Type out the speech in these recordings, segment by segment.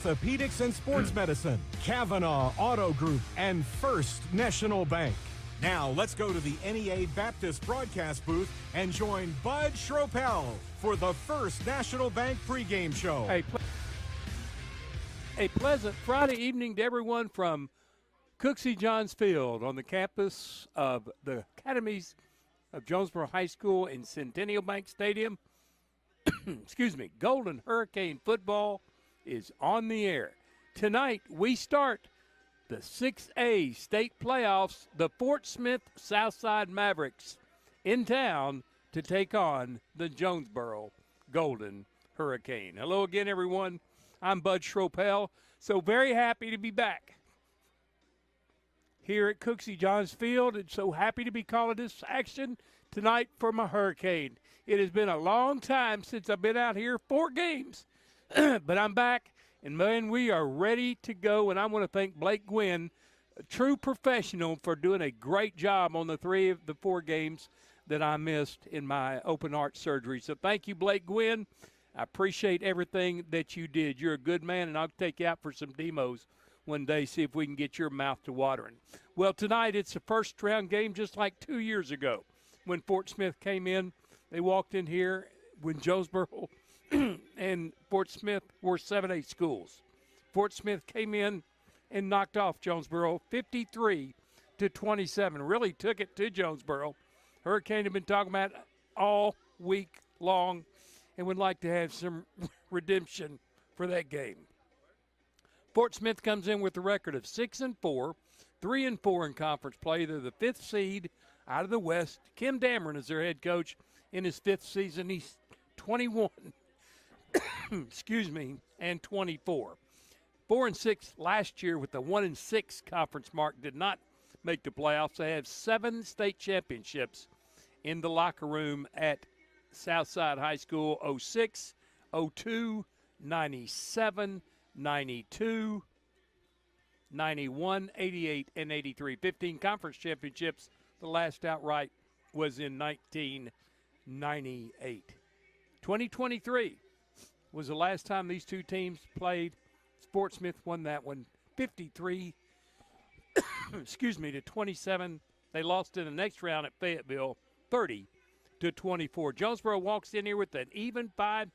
Orthopedics and Sports Medicine, Kavanaugh Auto Group, and First National Bank. Now, let's go to the NEA Baptist broadcast booth and join Bud Schropel for the First National Bank pregame show. A pleasant Friday evening to everyone from Cooksey Johns Field on the campus of the Academies of Jonesboro High School in Centennial Bank Stadium. Excuse me, Golden Hurricane football is on the air. Tonight, we start the 6A state playoffs, the Fort Smith Southside Mavericks in town to take on the Jonesboro Golden Hurricane. Hello again, everyone. I'm Bud Schropel. So very happy to be back here at Cooksey Johns Field, and so happy to be calling this action tonight for my Hurricane. It has been a long time since I've been out here, 4 games. But I'm back, and, man, we are ready to go. And I want to thank Blake Gwynn, a true professional, for doing a great job on the 3 of the 4 games that I missed in my open heart surgery. So thank you, Blake Gwynn. I appreciate everything that you did. You're a good man, and I'll take you out for some demos one day, see if we can get your mouth to watering. Well, tonight it's a first-round game just like 2 years ago when Fort Smith came in. They walked in here when Jonesboro and Fort Smith were 7A schools. Fort Smith came in and knocked off Jonesboro 53-27. Really took it to Jonesboro. Hurricane had been talking about all week long and would like to have some redemption for that game. Fort Smith comes in with a record of 6-4, 3-4 in conference play. They're the 5th seed out of the West. Kim Dameron is their head coach in his 5th season. He's 21, and 24. 4-6 last year with the 1-6 conference mark, did not make the playoffs. They have 7 state championships in the locker room at Southside High School: 06, 02, 97, 92, 91, 88, and 83. 15 conference championships. The last outright was in 1998. 2023 was the last time these two teams played. Fort Smith won that one 53 to 27. They lost in the next round at Fayetteville 30-24. Jonesboro walks in here with an even 5-5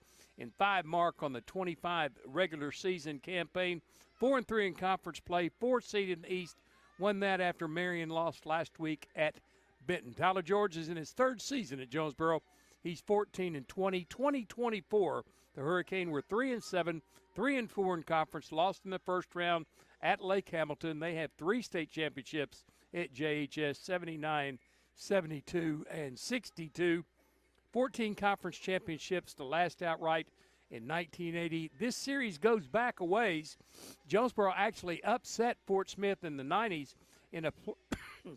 mark on the 25 regular season campaign. 4-3 in conference play, 4 seed in the East. Won that after Marion lost last week at Benton. Tyler George is in his 3rd season at Jonesboro. He's 14-20. 2024, the Hurricane were 3-7, 3-4 in conference. Lost in the first round at Lake Hamilton. They have 3 state championships at JHS: 79, 72, and 62. 14 conference championships, the last outright in 1980. This series goes back a ways. Jonesboro actually upset Fort Smith in the 90s in a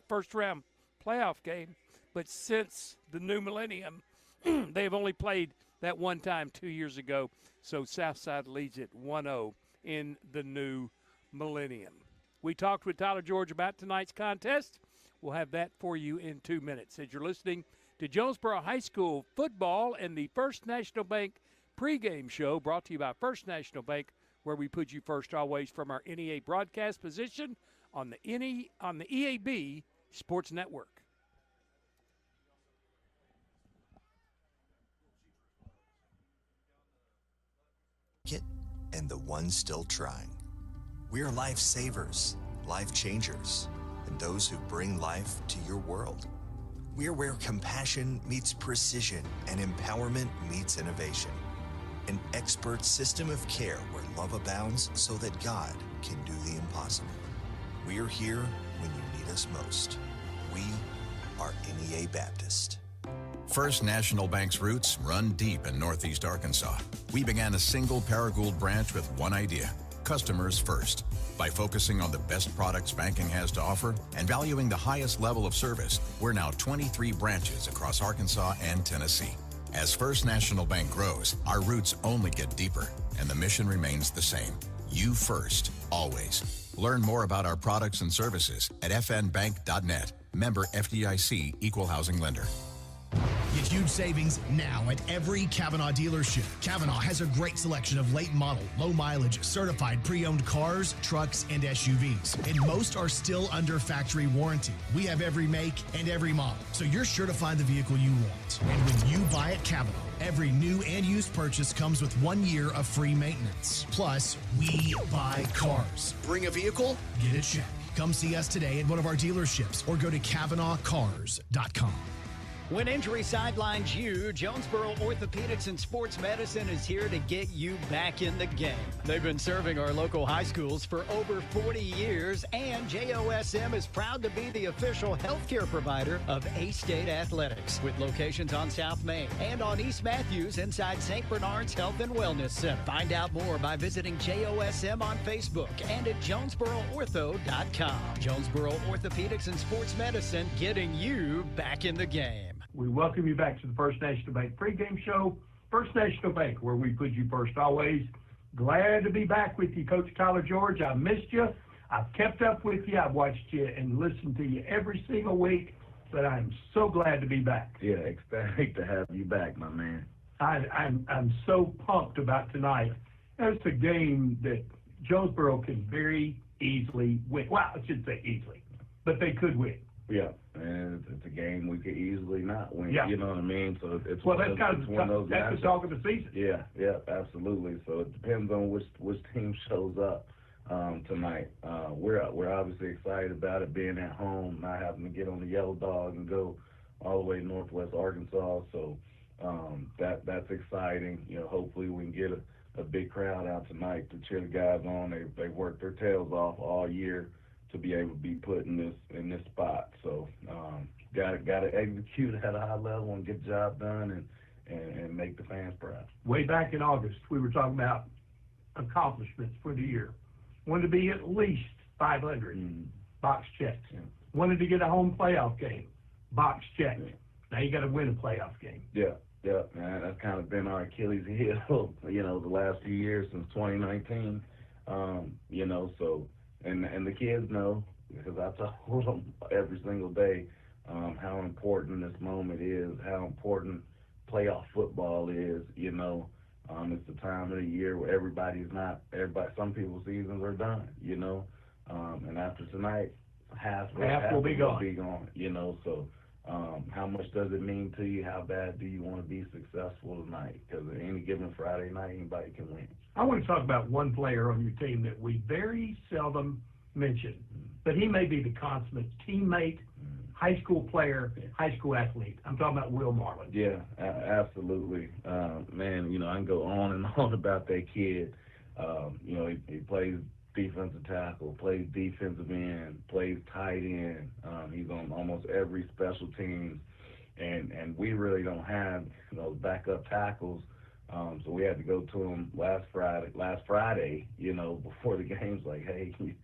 first-round playoff game. But since the new millennium, they've only played that one time 2 years ago. So Southside leads it 1-0 in the new millennium. We talked with Tyler George about tonight's contest. We'll have that for you in 2 minutes. As you're listening to Jonesboro High School football and the First National Bank pregame show, brought to you by First National Bank, where we put you first always from our NEA broadcast position on the EAB Sports Network. And the ones still trying. We're life savers, life changers, and those who bring life to your world. We're where compassion meets precision and empowerment meets innovation. An expert system of care where love abounds so that God can do the impossible. We're here when you need us most. We are NEA Baptist. First National Bank's roots run deep in Northeast Arkansas. We began a single Paragould branch with one idea: customers first. By focusing on the best products banking has to offer and valuing the highest level of service, we're now 23 branches across Arkansas and Tennessee. As First National Bank grows, our roots only get deeper, and the mission remains the same: you first, always. Learn more about our products and services at fnbank.net. Member FDIC, Equal Housing Lender. Get huge savings now at every Kavanaugh dealership. Kavanaugh has a great selection of late model, low mileage, certified pre-owned cars, trucks, and SUVs. And most are still under factory warranty. We have every make and every model, so you're sure to find the vehicle you want. And when you buy at Kavanaugh, every new and used purchase comes with 1 year of free maintenance. Plus, we buy cars. Bring a vehicle, get a check. Come see us today at one of our dealerships or go to KavanaughCars.com. When injury sidelines you, Jonesboro Orthopedics and Sports Medicine is here to get you back in the game. They've been serving our local high schools for over 40 years, and JOSM is proud to be the official healthcare provider of A-State Athletics, with locations on South Main and on East Matthews inside St. Bernard's Health and Wellness Center. Find out more by visiting JOSM on Facebook and at JonesboroOrtho.com. Jonesboro Orthopedics and Sports Medicine, getting you back in the game. We welcome you back to the First National Bank pregame show. First National Bank, where we put you first always. Glad to be back with you, Coach Tyler George. I missed you. I've kept up with you. I've watched you and listened to you every single week, but I'm so glad to be back. Yeah, ecstatic to have you back, my man. I'm so pumped about tonight. It's a game that Jonesboro can very easily win. Well, I shouldn't say easily, but they could win. Yeah, and it's a game we could easily not win. Yeah. You know what I mean? So it's well, one that's of the talk of the season. Yeah, absolutely. So it depends on which team shows up tonight. We're obviously excited about it, being at home, not having to get on the Yellow Dog and go all the way to Northwest Arkansas. So that's exciting. You know, hopefully we can get a big crowd out tonight to cheer the guys on. They worked their tails off all year to be able to be put in this spot. So got to execute at a high level and get the job done and make the fans proud. Way back in August, we were talking about accomplishments for the year. Wanted to be at least 500, box checked. Yeah. Wanted to get a home playoff game, box checked. Yeah. Now you got to win a playoff game. Yeah, man, that's kind of been our Achilles heel, you know, the last few years since 2019. You know, so. And the kids know, because I told them every single day how important this moment is, how important playoff football is. You know, it's the time of the year where some people's seasons are done, you know. And after tonight, half will be gone. You know, so how much does it mean to you? How bad do you want to be successful tonight? Because any given Friday night, anybody can win. I want to talk about one player on your team that we very seldom mention, but he may be the consummate teammate, high school player, high school athlete. I'm talking about Will Marlin. Yeah, absolutely. Man, you know, I can go on and on about that kid. You know, he plays defensive tackle, plays defensive end, plays tight end. He's on almost every special teams, and we really don't have, you know, backup tackles. So we had to go to him last Friday, you know, before the game's like, hey, can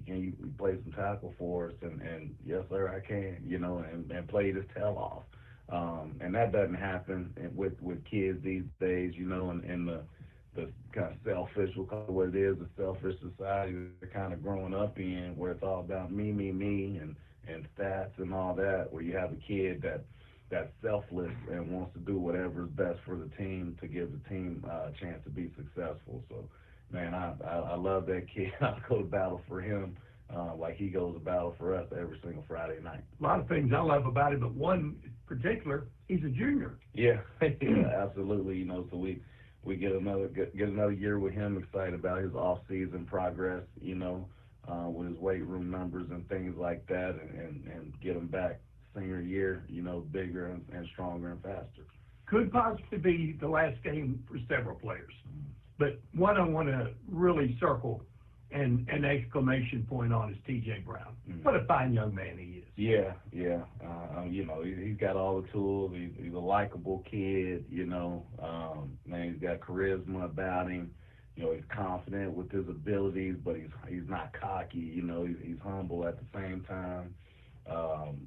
you play some tackle for us? And yes, sir, I can, you know, and played his tail off. And that doesn't happen with kids these days, you know, and the kind of selfish, we'll call it what it is, the selfish society they're kind of growing up in, where it's all about me, and stats and all that, where you have a kid that's selfless and wants to do whatever is best for the team to give the team a chance to be successful. So, man, I love that kid. I go to battle for him like he goes to battle for us every single Friday night. A lot of things I love about him, but one in particular, he's a junior. Yeah, absolutely. You know, so we get another year with him. Excited about his off-season progress, you know, with his weight room numbers and things like that, and get him back senior year, you know, bigger and stronger and faster. Could possibly be the last game for several players. But one I want to really circle and an exclamation point on is T.J. Brown. What a fine young man he is. Yeah. You know, he's got all the tools. He's a likable kid, you know. Man, he's got charisma about him. You know, he's confident with his abilities, but he's not cocky. You know, he's humble at the same time.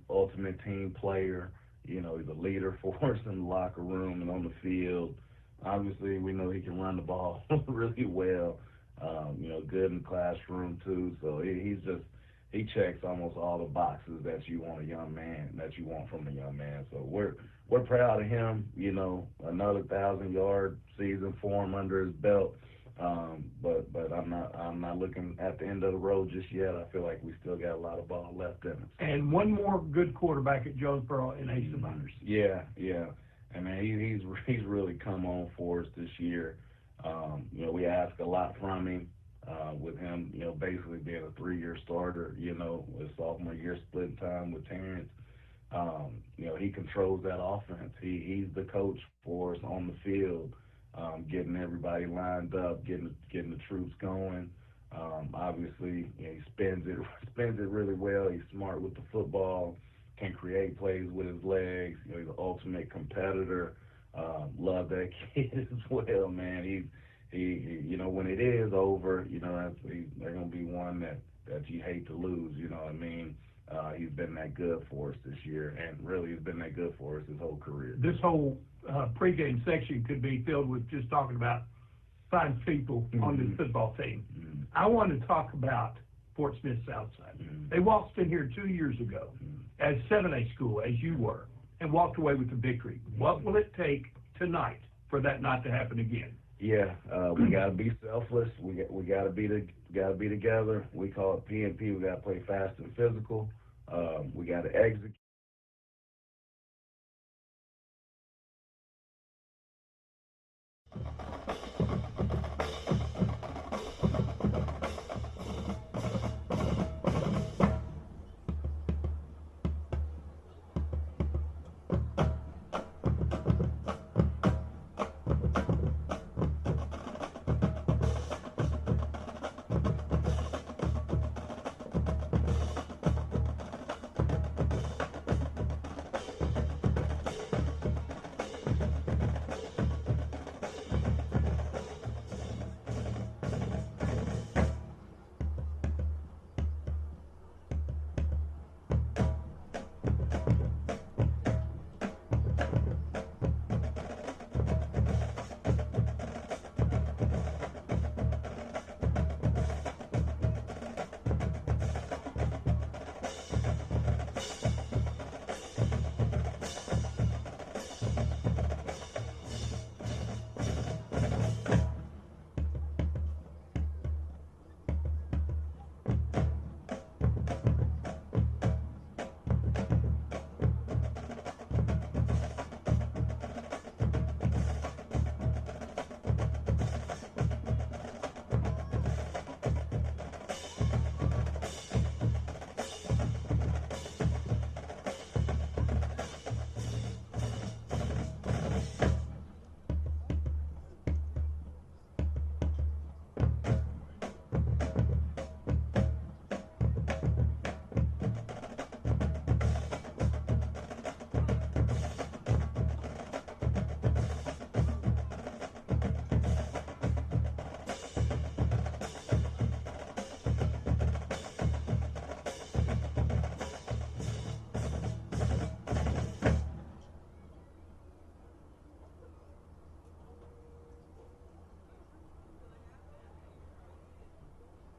Ultimate team player. You know, he's a leader for us in the locker room and on the field. Obviously, we know he can run the ball really well. You know, good in the classroom too. So he checks almost all the boxes that you want from a young man. So we're we're proud of him. You know, another 1,000-yard season for him under his belt. But I'm not looking at the end of the road just yet. I feel like we still got a lot of ball left in us. And one more good quarterback at Jonesboro in Asa Myers. Yeah. And man, he's really come on for us this year. You know, we ask a lot from him. With him, you know, basically being a 3-year starter, you know, his sophomore year splitting time with Terrence. You know, he controls that offense. He's the coach for us on the field, getting everybody lined up, getting the troops going. Obviously, you know, he spins it really well. He's smart with the football, can create plays with his legs. You know, he's an ultimate competitor. Love that kid as well, man. He you know, when it is over, you know, they're gonna be one that you hate to lose. You know what I mean? He's been that good for us this year, and really he's been that good for us his whole career. This whole pregame section could be filled with just talking about fine people on this football team. I want to talk about Fort Smith Southside. They waltzed in here 2 years ago as 7A school, as you were, and walked away with the victory. What will it take tonight for that not to happen again? Yeah, we got to be selfless. We got to be together. We call it P&P. We got to play fast and physical. We got to execute.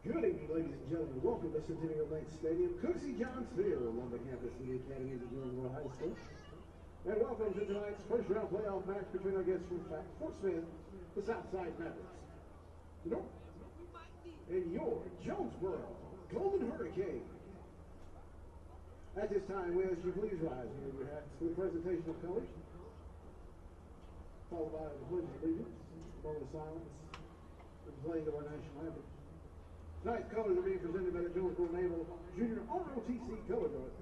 Good evening, ladies and gentlemen. Welcome to Centennial Bank Stadium, Cooksey Johns Field, on the campus of the Academy of Jonesboro High School. And welcome to tonight's first-round playoff match between our guests from Fort Smith, the Southside Mavericks, North, and your Jonesboro Golden Hurricane. At this time, we ask you please rise and raise your hats for the presentation of colors, followed by the pledge of allegiance, a moment of silence, and playing of our national anthem. Tonight's colors are being presented by the Jonesboro Naval Junior ROTC Color Guard.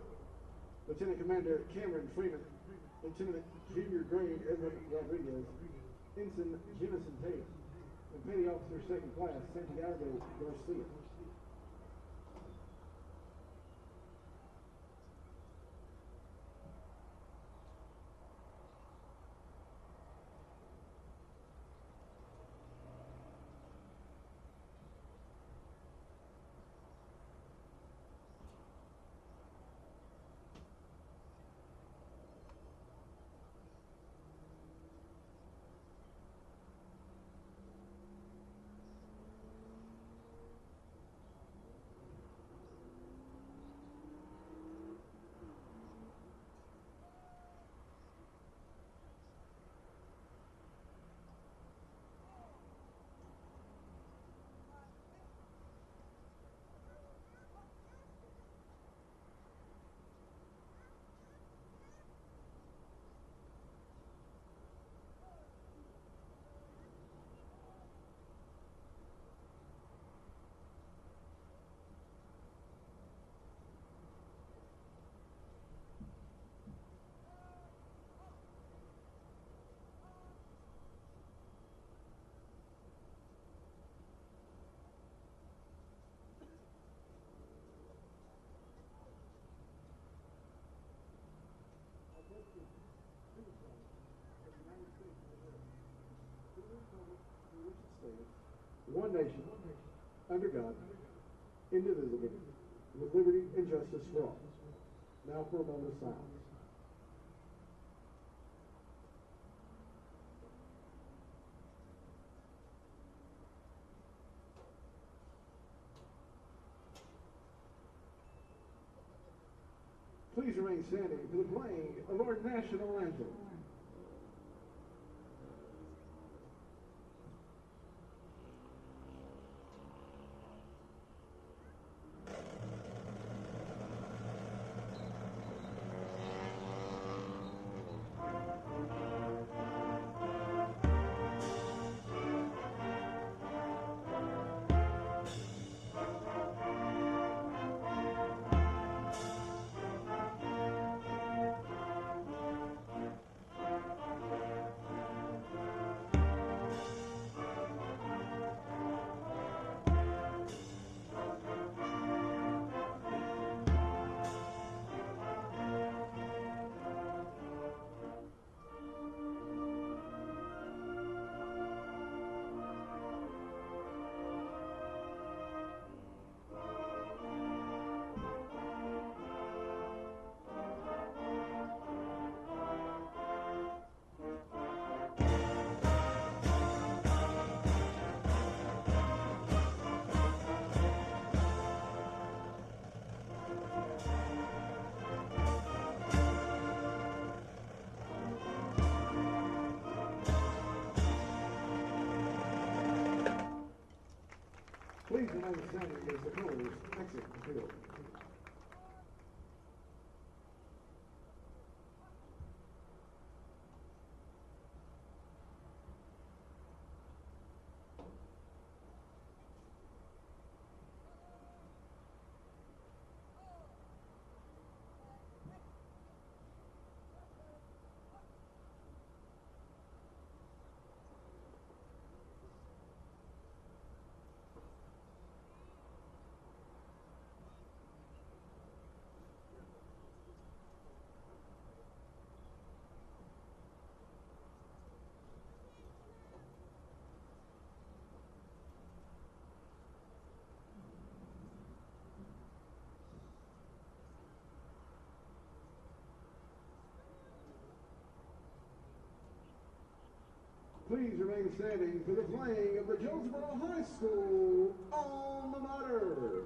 Lieutenant Commander Cameron Freeman, Lieutenant Junior Grade Edward Rodriguez, Ensign Jemison Tate, and Petty Officer Second Class Santiago Garcia. one nation, under God, indivisible, with liberty and justice for all. Now for a moment of silence. Please remain standing for the playing of our national anthem. Please remain standing as the colors exit the field. Please remain standing for the playing of the Jonesboro High School alma mater.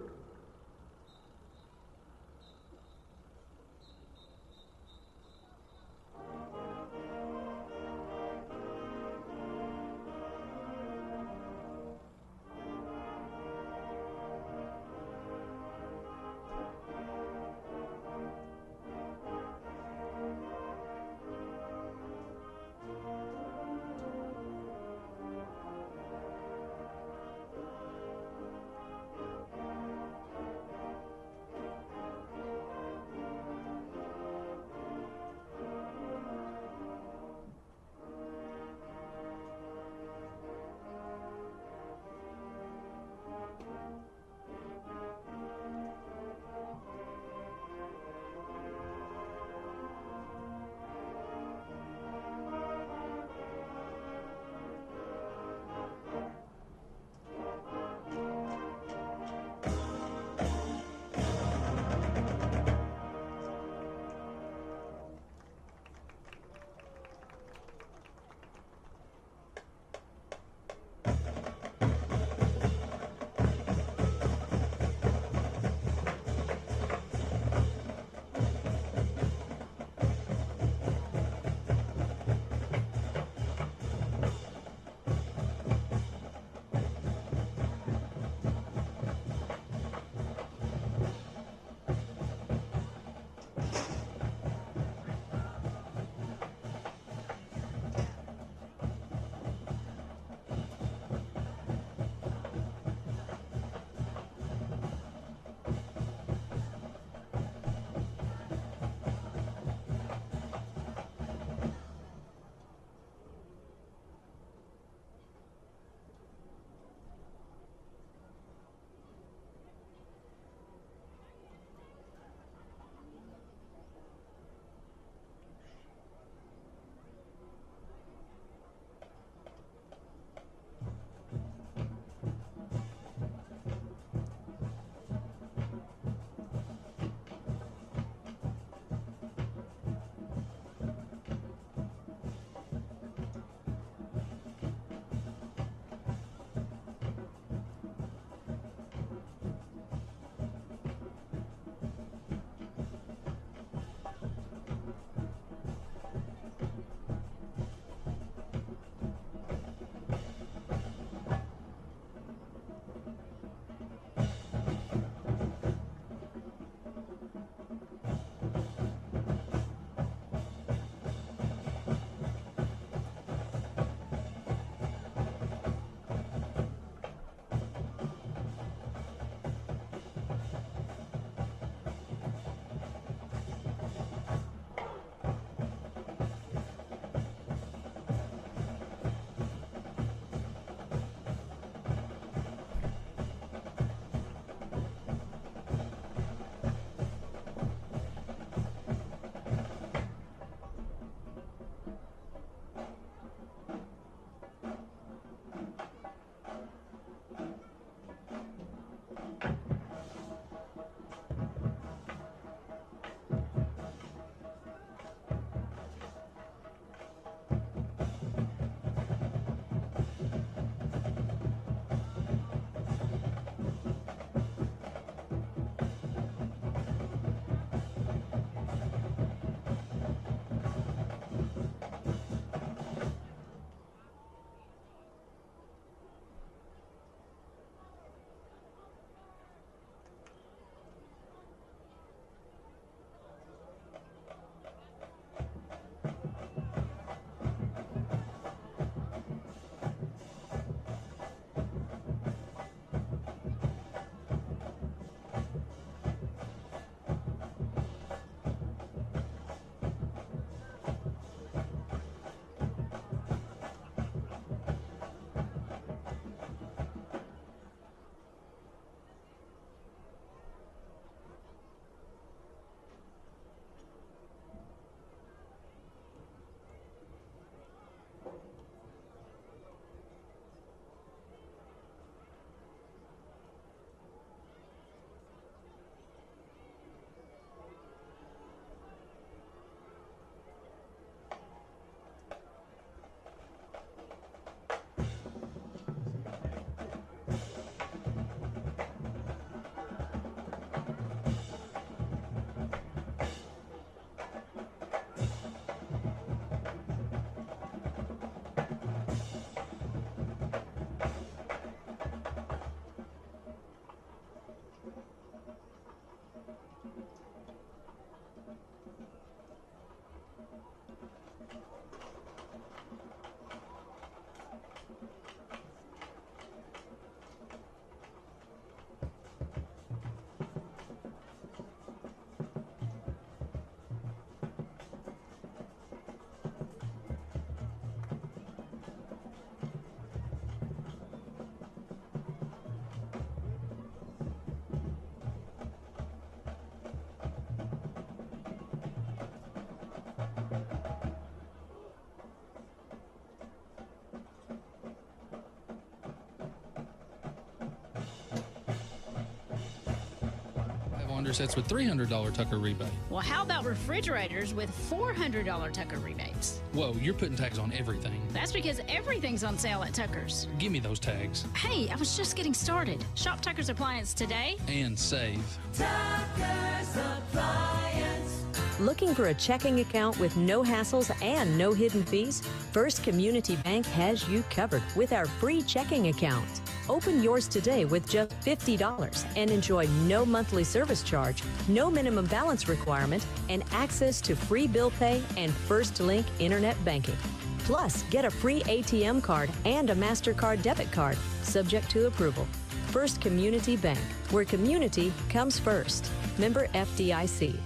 Sets with $300 Tucker rebate. Well, how about refrigerators with $400 Tucker rebates? Whoa, you're putting tags on everything. That's because everything's on sale at Tucker's. Give me those tags. Hey, I was just getting started. Shop Tucker's Appliance today. And save. Tucker's Appliance. Looking for a checking account with no hassles and no hidden fees? First Community Bank has you covered with our free checking account. Open yours today with just $50 and enjoy no monthly service charge, no minimum balance requirement, and access to free bill pay and First Link internet banking. Plus, get a free ATM card and a MasterCard debit card, subject to approval. First Community Bank, where community comes first. Member FDIC.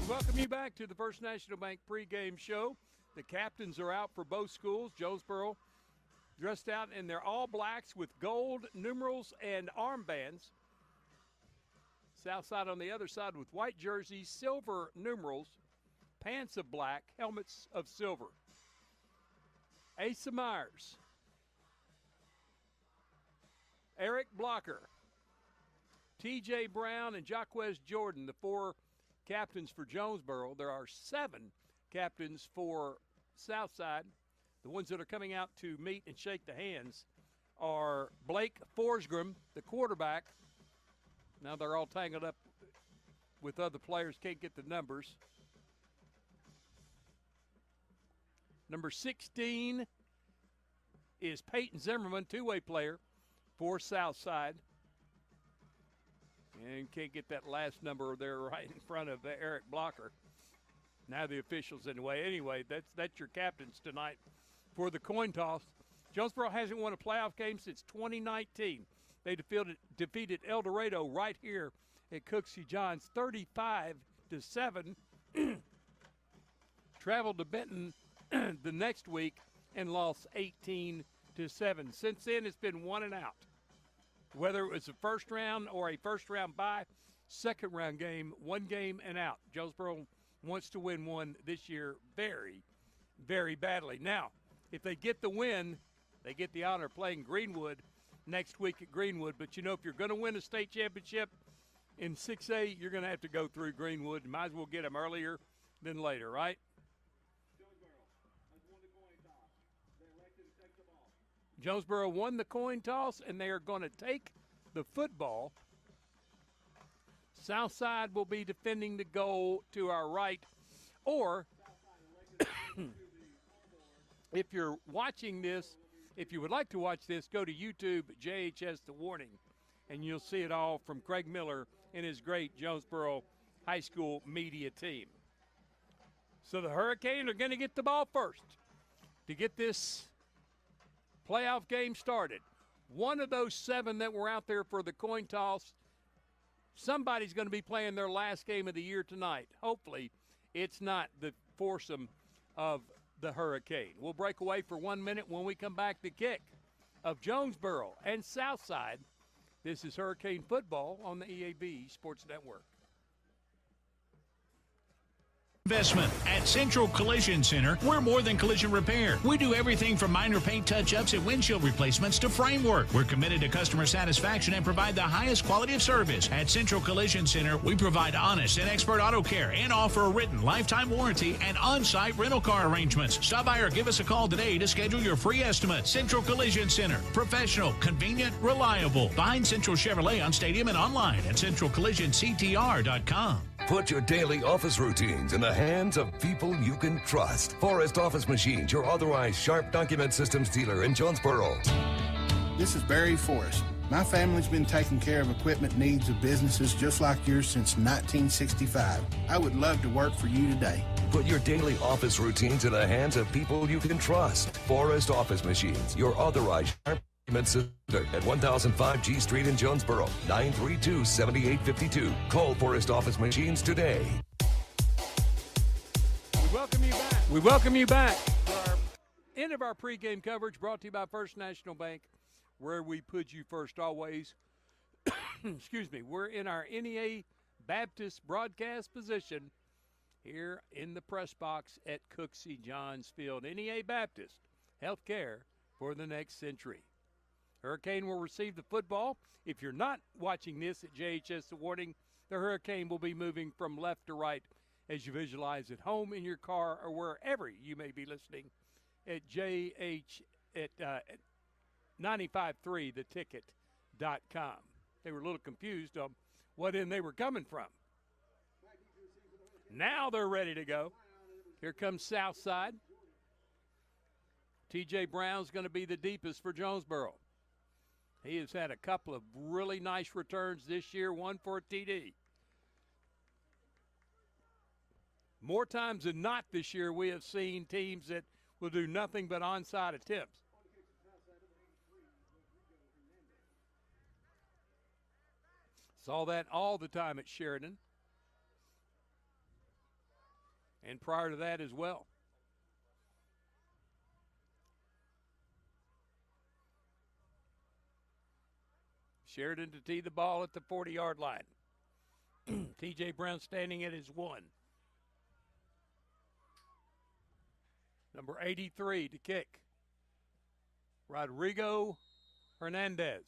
Welcome you back to the First National Bank pregame show. The captains are out for both schools. Jonesboro dressed out in their all blacks with gold numerals and armbands. Southside on the other side with white jerseys, silver numerals, pants of black, helmets of silver. Asa Myers, Eric Blocker, T.J. Brown, and Jaquez Jordan, the four captains for Jonesboro. There are 7 captains for Southside. The ones that are coming out to meet and shake the hands are Blake Forsgrim, the quarterback. Now they're all tangled up with other players, can't get the numbers. Number 16 is Peyton Zimmerman, two-way player for Southside. And can't get that last number there right in front of Eric Blocker. Now the officials anyway. Anyway, that's your captains tonight for the coin toss. Jonesboro hasn't won a playoff game since 2019. They defeated El Dorado right here at Cooksey Johns 35-7. Traveled to Benton the next week and lost 18-7. Since then, it's been 1 and out. Whether it was a first round or a first round bye, second round game, 1 game and out. Jonesboro wants to win one this year very, very badly. Now, if they get the win, they get the honor of playing Greenwood next week at Greenwood. But, you know, if you're going to win a state championship in 6A, you're going to have to go through Greenwood. You might as well get them earlier than later, right? Jonesboro won the coin toss, and they are going to take the football. Southside will be defending the goal to our right. Or, if you're watching this, if you would like to watch this, go to YouTube, JHS The Warning, and you'll see it all from Craig Miller and his great Jonesboro High School media team. So the Hurricanes are going to get the ball first to get this playoff game started. One of those 7 that were out there for the coin toss, somebody's going to be playing their last game of the year tonight. Hopefully, it's not the foursome of the Hurricane. We'll break away for 1 minute. When we come back, the kick of Jonesboro and Southside. This is Hurricane football on the EAB Sports Network. Investment. At Central Collision Center, we're more than collision repair. We do everything from minor paint touch-ups and windshield replacements to framework. We're committed to customer satisfaction and provide the highest quality of service. At Central Collision Center, we provide honest and expert auto care and offer a written lifetime warranty and on-site rental car arrangements. Stop by or give us a call today to schedule your free estimate. Central Collision Center. Professional, convenient, reliable. Behind Central Chevrolet on Stadium and online at centralcollisionctr.com. Put your daily office routines in the hands of people you can trust. Forrest Office Machines, your authorized Sharp document systems dealer in Jonesboro. This is Barry Forrest. My family's been taking care of equipment needs of businesses just like yours since 1965. I would love to work for you today. Put your daily office routines in the hands of people you can trust. Forrest Office Machines, your authorized Sharp document system at 1005 G Street in Jonesboro, 932-7852. Call Forrest Office Machines today. We welcome you back. We welcome you back for our end of our pregame coverage, brought to you by First National Bank, where we put you first always. Excuse me. We're in our NEA Baptist broadcast position here in the press box at Cooksey Johns Field. NEA Baptist, healthcare for the next century. Hurricane will receive the football. If you're not watching this at JHS, the warning, the Hurricane will be moving from left to right as you visualize at home, in your car, or wherever you may be listening at JH at 953theticket.com. They were a little confused on what end they were coming from. Now they're ready to go. Here comes Southside. T.J. Brown's going to be the deepest for Jonesboro. He has had a couple of really nice returns this year, one for a TD. More times than not this year, we have seen teams that will do nothing but onside attempts. Saw that all the time at Sheridan. And prior to that as well. Sheridan to tee the ball at the 40-yard line. T.J. Brown standing at his 1. Number 83 to kick. Rodrigo Hernandez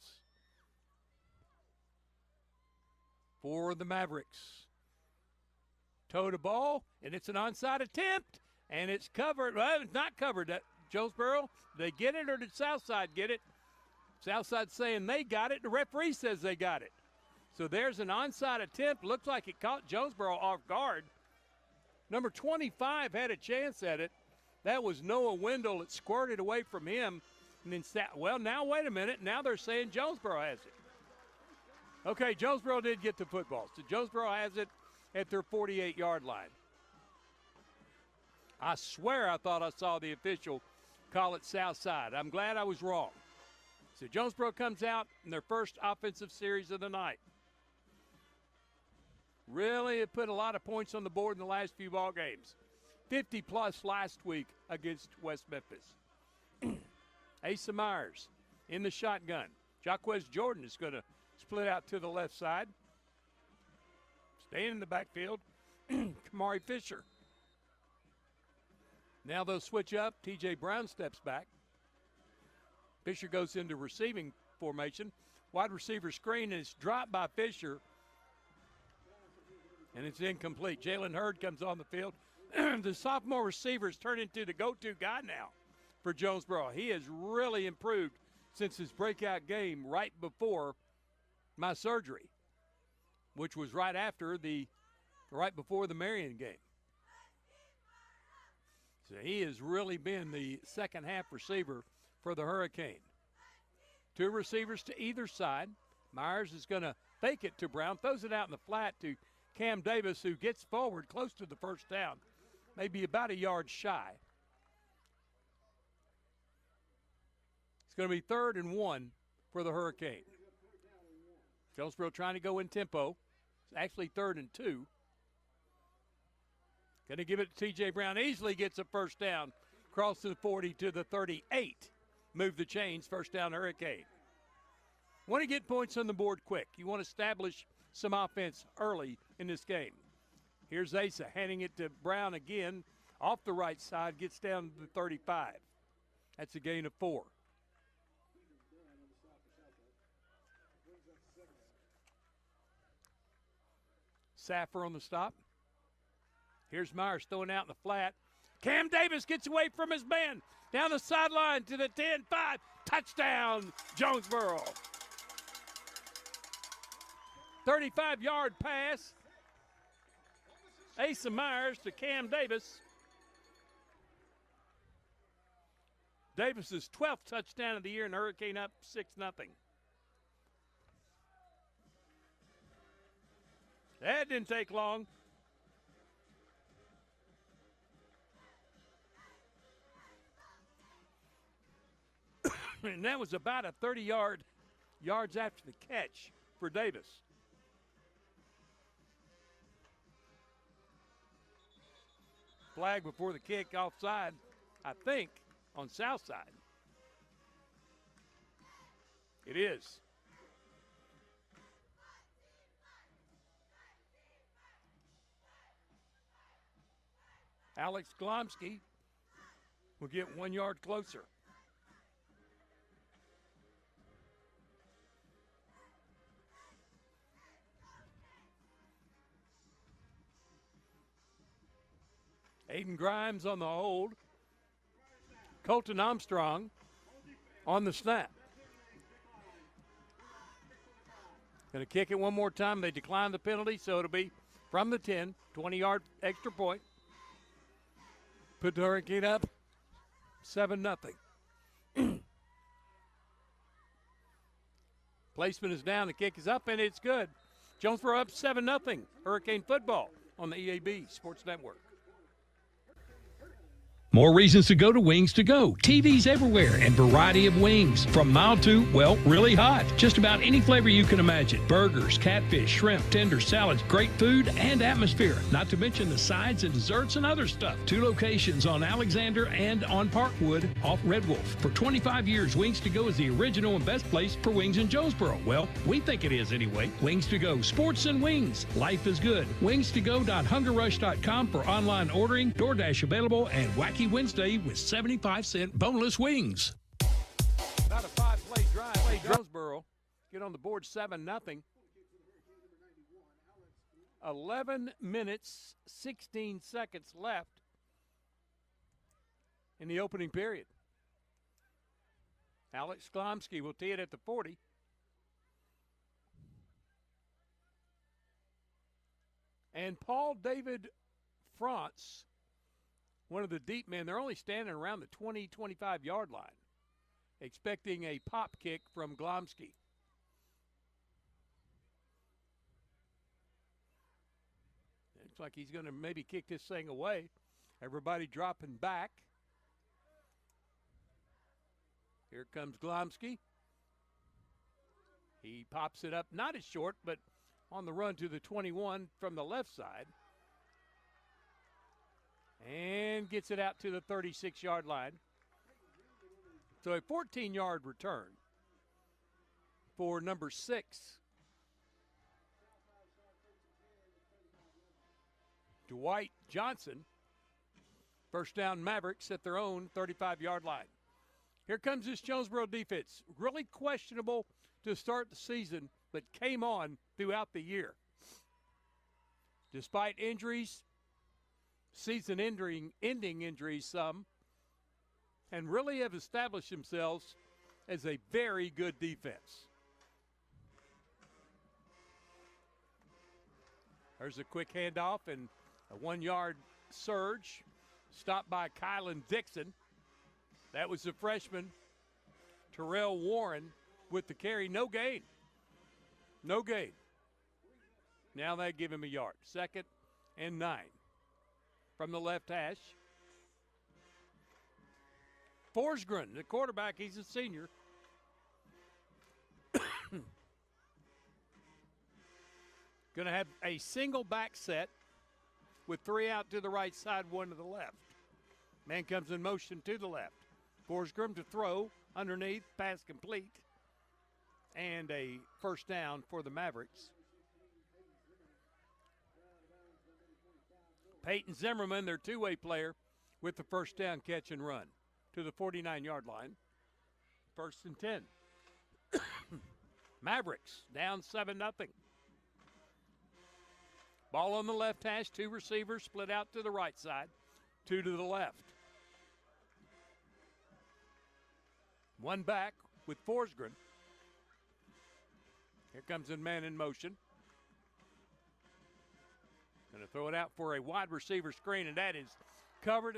for the Mavericks. Toe the ball, and it's an onside attempt, and it's covered. Well, it's not covered. Jonesboro, they get it, or did Southside get it? Southside saying they got it. The referee says they got it. So there's an onside attempt. Looks like it caught Jonesboro off guard. Number 25 had a chance at it. That was Noah Wendell. It squirted away from him. And then, well, now wait a minute. Now they're saying Jonesboro has it. Okay, Jonesboro did get the football. So Jonesboro has it at their 48-yard line. I swear I thought I saw the official call it Southside. I'm glad I was wrong. So Jonesboro comes out in their first offensive series of the night. Really have put a lot of points on the board in the last few ball games. 50-plus last week against West Memphis. Asa Myers in the shotgun. Jaquez Jordan is going to split out to the left side. Staying in the backfield, Kamari Fisher. Now they'll switch up. T.J. Brown steps back. Fisher goes into receiving formation. Wide receiver screen, and it's dropped by Fisher. And it's incomplete. Jalen Hurd comes on the field. The sophomore receiver has turned into the go-to guy now for Jonesboro. He has really improved since his breakout game right before my surgery, which was right before the Marion game. So he has really been the second half receiver for the Hurricane. Two receivers to either side. Myers is going to fake it to Brown, throws it out in the flat to Cam Davis, who gets forward close to the first down, maybe about a yard shy. It's going to be 3rd and 1 for the Hurricane. Jonesboro trying to go in tempo. It's actually 3rd and 2. Going to give it to T.J. Brown. Easily gets a first down. Cross to the 40 to the 38. Move the chains. First down Hurricane. Want to get points on the board quick. You want to establish some offense early in this game. Here's Asa handing it to Brown again. Off the right side. Gets down to the 35. That's a gain of 4. Saffer on the stop. Here's Myers throwing out in the flat. Cam Davis gets away from his man. Down the sideline to the 10-5. Touchdown, Jonesboro. 35-yard pass. Asa Myers to Cam Davis. Davis's 12th touchdown of the year, and Hurricane up 6-0. That didn't take long. And that was about a 30 yards after the catch for Davis. Flag before the kick, offside, I think, on Southside. It is. Alex Glomsky will get 1 yard closer. Aiden Grimes on the hold. Colton Armstrong on the snap. Going to kick it one more time. They decline the penalty, so it'll be from the 10, 20-yard extra point. Put the Hurricane up 7-0. Placement is down. The kick is up, and it's good. Jonesboro up 7-0. Hurricane football on the EAB Sports Network. More reasons to go to Wings to Go. TVs everywhere and variety of wings. From mild to, well, really hot. Just about any flavor you can imagine. Burgers, catfish, shrimp, tenders, salads, great food and atmosphere. Not to mention the sides and desserts and other stuff. 2 locations on Alexander and on Parkwood off Red Wolf. For 25 years, Wings to Go is the original and best place for wings in Jonesboro. Well, we think it is anyway. Wings to Go. Sports and wings. Life is good. Wings2go.hungerrush.com for online ordering, DoorDash available, and Wacky Wednesday with 75-cent boneless wings. About a 5-play drive. Jonesboro get on the board 7-0. 11 minutes, 16 seconds left in the opening period. Alex Glomsky will tee it at the 40. And Paul David France, one of the deep men, they're only standing around the 20, 25-yard line, expecting a pop kick from Glomsky. Looks like he's going to maybe kick this thing away. Everybody dropping back. Here comes Glomsky. He pops it up, not as short, but on the run to the 21 from the left side. And gets it out to the 36-yard line. So a 14-yard return for number 6. Dwight Johnson. First down Mavericks at their own 35-yard line. Here comes this Jonesboro defense. Really questionable to start the season, but came on throughout the year. Despite injuries, season-ending injuries some, and really have established themselves as a very good defense. There's a quick handoff and a 1-yard surge, stopped by Kylan Dixon. That was the freshman, Terrell Warren, with the carry. No gain. No gain. Now they give him a yard. 2nd and 9. From the left hash. Forsgren, the quarterback, he's a senior. Going to have a single back set with 3 out to the right side, 1 to the left. Man comes in motion to the left. Forsgren to throw underneath, pass complete. And a first down for the Mavericks. Peyton Zimmerman, their 2-way player, with the first down catch and run to the 49-yard line. 1st and 10. Mavericks down 7-0. Ball on the left hash, 2 receivers split out to the right side, 2 to the left. 1 back with Forsgren. Here comes a man in motion. Going to throw it out for a wide receiver screen, and that is covered.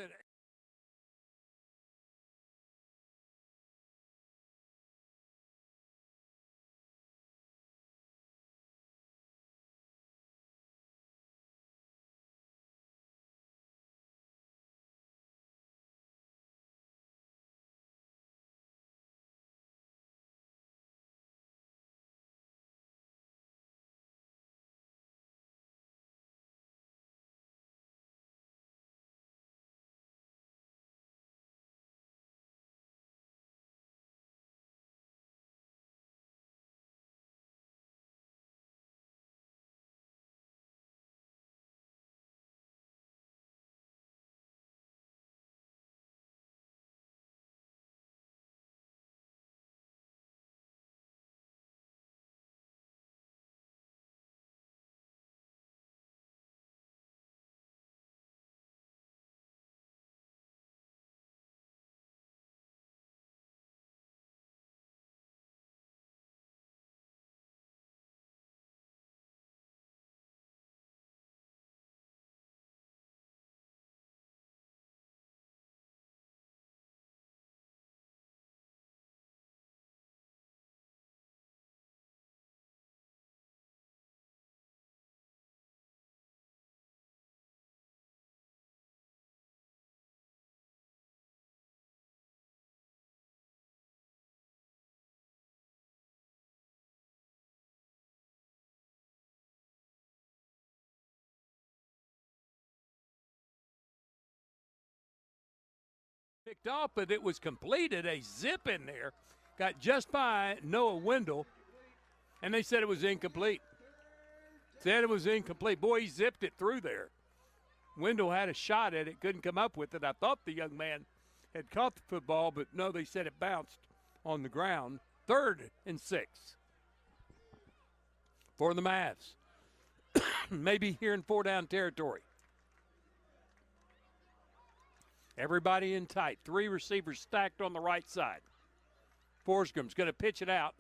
Picked off, but it was completed. A zip in there. Got just by Noah Wendell, and they said it was incomplete. Said it was incomplete. Boy, he zipped it through there. Wendell had a shot at it, couldn't come up with it. I thought the young man had caught the football, but no, they said it bounced on the ground. 3rd and 6 for the Mavs. Maybe here in 4-down territory. Everybody in tight. 3 receivers stacked on the right side. Forsgram's going to pitch it out.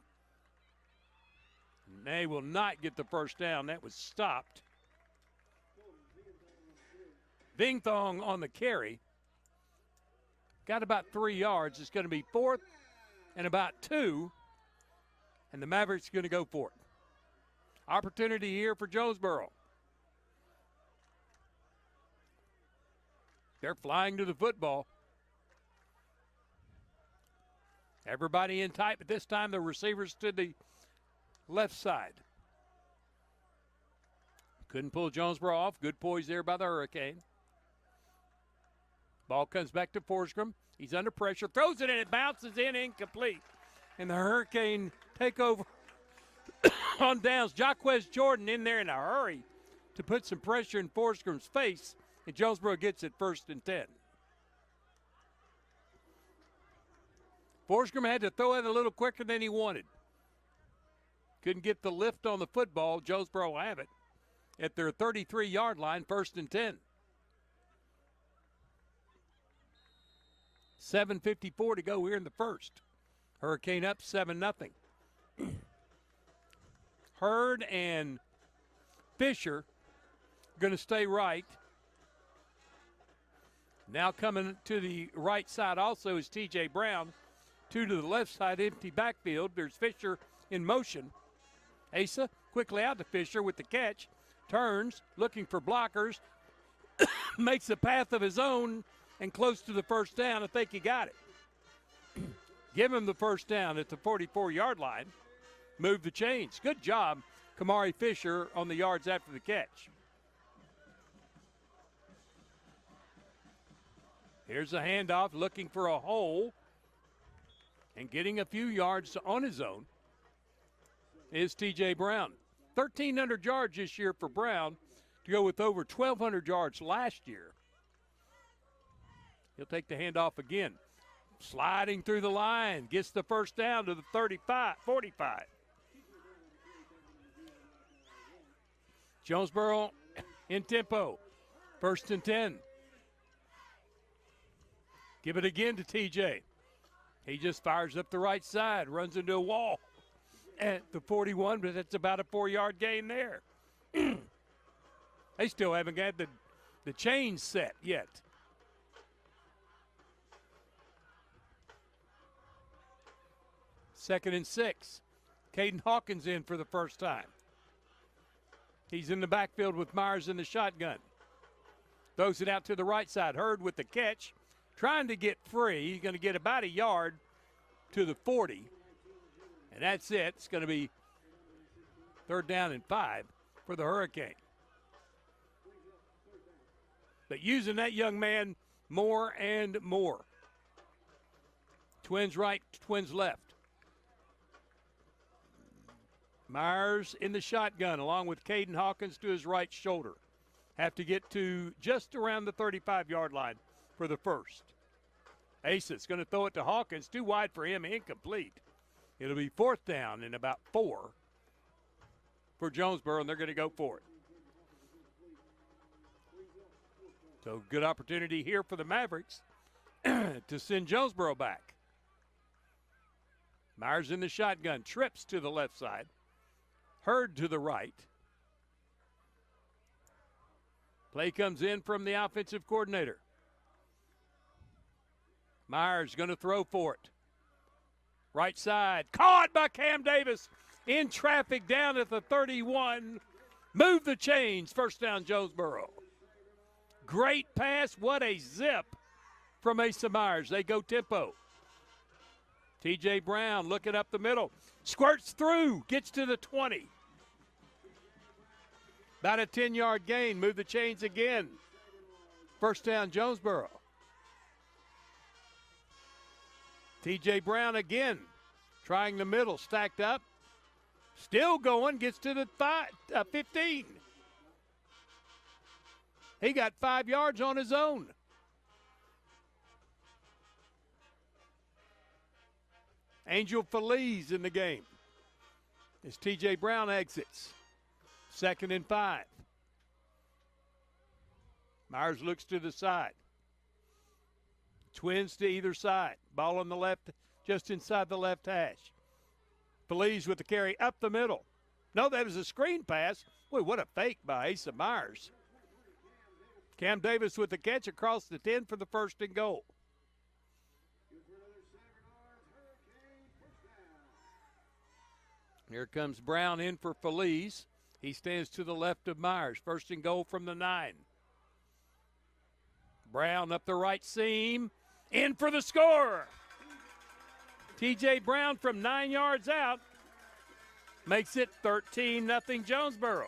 They will not get the first down. That was stopped. Vingthong on the carry. Got about 3 yards. It's going to be 4th and about 2. And the Mavericks are going to go for it. Opportunity here for Jonesboro. They're flying to the football. Everybody in tight, but this time the receivers to the left side. Couldn't pull Jonesboro off. Good poise there by the Hurricane. Ball comes back to Forsgram. He's under pressure. Throws it and it bounces in incomplete. And the Hurricane take over on downs. Jaquez Jordan in there in a hurry to put some pressure in Forsgram's face. And Jonesboro gets it 1st and 10. Forsgram had to throw it a little quicker than he wanted. Couldn't get the lift on the football. Jonesboro have it at their 33-yard line, 1st and 10. 7:54 to go here in the first. Hurricane up 7-0. Hurd and Fisher going to stay right. Now coming to the right side also is T.J. Brown. 2 to the left side, empty backfield. There's Fisher in motion. Asa quickly out to Fisher with the catch. Turns, looking for blockers. Makes a path of his own and close to the first down. I think he got it. Give him the first down at the 44-yard line. Move the chains. Good job, Kamari Fisher, on the yards after the catch. Here's a handoff, looking for a hole. And getting a few yards on his own is T.J. Brown. 1,300 yards this year for Brown to go with over 1,200 yards last year. He'll take the handoff again. Sliding through the line, gets the first down to the 45. Jonesboro in tempo. 1st and 10. Give it again to TJ. He just fires up the right side, runs into a wall at the 41, but that's about a 4-yard gain there. They still haven't got the chains set yet. Second and 6. Caden Hawkins in for the first time. He's in the backfield with Myers in the shotgun. Throws it out to the right side. Hurd with the catch. Trying to get free. He's going to get about a yard to the 40. And that's it. It's going to be 3rd down and 5 for the Hurricane. But using that young man more and more. Twins right, Twins left. Myers in the shotgun along with Caden Hawkins to his right shoulder. Have to get to just around the 35-yard line for the first. Asa's going to throw it to Hawkins. Too wide for him, incomplete. It'll be 4th down and about 4 for Jonesboro, and they're going to go for it. So good opportunity here for the Mavericks to send Jonesboro back. Myers in the shotgun, trips to the left side. Hurd to the right. Play comes in from the offensive coordinator. Myers going to throw for it. Right side, caught by Cam Davis in traffic down at the 31. Move the chains, 1st down Jonesboro. Great pass, what a zip from Asa Myers. They go tempo. T.J. Brown looking up the middle. Squirts through, gets to the 20. About a 10-yard gain. Move the chains again. 1st down, Jonesboro. T.J. Brown again. Trying the middle, stacked up. Still going, gets to the 15. He got 5 yards on his own. Angel Feliz in the game as T.J. Brown exits. 2nd and 5. Myers looks to the side. Twins to either side. Ball on the left, just inside the left hash. Feliz with the carry up the middle. No, that was a screen pass. Boy, what a fake by Asa Myers. Cam Davis with the catch across the 10 for the 1st and goal. Here comes Brown in for Feliz. He stands to the left of Myers. 1st and goal from the 9. Brown up the right seam. In for the score. T.J. Brown from 9 yards out makes it 13-0 Jonesboro.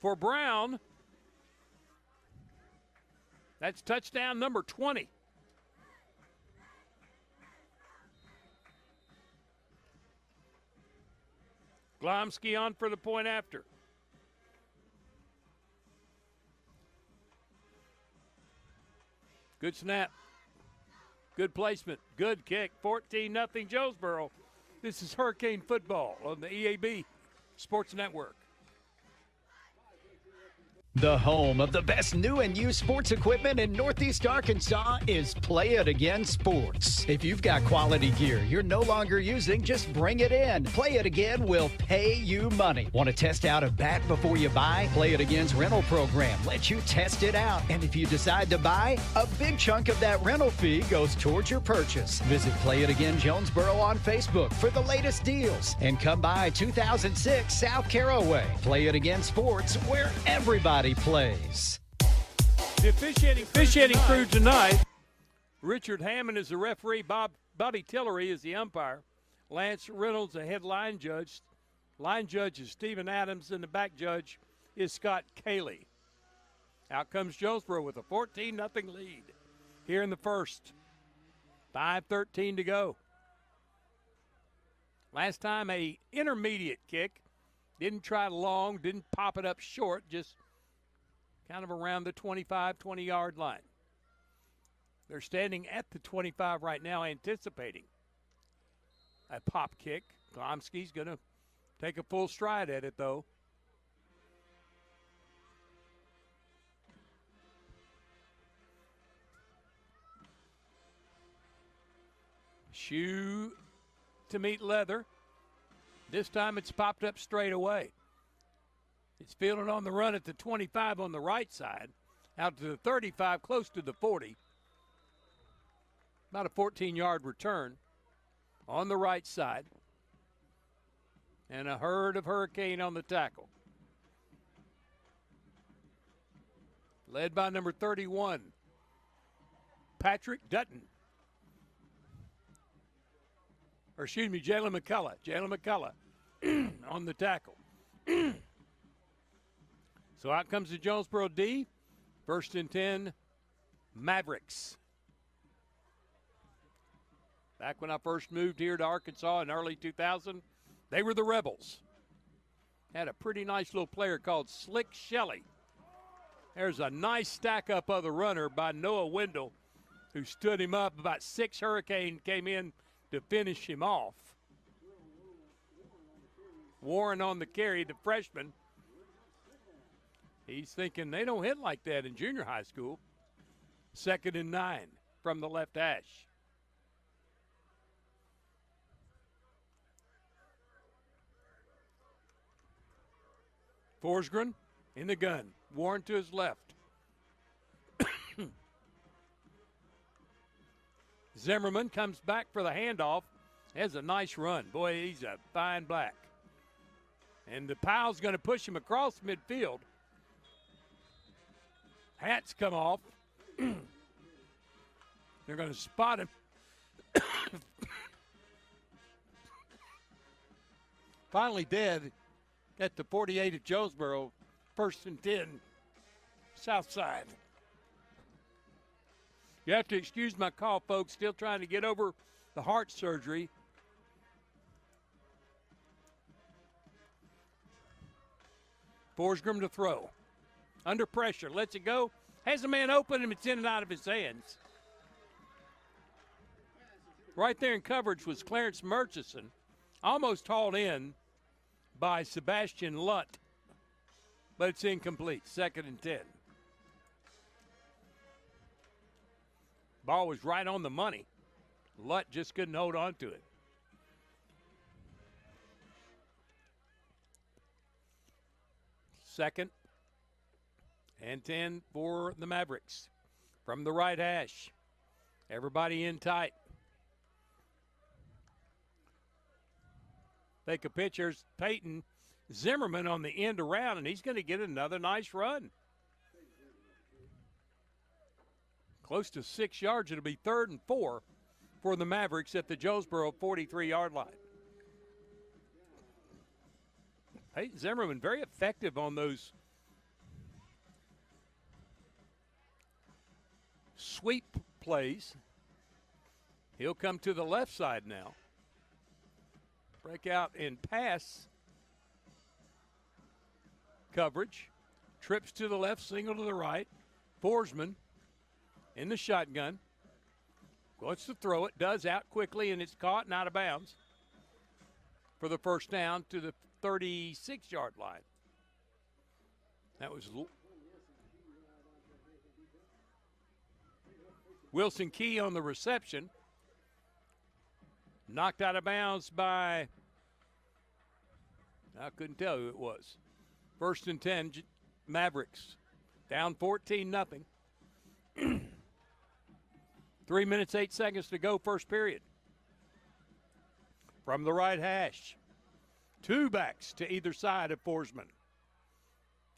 For Brown, that's touchdown number 20. Glomsky on for the point after. Good snap. Good placement. Good kick. 14-0 Jonesboro. This is Hurricane Football on the EAB Sports Network. The home of the best new and used sports equipment in Northeast Arkansas is Play It Again Sports. If you've got quality gear you're no longer using, just bring it in. Play It Again will pay you money. Want to test out a bat before you buy? Play It Again's rental program lets you test it out. And if you decide to buy, a big chunk of that rental fee goes towards your purchase. Visit Play It Again Jonesboro on Facebook for the latest deals. And come by 2006 South Caraway. Play It Again Sports, where everybody plays. The officiating crew tonight, Richard Hammond is the referee, Bobby Tillery is the umpire, Lance Reynolds the head line judge. Line judge is Stephen Adams, and the back judge is Scott Cayley. Out comes Jonesboro with a 14-0 lead here in the first. 5:13 to go. Last time a intermediate kick. Didn't try long, didn't pop it up short, just kind of around the 25, 20-yard line. They're standing at the 25 right now, anticipating a pop kick. Glomsky's going to take a full stride at it, though. Shoe to meet leather. This time it's popped up straight away. It's fielded on the run at the 25 on the right side, out to the 35, close to the 40. About a 14-yard return on the right side. And a herd of Hurricane on the tackle. Led by number 31, Patrick Dutton. Or excuse me, Jalen McCullough. Jalen McCullough on the tackle. So out comes the Jonesboro D. 1st and 10, Mavericks. Back when I first moved here to Arkansas in early 2000, they were the Rebels. Had a pretty nice little player called Slick Shelley. There's a nice stack up of the runner by Noah Wendell, who stood him up. About 6 Hurricane came in to finish him off. Warren on the carry, the freshman. He's thinking they don't hit like that in junior high school. 2nd and 9 from the left hash. Forsgren in the gun. Warren to his left. Zimmerman comes back for the handoff. Has a nice run. Boy, he's a fine black. And the Powell's going to push him across midfield. Hats come off. They're going to spot him. Finally dead at the 48 of Jonesboro. 1st and 10, Southside. You have to excuse my call, folks. Still trying to get over the heart surgery. Forsgren to throw. Under pressure, lets it go. Has a man open and it's in and out of his hands. Right there in coverage was Clarence Murchison. Almost hauled in by Sebastian Lutt. But it's incomplete. 2nd and 10. Ball was right on the money. Lutt just couldn't hold on to it. Second and 10 for the Mavericks. From the right hash. Everybody in tight. Take a pitch. Here's Peyton Zimmerman on the end around, and he's going to get another nice run. Close to 6 yards. It'll be 3rd and 4 for the Mavericks at the Jonesboro 43-yard line. Peyton Zimmerman very effective on those sweep plays. He'll come to the left side now. Break out and pass coverage. Trips to the left, single to the right. Forsman in the shotgun. Wants to throw it. Does out quickly, and it's caught and out of bounds for the 1st down to the 36-yard line. That was Wilson Key on the reception. Knocked out of bounds by, I couldn't tell who it was. 1st and 10, Mavericks. Down 14-0. 3 minutes, 8 seconds to go, first period. From the right hash. 2 backs to either side of Forsman.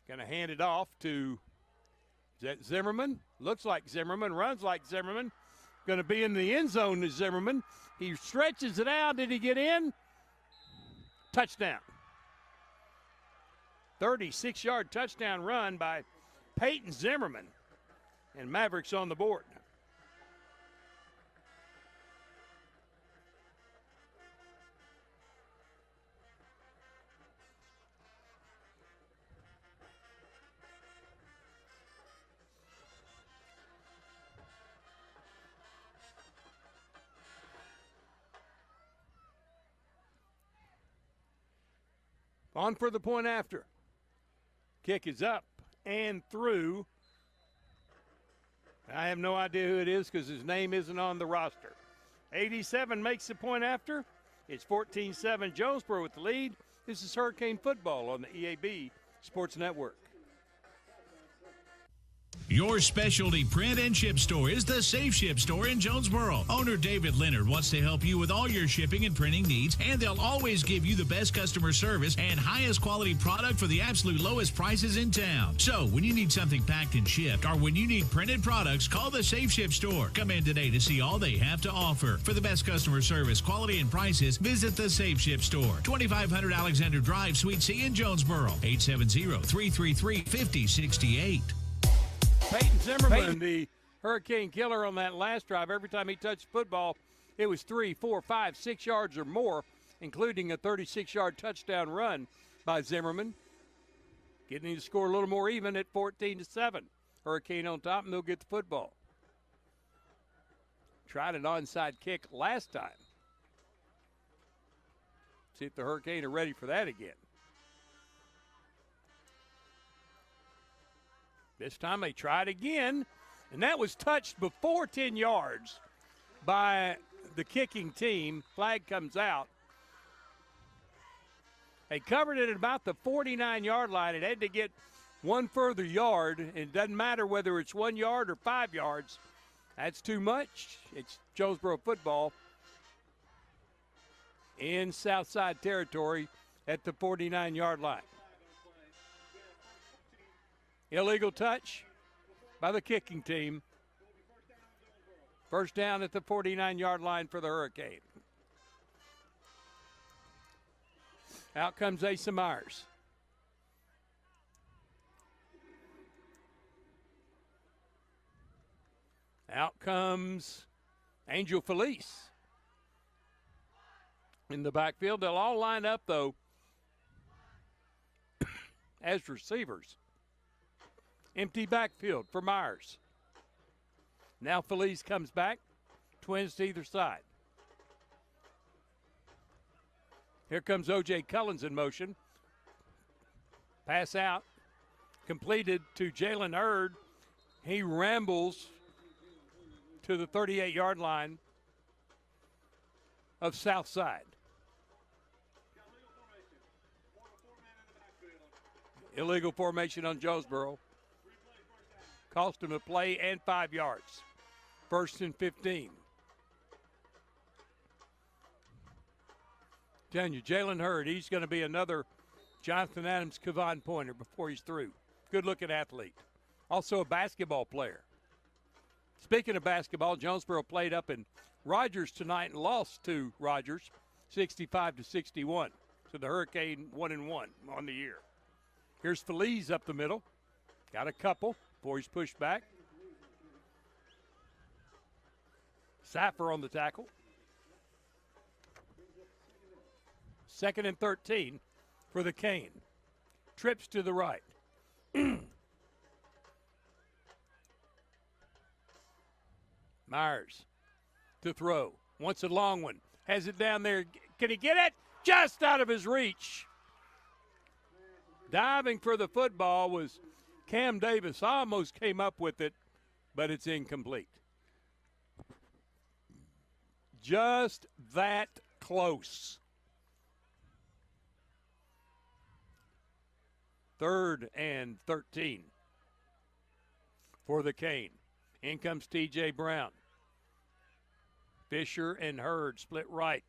Going to hand it off to, is that Zimmerman? Looks like Zimmerman, runs like Zimmerman. Going to be in the end zone to Zimmerman. He stretches it out. Did he get in? Touchdown. 36-yard touchdown run by Peyton Zimmerman. And Mavericks on the board. On for the point after. Kick is up and through. I have no idea who it is because his name isn't on the roster. 87 makes the point after. It's 14-7 Jonesboro with the lead. This is Hurricane Football on the EAB Sports Network. Your specialty print and ship store is the Safe Ship Store in Jonesboro. Owner David Leonard wants to help you with all your shipping and printing needs, and they'll always give you the best customer service and highest quality product for the absolute lowest prices in town. So when you need something packed and shipped, or when you need printed products, call the Safe Ship Store. Come in today to see all they have to offer. For the best customer service, quality, and prices, visit the Safe Ship Store, 2500 Alexander Drive, Suite C in Jonesboro, 870-333-5068. Peyton Zimmerman, the Hurricane killer on that last drive. Every time he touched football, it was 3, 4, 5, 6 yards or more, including a 36-yard touchdown run by Zimmerman. Getting to score a little more even at 14-7. Hurricane on top, and they'll get the football. Tried an onside kick last time. See if the Hurricane are ready for that again. This time they tried again, and that was touched before 10 yards by the kicking team. Flag comes out. They covered it at about the 49-yard line. It had to get one further yard. It doesn't matter whether it's 1 yard or 5 yards. That's too much. It's Jonesboro football in Southside territory at the 49-yard line. Illegal touch by the kicking team. First down at the 49-yard line for the Hurricane. Out comes Asa Myers. Out comes Angel Felice. In the backfield, they'll all line up, though, as receivers. Empty backfield for Myers. Now Felice comes back. Twins to either side. Here comes O.J. Cullens in motion. Pass out. Completed to Jalen Hurd. He rambles to the 38-yard line of Southside. Illegal formation on Jonesboro. Cost him a play and 5 yards. 1st and 15. Telling you, Jalen Hurd, he's going to be another Jonathan Adams Kavon pointer before he's through. Good-looking athlete. Also a basketball player. Speaking of basketball, Jonesboro played up in Rogers tonight and lost to Rogers 65-61. So the Hurricane 1-1 on the year. Here's Felice up the middle. Got a couple. Before he's pushed back. Saffer on the tackle. 2nd and 13 for the Cane. Trips to the right. Myers to throw. Wants a long one. Has it down there. Can he get it? Just out of his reach. Diving for the football was Cam Davis. Almost came up with it, but it's incomplete. Just that close. 3rd and 13 for the Cane. In comes T.J. Brown. Fisher and Hurd split right.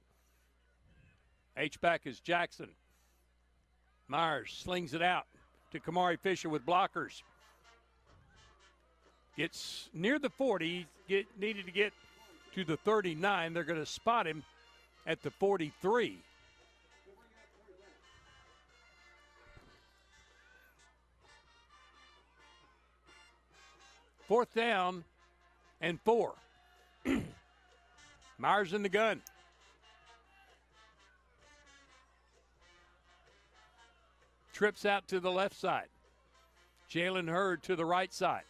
H-back is Jackson. Myers slings it out to Kamari Fisher with blockers. Gets near the 40. Needed to get to the 39. They're going to spot him at the 43. Fourth down and 4. Myers in the gun. Trips out to the left side. Jalen Hurd to the right side.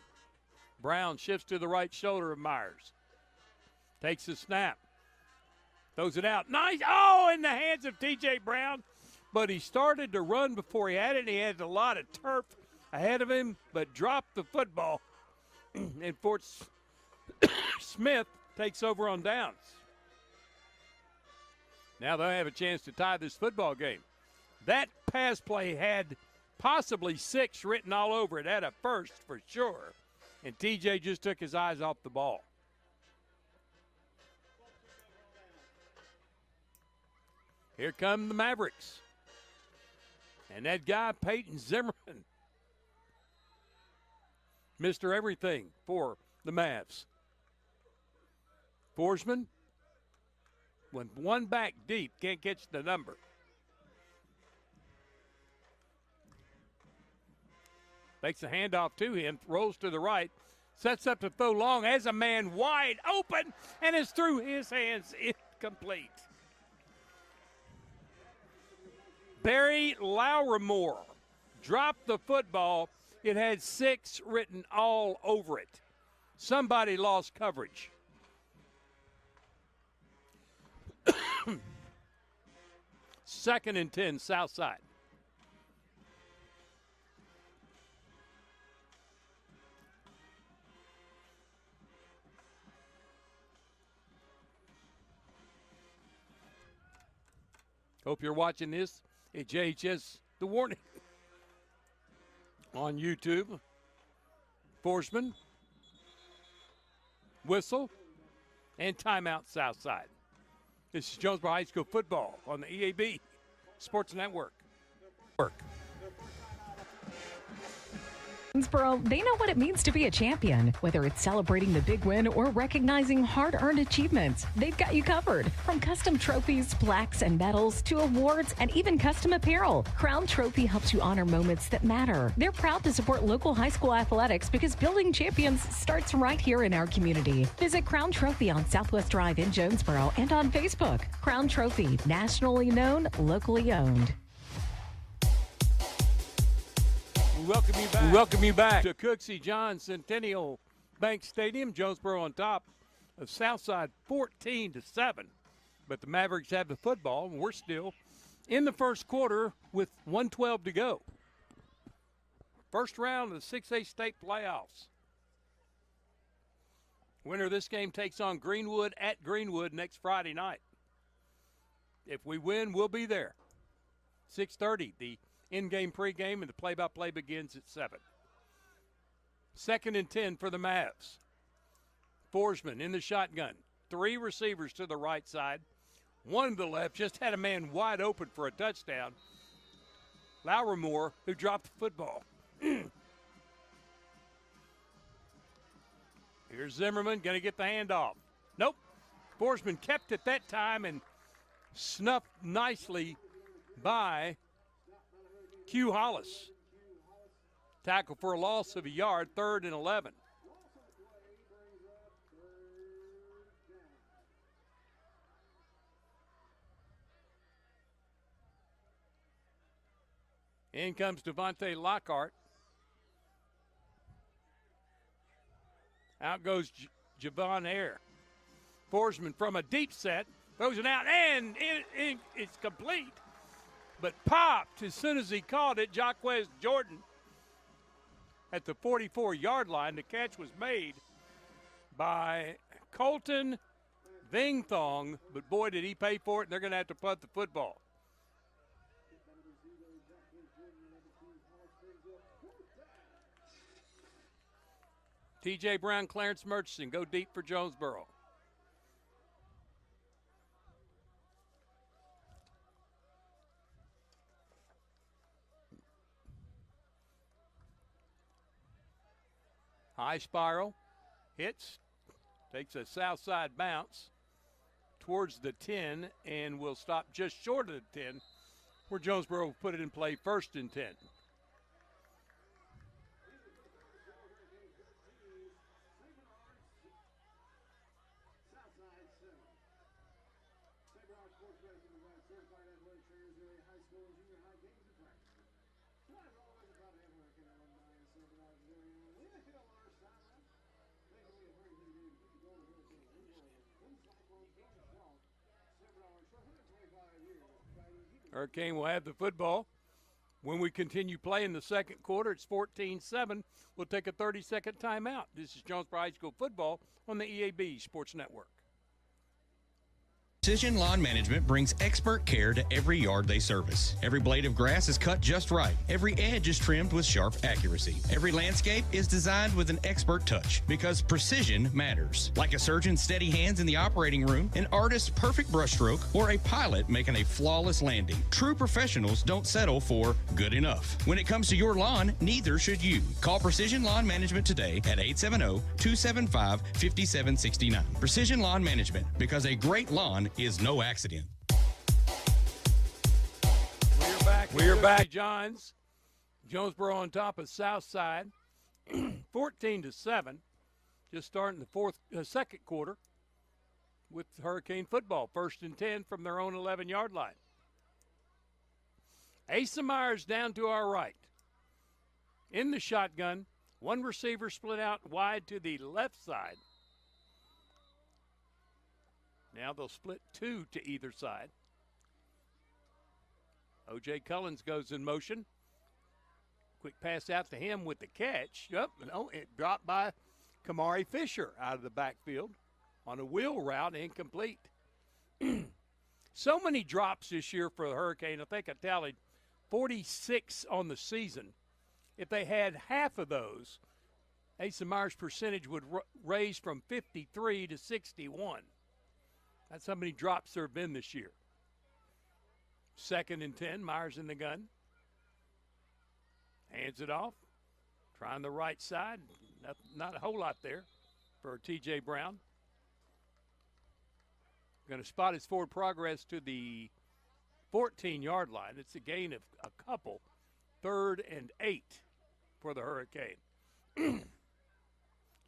Brown shifts to the right shoulder of Myers. Takes the snap. Throws it out. Nice. Oh, in the hands of T.J. Brown. But he started to run before he had it. He had a lot of turf ahead of him, but dropped the football. And Fort Smith takes over on downs. Now they'll have a chance to tie this football game. That pass play had possibly 6 written all over it. Had a first for sure. And TJ just took his eyes off the ball. Here come the Mavericks. And that guy, Peyton Zimmerman, Mr. Everything for the Mavs. Forsman, when one back deep, can't catch the number. Makes a handoff to him, rolls to the right, sets up to throw long, has a man wide open, and is through his hands, incomplete. Barry Laurimore dropped the football. It had 6 written all over it. Somebody lost coverage. Second and 10, Southside. Hope you're watching this at JHS The Warning on YouTube. Forsman, whistle, and timeout Southside. This is Jonesboro High School football on the EAB Sports Network. Jonesboro, they know what it means to be a champion. Whether it's celebrating the big win or recognizing hard-earned achievements, they've got you covered. From custom trophies, plaques, and medals to awards and even custom apparel, Crown Trophy helps you honor moments that matter. They're proud to support local high school athletics because building champions starts right here in our community. Visit Crown Trophy on Southwest Drive in Jonesboro and on Facebook. Crown Trophy, nationally known, locally owned. We welcome you back to Cooksey John Centennial Bank Stadium. Jonesboro on top of Southside 14-7. But the Mavericks have the football, and we're still in the first quarter with 1:12 to go. First round of the 6A state playoffs. Winner of this game takes on Greenwood at Greenwood next Friday night. If we win, we'll be there. 6:30, the in-game pregame, and the play-by-play begins at 7. Second and 10 for the Mavs. Forsman in the shotgun. 3 receivers to the right side. 1 to the left. Just had a man wide open for a touchdown. Laurimore, who dropped the football. Here's Zimmerman, going to get the handoff. Nope. Forsman kept it that time and snuffed nicely by Q Hollis. Tackle for a loss of a yard, 3rd and 11. In comes Devontae Lockhart. Out goes Javon Hare. Forsman from a deep set, throws it out, and it's complete. But popped as soon as he caught it. Jaquez Jordan at the 44-yard line. The catch was made by Colton Vingthong, but boy, did he pay for it, and they're going to have to punt the football. T.J. Brown, Clarence Murchison go deep for Jonesboro. High spiral, hits, takes a south side bounce towards the 10 and will stop just short of the 10, where Jonesboro will put it in play 1st and 10. Hurricane will have the football. When we continue playing the second quarter, it's 14-7. We'll take a 30-second timeout. This is Jonesboro High School football on the EAB Sports Network. Precision Lawn Management brings expert care to every yard they service. Every blade of grass is cut just right. Every edge is trimmed with sharp accuracy. Every landscape is designed with an expert touch because precision matters. Like a surgeon's steady hands in the operating room, an artist's perfect brushstroke, or a pilot making a flawless landing. True professionals don't settle for good enough. When it comes to your lawn, neither should you. Call Precision Lawn Management today at 870-275-5769. Precision Lawn Management, because a great lawn is no accident. We're back. Johns. Jonesboro on top of Southside, 14-7. Just starting the second quarter with Hurricane football. 1st and 10 from their own 11-yard line. Asa Myers down to our right. In the shotgun, one receiver split out wide to the left side. Now they'll split 2 to either side. O.J. Cullins goes in motion. Quick pass out to him with the catch. It dropped by Kamari Fisher out of the backfield on a wheel route, incomplete. So many drops this year for the Hurricane. I think I tallied 46 on the season. If they had half of those, Asa Myers' percentage would raise from 53 to 61. That's how many drops there have been this year. 2nd and 10, Myers in the gun. Hands it off. Trying the right side. Not a whole lot there for T.J. Brown. Going to spot his forward progress to the 14-yard line. It's a gain of a couple. 3rd and 8 for the Hurricane.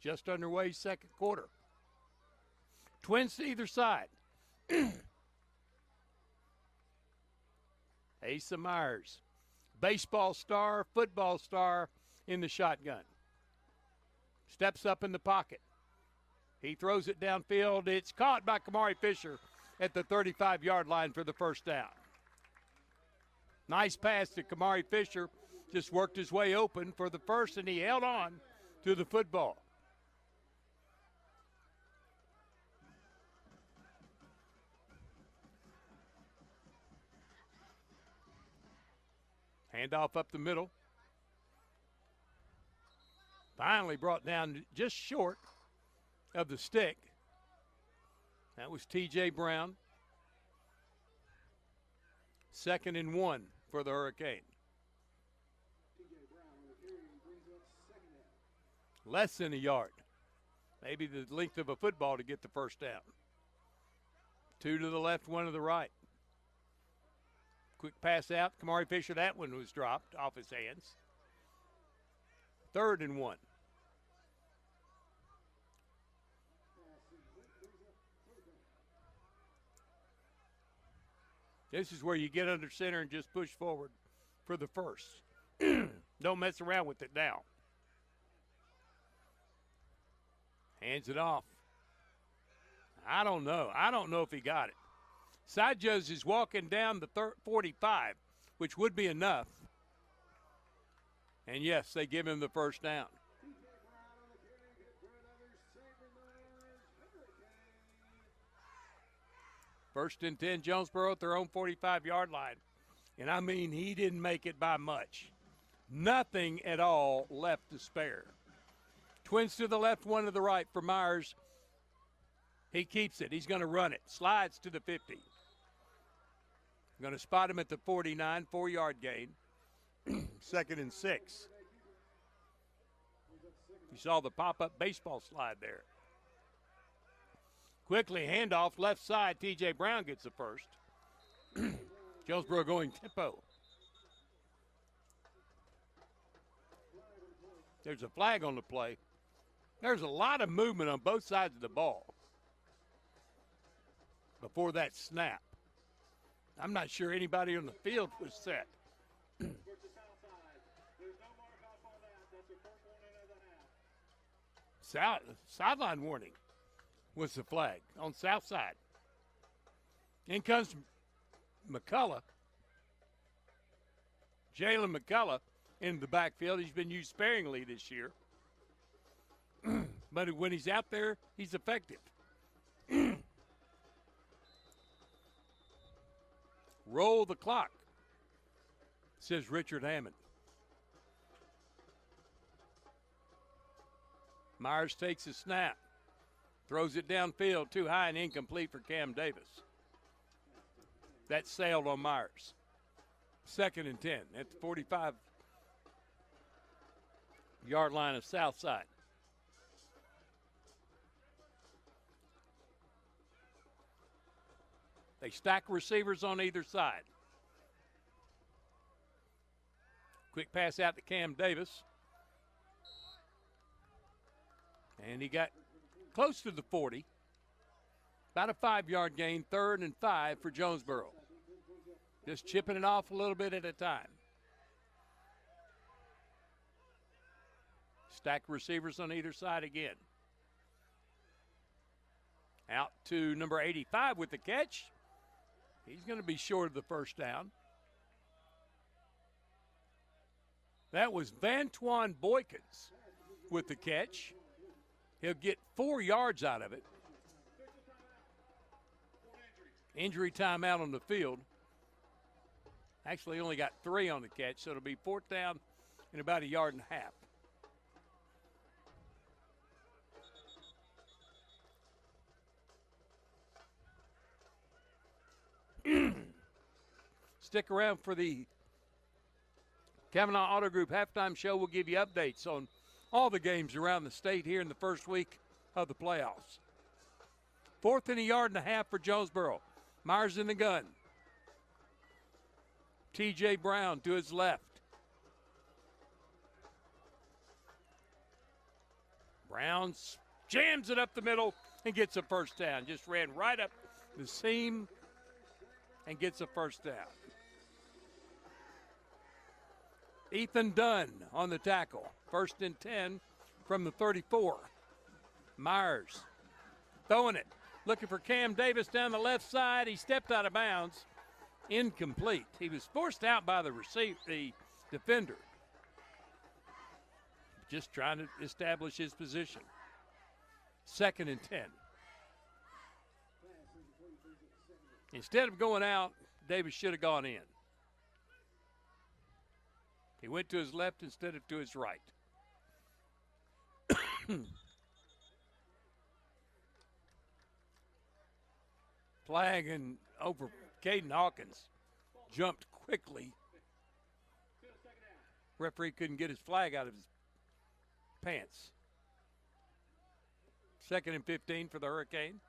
Just underway, second quarter. Twins to either side. Asa Myers, baseball star, football star in the shotgun. Steps up in the pocket. He throws it downfield. It's caught by Kamari Fisher at the 35-yard line for the first down. Nice pass to Kamari Fisher. Just worked his way open for the first, and he held on to the football. Handoff up the middle. Finally brought down just short of the stick. That was T.J. Brown. 2nd and 1 for the Hurricane. Less than a yard. Maybe the length of a football to get the first down. 2 to the left, 1 to the right. Quick pass out. Kamari Fisher, that one was dropped off his hands. 3rd and 1. This is where you get under center and just push forward for the first. Don't mess around with it now. Hands it off. I don't know. I don't know if he got it. Sidejos is walking down the 45, which would be enough. And, yes, they give him the first down. First and 10, Jonesboro at their own 45-yard line. And, I mean, he didn't make it by much. Nothing at all left to spare. Twins to the left, 1 to the right for Myers. He keeps it. He's going to run it. Slides to the 50. Going to spot him at the 49, 4-yard gain. 2nd and 6. You saw the pop-up baseball slide there. Quickly, handoff, left side. T.J. Brown gets the first. Jonesboro going tempo. There's a flag on the play. There's a lot of movement on both sides of the ball before that snap. I'm not sure anybody on the field was set. Sideline warning was the flag on Southside. In comes McCullough. Jalen McCullough in the backfield. He's been used sparingly this year. But when he's out there, he's effective. Roll the clock, says Richard Hammond. Myers takes a snap, throws it downfield, too high and incomplete for Cam Davis. That sailed on Myers. 2nd and 10 at the 45-yard line of Southside. They stack receivers on either side. Quick pass out to Cam Davis. And he got close to the 40. About a 5-yard gain, 3rd and 5 for Jonesboro. Just chipping it off a little bit at a time. Stack receivers on either side again. Out to number 85 with the catch. He's going to be short of the first down. That was Vantuan Boykins with the catch. He'll get 4 yards out of it. Injury timeout on the field. Actually only got 3 on the catch, so it'll be 4th down in about a yard and a half. Stick around for the Kavanaugh Auto Group halftime show. We'll give you updates on all the games around the state here in the first week of the playoffs. 4th and a yard and a half for Jonesboro. Myers in the gun. T.J. Brown to his left. Brown jams it up the middle and gets a first down. Just ran right up the seam and gets a first down. Ethan Dunn on the tackle. 1st and 10 from the 34. Myers throwing it. Looking for Cam Davis down the left side. He stepped out of bounds. Incomplete. He was forced out by the defender. Just trying to establish his position. 2nd and 10. Instead of going out, Davis should have gone in. He went to his left instead of to his right. Flag and over Caden Hawkins jumped quickly. Referee couldn't get his flag out of his pants. 2nd and 15 for the Hurricane.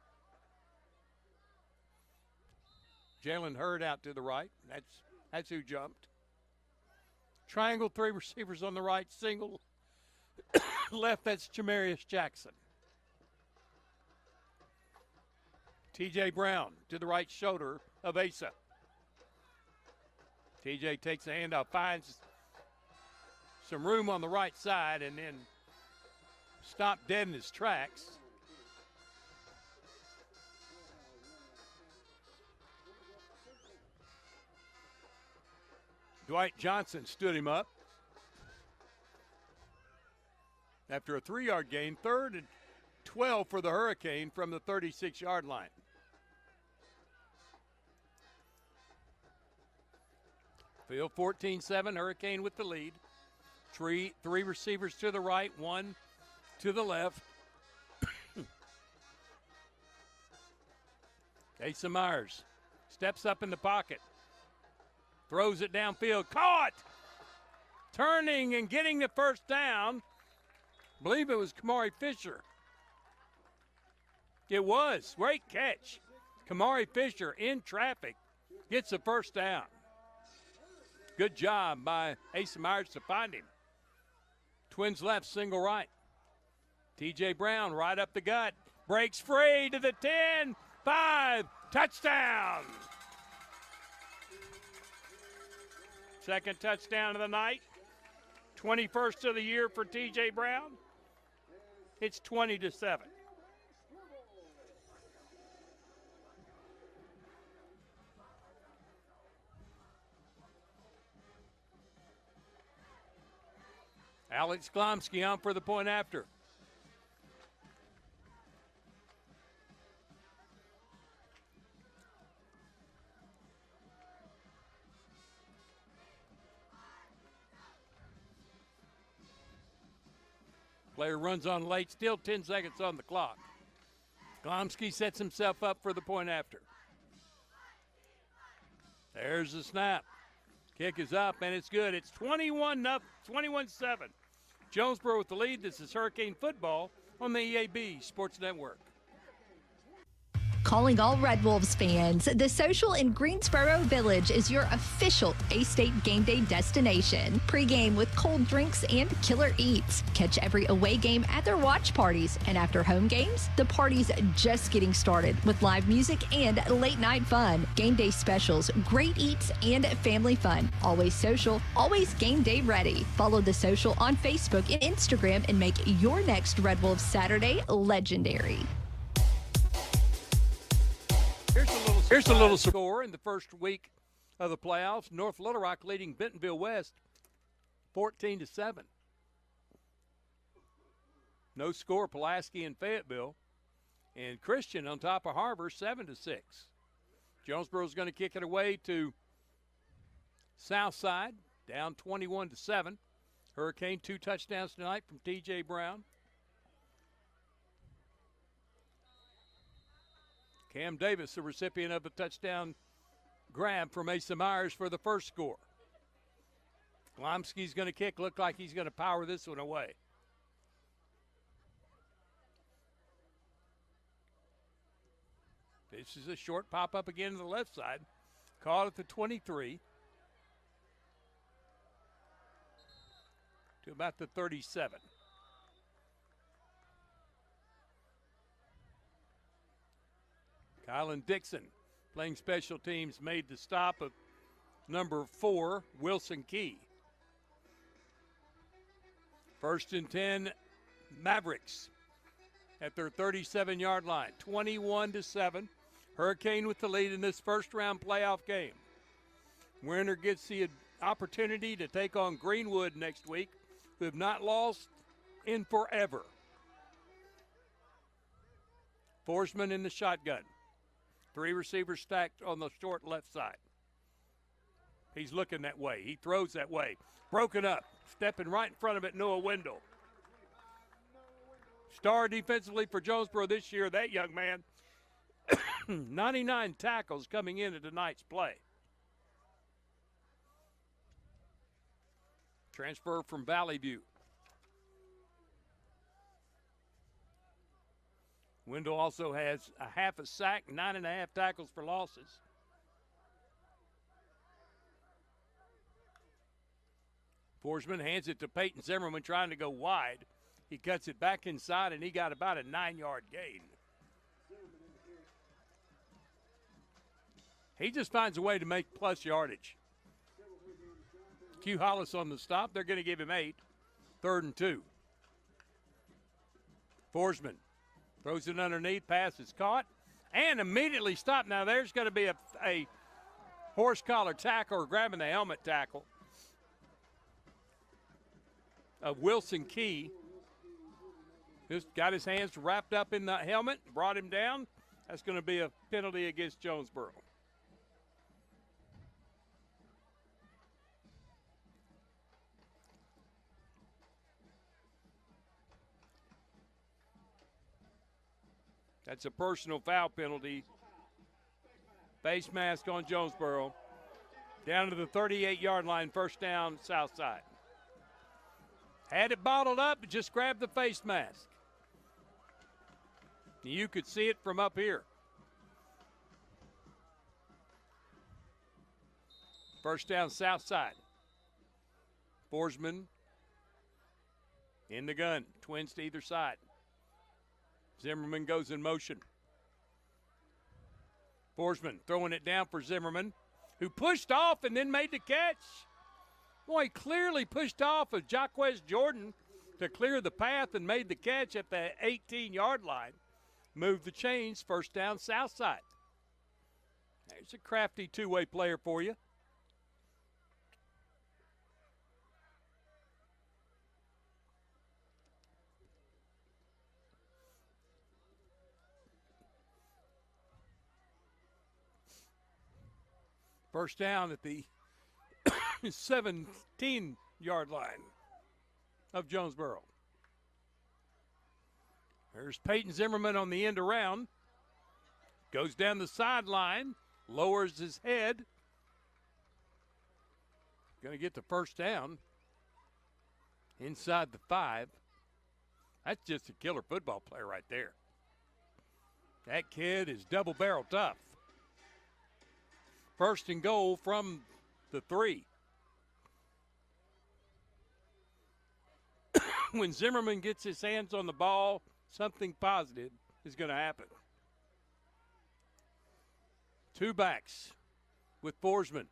Jalen Hurd out to the right. That's who jumped. Triangle, 3 receivers on the right, single. Left, that's Jamarius Jackson. T.J. Brown to the right shoulder of Asa. T.J. takes a handoff, finds some room on the right side, and then stopped dead in his tracks. Dwight Johnson stood him up. After a 3-yard gain, 3rd and 12 for the Hurricane from the 36-yard line. Field 14-7, Hurricane with the lead. Three receivers to the right, 1 to the left. Asa Myers steps up in the pocket. Throws it downfield. Caught! Turning and getting the first down. I believe it was Kamari Fisher. It was. Great catch. Kamari Fisher in traffic gets the first down. Good job by Asa Myers to find him. Twins left, single right. T.J. Brown right up the gut. Breaks free to the 10. 5. Touchdown. Second touchdown of the night. 21st of the year for T.J. Brown. It's 20-7. Alex Glomsky on for the point after. Player runs on late, still 10 seconds on the clock. Glomsky sets himself up for the point after. There's the snap. Kick is up, and it's good. It's 21-7. Jonesboro with the lead. This is Hurricane Football on the EAB Sports Network. Calling all Red Wolves fans, the Social in Greensboro Village is your official A-State game day destination. Pregame with cold drinks and killer eats. Catch every away game at their watch parties. And after home games, the party's just getting started with live music and late night fun. Game day specials, great eats, and family fun. Always social, always game day ready. Follow the Social on Facebook and Instagram and make your next Red Wolves Saturday legendary. Here's a little score in the first week of the playoffs. North Little Rock leading Bentonville West 14-7. No score, Pulaski and Fayetteville. And Christian on top of Harbor 7-6. Jonesboro's going to kick it away to Southside, down 21-7. Hurricane 2 touchdowns tonight from T.J. Brown. Cam Davis, the recipient of a touchdown grab from Asa Myers for the first score. Glomsky's going to kick. Look like he's going to power this one away. This is a short pop-up again to the left side. Caught at the 23 to about the 37. Kylan Dixon, playing special teams, made the stop of number 4, Wilson Key. 1st and 10, Mavericks at their 37-yard line, 21-7. Hurricane with the lead in this first-round playoff game. Winner gets the opportunity to take on Greenwood next week, who have not lost in forever. Forsman in the shotgun. 3 receivers stacked on the short left side. He's looking that way. He throws that way. Broken up. Stepping right in front of it, Noah Wendell. Star defensively for Jonesboro this year, that young man. 99 tackles coming into tonight's play. Transfer from Valley View. Wendell also has a half a sack, 9.5 tackles for losses. Forsman hands it to Peyton Zimmerman trying to go wide. He cuts it back inside, and he got about a 9-yard gain. He just finds a way to make plus yardage. Q Hollis on the stop. They're going to give him 8. 3rd and 2. Forsman throws it underneath, pass is caught, and immediately stopped. Now there's going to be a horse collar tackle or grabbing the helmet tackle of Wilson Key. Just got his hands wrapped up in the helmet, brought him down. That's going to be a penalty against Jonesboro. That's a personal foul penalty. Face mask on Jonesboro. Down to the 38-yard line, 1st down, Southside. Had it bottled up, just grabbed the face mask. You could see it from up here. 1st down, Southside. Forsman in the gun, twins to either side. Zimmerman goes in motion. Forsman throwing it down for Zimmerman, who pushed off and then made the catch. Boy, he clearly pushed off of Jaquez Jordan to clear the path and made the catch at the 18-yard line. Moved the chains, 1st down, Southside. There's a crafty two-way player for you. First down at the 17-yard line of Jonesboro. There's Peyton Zimmerman on the end around. Goes down the sideline, lowers his head. Going to get the first down inside the 5. That's just a killer football player right there. That kid is double-barrel tough. First and goal from the 3. When Zimmerman gets his hands on the ball, something positive is going to happen. 2 backs with Forsman.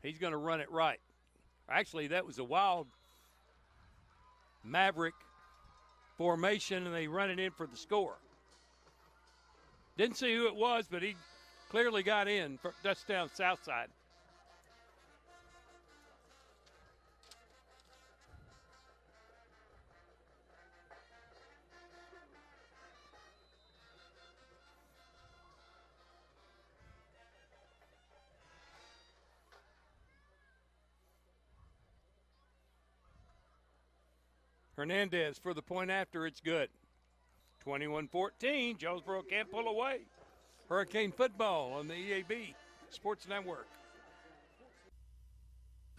He's going to run it right. Actually, that was a wild Maverick formation, and they run it in for the score. Didn't see who it was, but he clearly got in for touchdown Southside. Hernandez for the point after. It's good. 21-14. Jonesboro can't pull away. Hurricane football on the EAB Sports Network.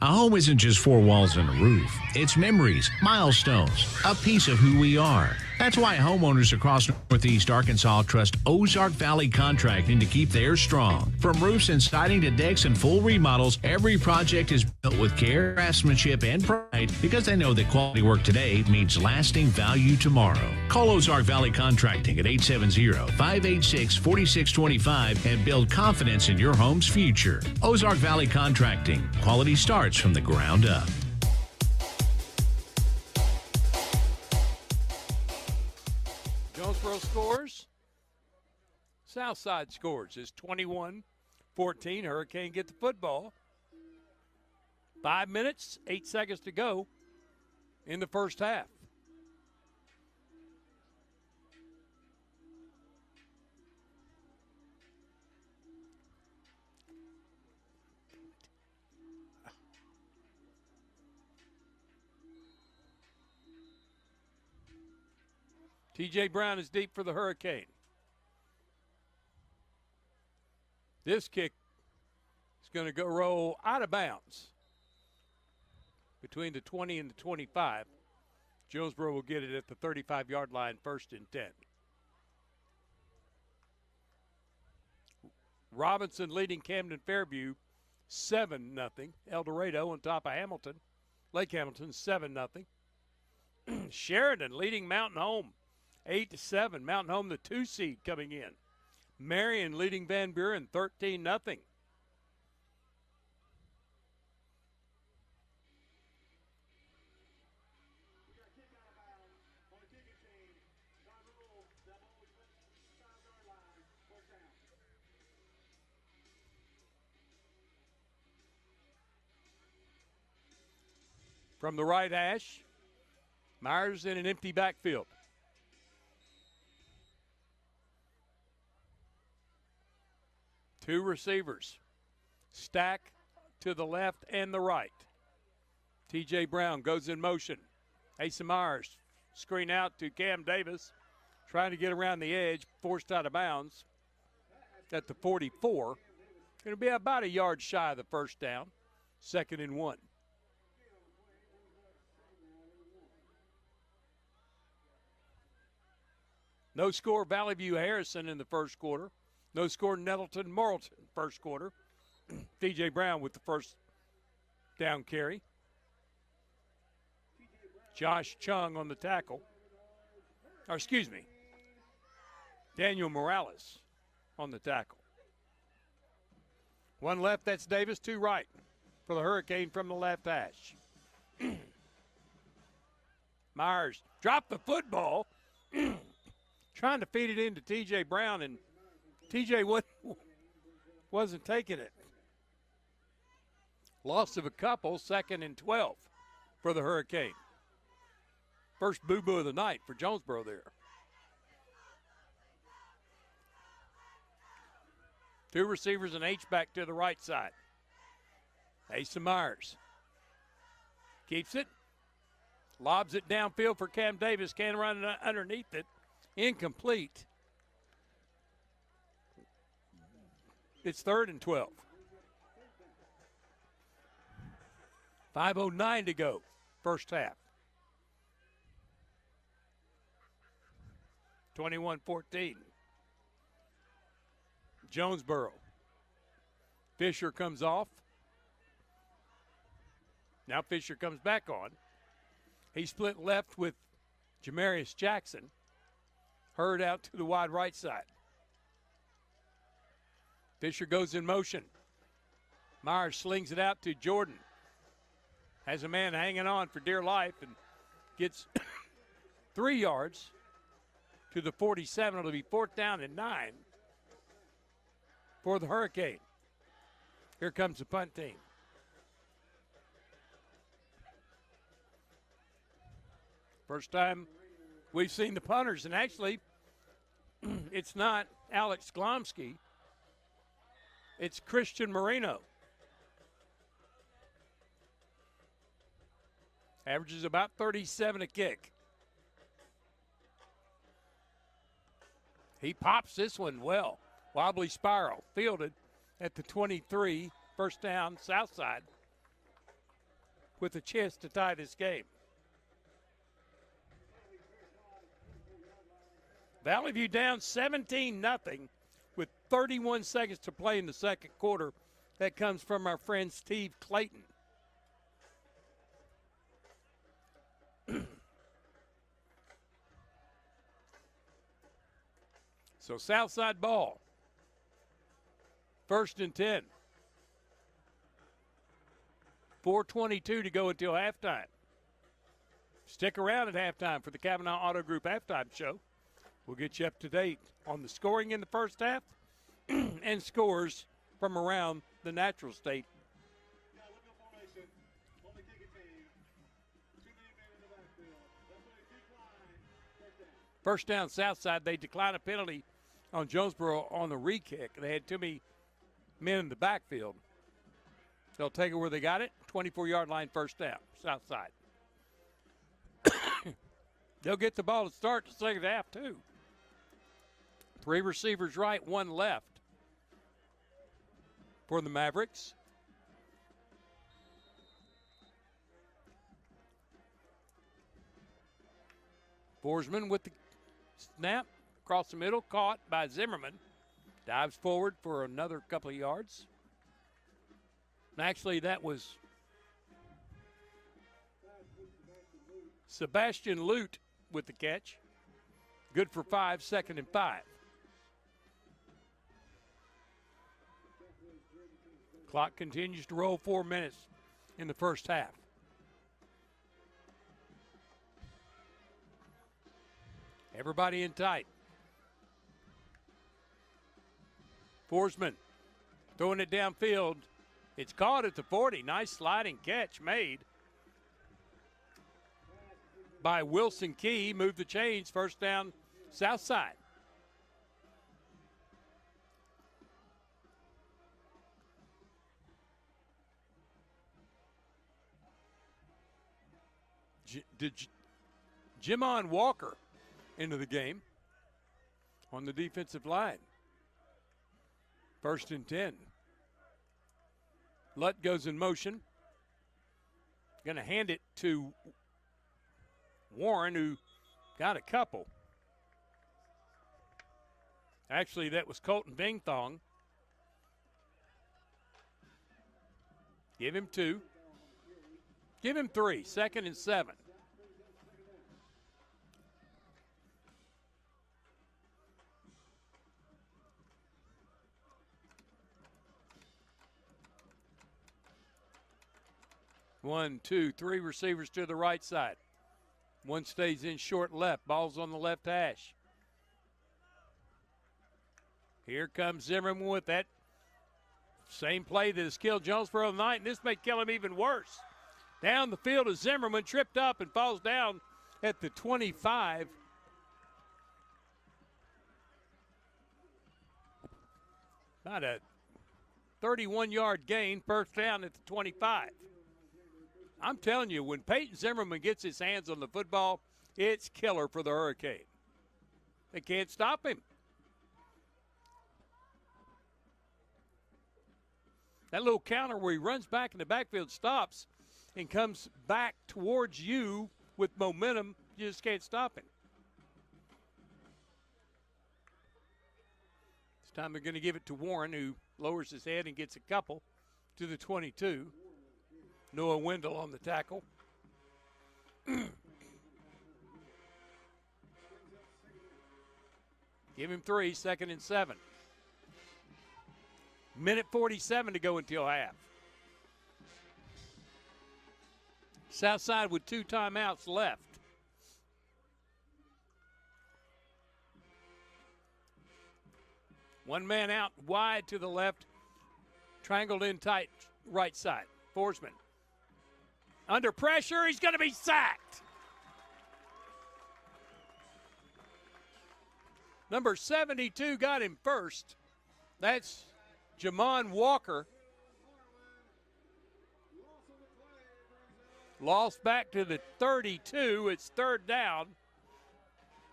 A home isn't just 4 walls and a roof. It's memories, milestones, a piece of who we are. That's why homeowners across Northeast Arkansas trust Ozark Valley Contracting to keep theirs strong. From roofs and siding to decks and full remodels, every project is built with care, craftsmanship, and pride because they know that quality work today means lasting value tomorrow. Call Ozark Valley Contracting at 870-586-4625 and build confidence in your home's future. Ozark Valley Contracting. Quality starts from the ground up. Jonesboro scores. Southside scores. It's 21-14. Hurricane get the football. 5 minutes, 8 seconds to go in the first half. T.J. Brown is deep for the Hurricane. This kick is going to go roll out of bounds between the 20 and the 25. Jonesboro will get it at the 35-yard line, 1st and 10. Robinson leading Camden Fairview 7-0. El Dorado on top of Hamilton. Lake Hamilton 7-0. Sheridan leading Mountain Home 8-7. Mountain Home, the 2 seed coming in. Marion leading Van Buren 13-0. From the right hash, Myers in an empty backfield. Two receivers. Stack to the left and the right. T.J. Brown goes in motion. Asa Myers screen out to Cam Davis. Trying to get around the edge. Forced out of bounds at the 44. Going to be about a yard shy of the first down. 2nd and 1. No score Valley View Harrison in the first quarter. No score Nettleton Morrilton first quarter. T.J. Brown with the first down carry. Josh Chung on the tackle. Or excuse me, Daniel Morales on the tackle. 1 left, that's Davis. 2 right for the Hurricane from the left hash. Myers dropped the football. Trying to feed it into T.J. Brown, and T.J. wasn't taking it. Loss of a couple, 2nd and 12 for the Hurricane. First boo-boo of the night for Jonesboro there. 2 receivers and H-back to the right side. Asa Myers keeps it. Lobs it downfield for Cam Davis. Can't run underneath it. Incomplete. It's 3rd and 12. 5:09 to go, first half. 21-14. Jonesboro. Fisher comes off. Now Fisher comes back on. He split left with Jamarius Jackson. Hurd out to the wide right side. Fisher goes in motion. Myers slings it out to Jordan. Has a man hanging on for dear life and gets 3 yards to the 47. It'll be 4th down and 9 for the Hurricane. Here comes the punt team. First time we've seen the punters, and actually it's not Alex Glomsky. It's Christian Marino. Averages about 37 a kick. He pops this one well. Wobbly spiral. Fielded at the 23. First down, Southside. With a chance to tie this game. Valley View down 17-0 with 31 seconds to play in the second quarter. That comes from our friend Steve Clayton. So Southside ball. 1st and 10. 4:22 to go until halftime. Stick around at halftime for the Kavanaugh Auto Group halftime show. We'll get you up to date on the scoring in the first half and scores from around the Natural State. First down, Southside. They decline a penalty on Jonesboro on the re-kick. They had too many men in the backfield. They'll take it where they got it. 24-yard line, first down, Southside. They'll get the ball to start the second half, too. 3 receivers right, 1 left for the Mavericks. Forsman with the snap across the middle, caught by Zimmerman. Dives forward for another couple of yards. Actually, that was Sebastian Lute with the catch. Good for 5, 2nd and 5. Clock continues to roll, 4 minutes in the first half. Everybody in tight. Forsman throwing it downfield. It's caught at the 40. Nice sliding catch made by Wilson Key. Moved the chains. First down, Southside. Jimon Walker into the game on the defensive line. 1st and 10. Lutt goes in motion. Going to hand it to Warren, who got a couple. Actually, that was Colton Vingthong. Give him 2. Give him 3. 2nd and 7. One, two, 3 receivers to the right side. One stays in short left. Ball's on the left hash. Here comes Zimmerman with that same play that has killed Jonesboro tonight, and this may kill him even worse. Down the field is Zimmerman, tripped up and falls down at the 25. About a 31-yard gain, first down at the 25. I'm telling you, when Peyton Zimmerman gets his hands on the football, it's killer for the Hurricane. They can't stop him. That little counter where he runs back in the backfield, stops, and comes back towards you with momentum, you just can't stop him. This time they're going to give it to Warren, who lowers his head and gets a couple to the 22. Noah Wendell on the tackle. Give him 3, 2nd and 7. Minute 47 to go until half. Southside with 2 timeouts left. One man out wide to the left, triangled in tight right side. Forsman under pressure, he's going to be sacked. Number 72 got him first. That's Jamon Walker. Lost back to the 32. It's 3rd down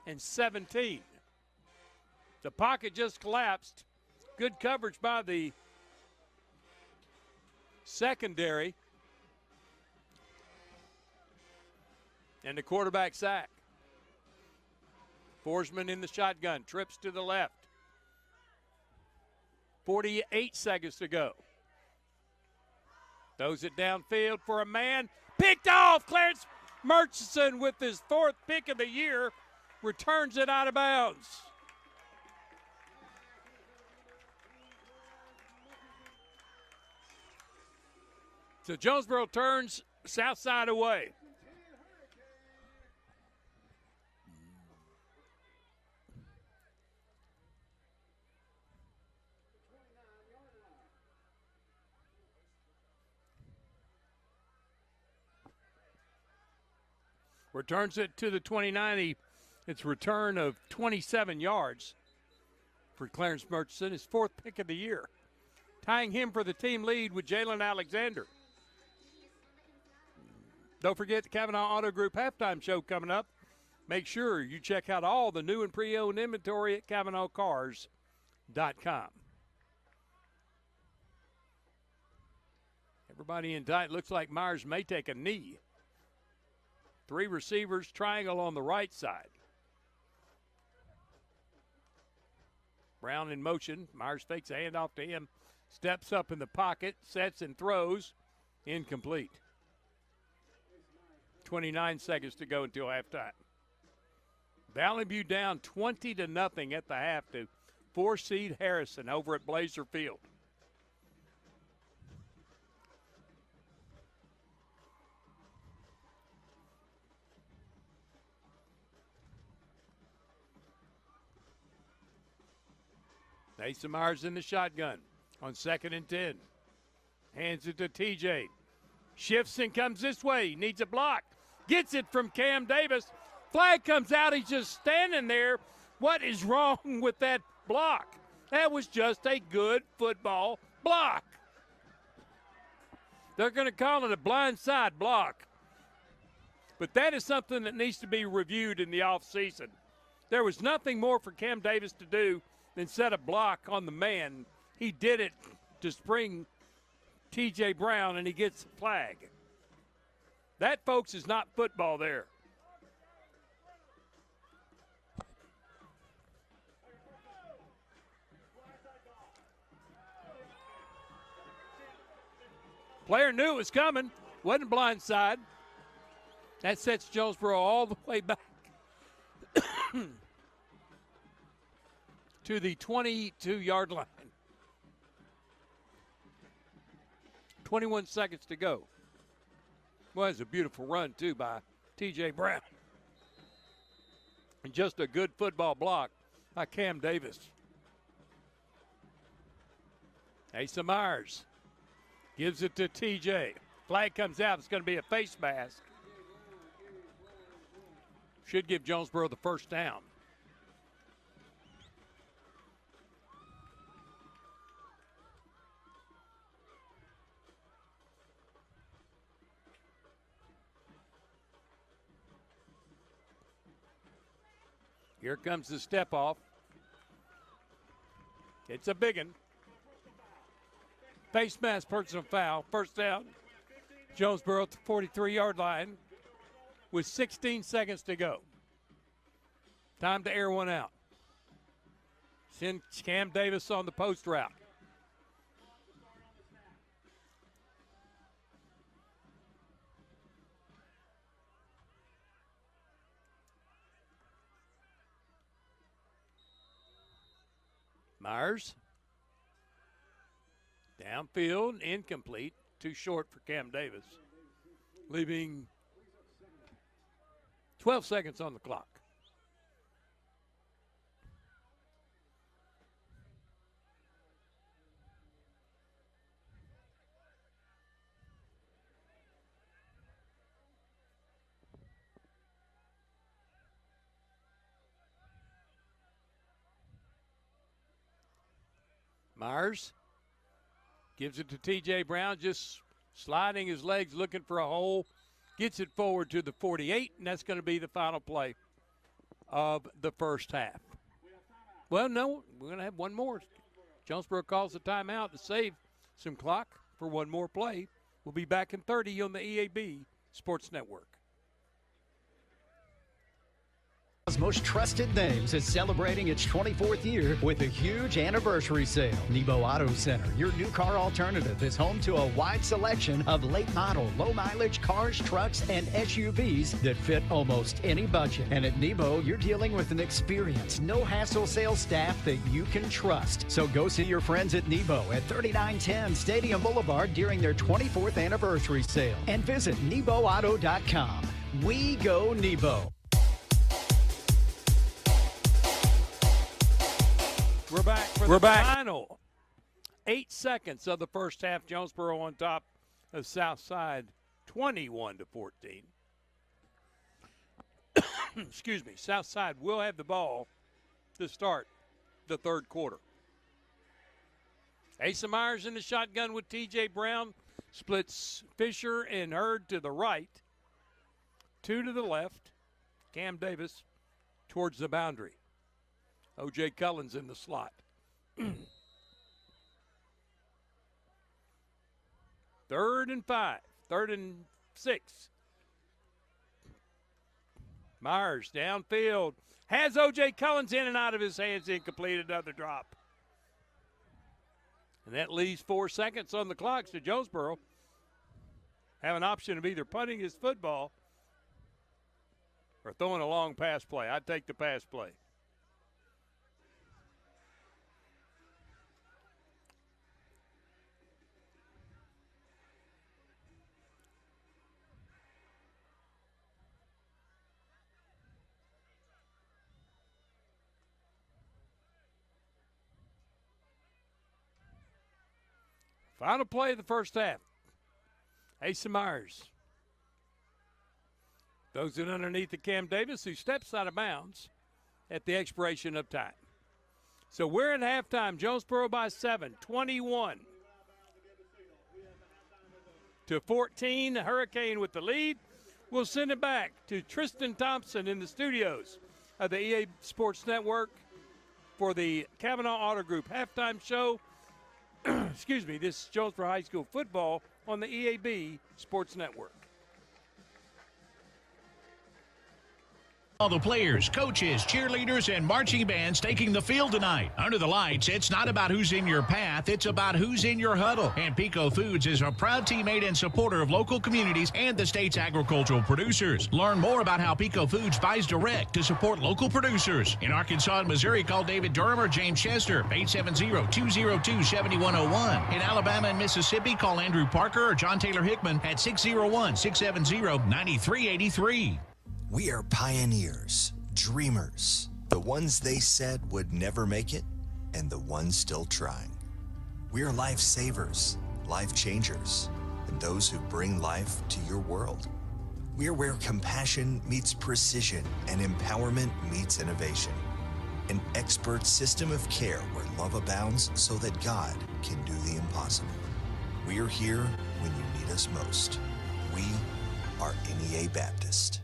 and 17. The pocket just collapsed. Good coverage by the secondary. And the quarterback sack. Forsman in the shotgun, trips to the left. 48 seconds to go. Throws it downfield for a man. Picked off. Clarence Murchison with his 4th pick of the year returns it out of bounds. So Jonesboro turns Southside away. Returns it to the 29. It's return of 27 yards for Clarence Murchison, his 4th pick of the year, tying him for the team lead with Jalen Alexander. Don't forget the Kavanaugh Auto Group halftime show coming up. Make sure you check out all the new and pre-owned inventory at CavanaughCars.com. Everybody in tight. Looks like Myers may take a knee. 3 receivers, triangle on the right side. Brown in motion. Myers fakes a handoff to him. Steps up in the pocket, sets and throws. Incomplete. 29 seconds to go until halftime. Valley View down 20-0 at the half to 4-seed Harrison over at Blazer Field. Nathan Myers in the shotgun on 2nd and 10. Hands it to TJ. Shifts and comes this way. Needs a block. Gets it from Cam Davis. Flag comes out. He's just standing there. What is wrong with that block? That was just a good football block. They're going to call it a blindside block. But that is something that needs to be reviewed in the offseason. There was nothing more for Cam Davis to do than set a block on the man. He did it to spring T.J. Brown, and he gets a flag. That, folks, is not football there. Player knew it was coming. Wasn't blindside. That sets Jonesboro all the way back to the 22-yard line. 21 seconds to go. Well, it's a beautiful run, too, by T.J. Brown. And just a good football block by Cam Davis. Asa Myers gives it to T.J. Flag comes out. It's going to be a face mask. Should give Jonesboro the first down. Here comes the step off. It's a big one. Face mask personal foul. First down. Jonesboro at the 43-yard line with 16 seconds to go. Time to air one out. Send Cam Davis on the post route. Myers. Downfield, incomplete. Too short for Cam Davis. Leaving 12 seconds on the clock. Myers gives it to T.J. Brown, just sliding his legs, looking for a hole. Gets it forward to the 48, and that's going to be the final play of the first half. Well, no, we're going to have one more. Jonesboro calls the timeout to save some clock for one more play. We'll be back in 30 on the EAB Sports Network. Most trusted names is celebrating its 24th year with a huge anniversary sale. Nebo Auto Center, your new car alternative, is home to a wide selection of late model, low mileage cars, trucks, and SUVs that fit almost any budget. And at Nebo, you're dealing with an experienced, no hassle sales staff that you can trust. So go see your friends at Nebo at 3910 Stadium Boulevard during their 24th anniversary sale. And visit NeboAuto.com. We go Nebo. We're back for the final 8 seconds of the first half. Jonesboro on top of Southside, 21-14. Excuse me. Southside will have the ball to start the third quarter. Asa Myers in the shotgun with T.J. Brown. Splits Fisher and Hurd to the right. 2 to the left. Cam Davis towards the boundary. O.J. Cullens in the slot. 3rd and 5. 3rd and 6. Myers downfield. Has O.J. Cullens in and out of his hands. Incomplete. Another drop. And that leaves 4 seconds on the clock. So Jonesboro have an option of either punting his football or throwing a long pass play. I'd take the pass play. Final play of the first half. Asa Myers throws it underneath the Cam Davis, who steps out of bounds at the expiration of time. So we're at halftime. Jonesboro by 7, 21-14. Hurricane with the lead. We'll send it back to Tristan Thompson in the studios of the EA Sports Network for the Kavanaugh Auto Group halftime show. Excuse me, this is Jonesboro High School football on the EAB Sports Network. All the players, coaches, cheerleaders, and marching bands taking the field tonight. Under the lights, it's not about who's in your path, it's about who's in your huddle. And Pico Foods is a proud teammate and supporter of local communities and the state's agricultural producers. Learn more about how Pico Foods buys direct to support local producers. In Arkansas and Missouri, call David Durham or James Chester, 870-202-7101. In Alabama and Mississippi, call Andrew Parker or John Taylor Hickman at 601-670-9383. We are pioneers, dreamers, the ones they said would never make it, and the ones still trying. We are life savers, life changers, and those who bring life to your world. We are where compassion meets precision and empowerment meets innovation. An expert system of care where love abounds so that God can do the impossible. We are here when you need us most. We are NEA Baptist.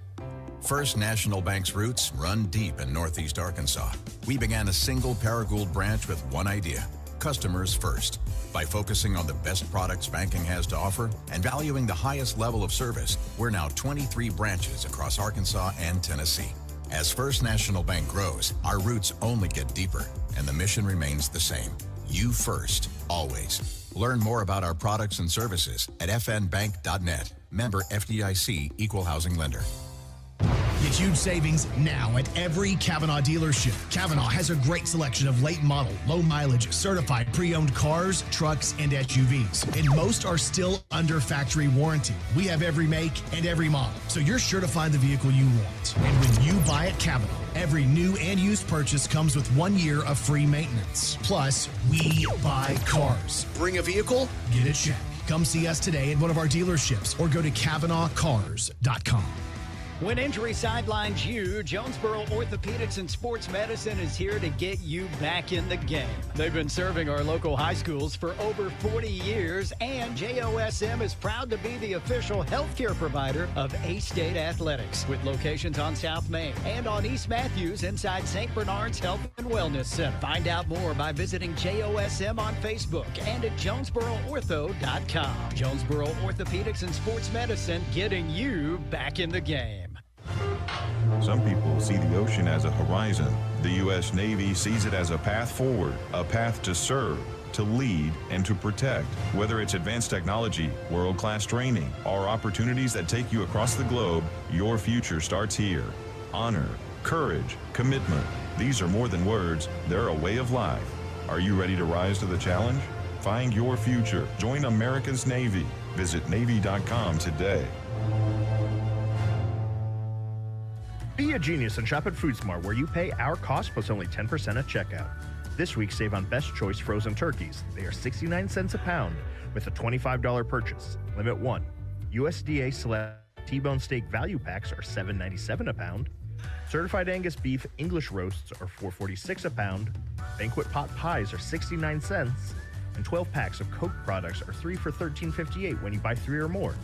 First National Bank's roots run deep in Northeast Arkansas. We began a single Paragould branch with one idea: customers first. By focusing on the best products banking has to offer and valuing the highest level of service, we're now 23 branches across Arkansas and Tennessee. As First National Bank grows, our roots only get deeper, and the mission remains the same: you first, always. Learn more about our products and services at fnbank.net. Member FDIC, Equal Housing Lender. Get huge savings now at every Kavanaugh dealership. Kavanaugh has a great selection of late model, low mileage, certified pre-owned cars, trucks, and SUVs. And most are still under factory warranty. We have every make and every model, so you're sure to find the vehicle you want. And when you buy at Kavanaugh, every new and used purchase comes with 1 year of free maintenance. Plus, we buy cars. Bring a vehicle, get a check. Come see us today at one of our dealerships or go to KavanaughCars.com. When injury sidelines you, Jonesboro Orthopedics and Sports Medicine is here to get you back in the game. They've been serving our local high schools for over 40 years, and JOSM is proud to be the official healthcare provider of A-State Athletics, with locations on South Main and on East Matthews inside St. Bernard's Health and Wellness Center. Find out more by visiting JOSM on Facebook and at JonesboroOrtho.com. Jonesboro Orthopedics and Sports Medicine, getting you back in the game. Some people see the ocean as a horizon. The U.S. Navy sees it as a path forward, a path to serve, to lead, and to protect. Whether it's advanced technology, world-class training, or opportunities that take you across the globe, your future starts here. Honor, courage, commitment. These are more than words. They're a way of life. Are you ready to rise to the challenge? Find your future. Join America's Navy. Visit Navy.com today. Be a genius and shop at Food Smart, where you pay our cost plus only 10% at checkout. This week, save on Best Choice frozen turkeys. They are 69 cents a pound with a $25 purchase. Limit 1. USDA Select T-bone steak value packs are $7.97 a pound. Certified Angus beef English roasts are $4.46 a pound. Banquet pot pies are 69 cents. And 12 packs of Coke products are 3 for $13.58 when you buy 3 or more.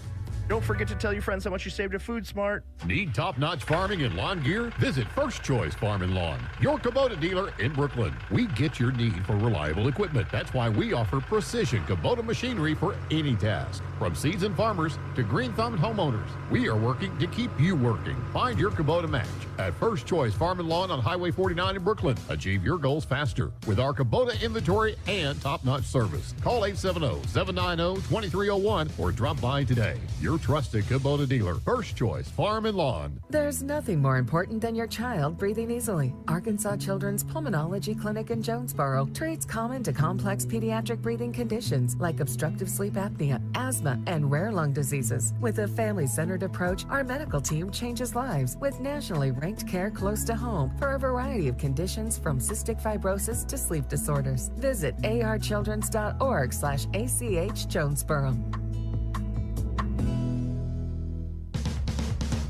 Don't forget to tell your friends how much you saved at Food Smart. Need top-notch farming and lawn gear? Visit First Choice Farm and Lawn, your Kubota dealer in Brooklyn. We get your need for reliable equipment. That's why we offer precision Kubota machinery for any task. From seasoned farmers to green-thumbed homeowners, we are working to keep you working. Find your Kubota match at First Choice Farm and Lawn on Highway 49 in Brooklyn. Achieve your goals faster with our Kubota inventory and top-notch service. Call 870-790-2301 or drop by today. Your trusted Kubota dealer, First Choice Farm and Lawn. There's nothing more important than your child breathing easily. Arkansas Children's Pulmonology Clinic in Jonesboro treats common to complex pediatric breathing conditions like obstructive sleep apnea, asthma, and rare lung diseases. With a family-centered approach, our medical team changes lives with nationally ranked care close to home for a variety of conditions from cystic fibrosis to sleep disorders. Visit archildrens.org/ACH Jonesboro.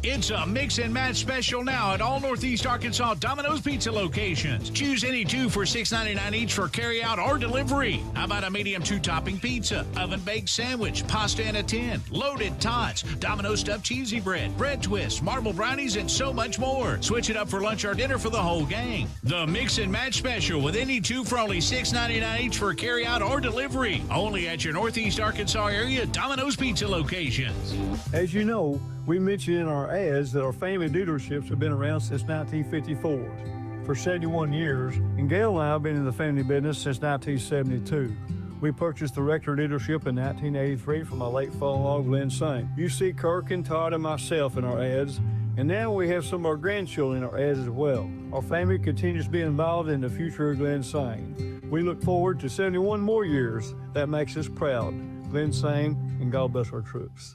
It's a mix and match special now at all Northeast Arkansas Domino's Pizza locations. Choose any two for $6.99 each for carry-out or delivery. How about a medium 2-topping pizza, oven-baked sandwich, pasta in a tin, loaded tots, Domino's stuffed cheesy bread, bread twists, marble brownies, and so much more. Switch it up for lunch or dinner for the whole gang. The mix and match special with any two for only $6.99 each for carry-out or delivery. Only at your Northeast Arkansas area Domino's Pizza locations. As you know, we mentioned in our ads that our family dealerships have been around since 1954, for 71 years, and Gail and I have been in the family business since 1972. We purchased the Rector dealership in 1983 from my late father-in-law, Glenn Saint. You see Kirk and Todd and myself in our ads, and now we have some of our grandchildren in our ads as well. Our family continues to be involved in the future of Glenn Saint. We look forward to 71 more years. That makes us proud. Glenn Saint, and God bless our troops.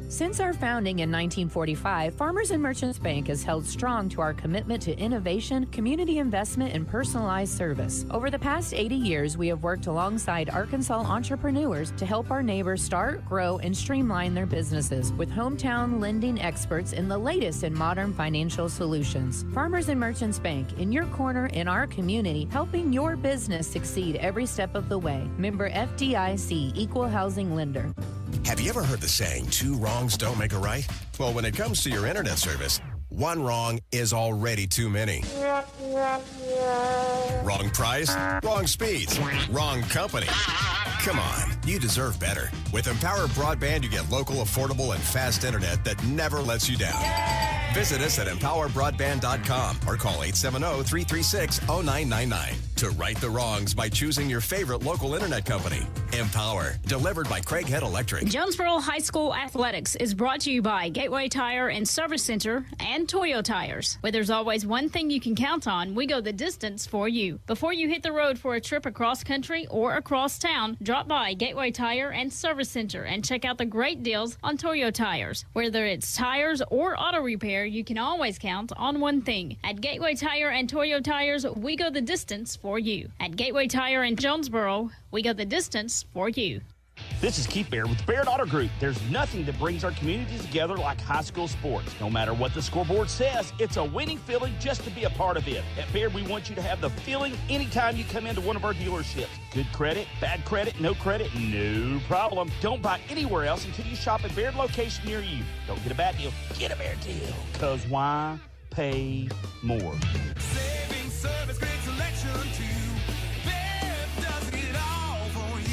Since our founding in 1945, Farmers and Merchants Bank has held strong to our commitment to innovation, community investment, and personalized service. Over the past 80 years, we have worked alongside Arkansas entrepreneurs to help our neighbors start, grow, and streamline their businesses with hometown lending experts in the latest in modern financial solutions. Farmers and Merchants Bank, in your corner in our community, helping your business succeed every step of the way. Member FDIC, Equal Housing Lender. Have you ever heard the saying, 2 wrongs don't make a right? Well, when it comes to your internet service, 1 wrong is already too many. Wrong price, wrong speeds, wrong company. Come on, you deserve better. With Empower Broadband, you get local, affordable, and fast internet that never lets you down. Visit us at empowerbroadband.com or call 870-336-0999 to right the wrongs by choosing your favorite local internet company. Empower, delivered by Craighead Electric. Jonesboro High School Athletics is brought to you by Gateway Tire and Service Center and Toyo Tires. Where there's always one thing you can count on, we go the distance for you. Before you hit the road for a trip across country or across town, drop by Gateway Tire and Service Center and check out the great deals on Toyo Tires. Whether it's tires or auto repair, you can always count on one thing. At Gateway Tire and Toyo Tires, we go the distance for you. At Gateway Tire in Jonesboro, we go the distance for you. This is Keith Baird with Baird Auto Group. There's nothing that brings our communities together like high school sports. No matter what the scoreboard says, it's a winning feeling just to be a part of it. At Baird, we want you to have the feeling anytime you come into one of our dealerships. Good credit, bad credit, no problem. Don't buy anywhere else until you shop at Baird location near you. Don't get a bad deal, get a Baird deal. Because why pay more? Saving service, great selection too. Baird does it all for you.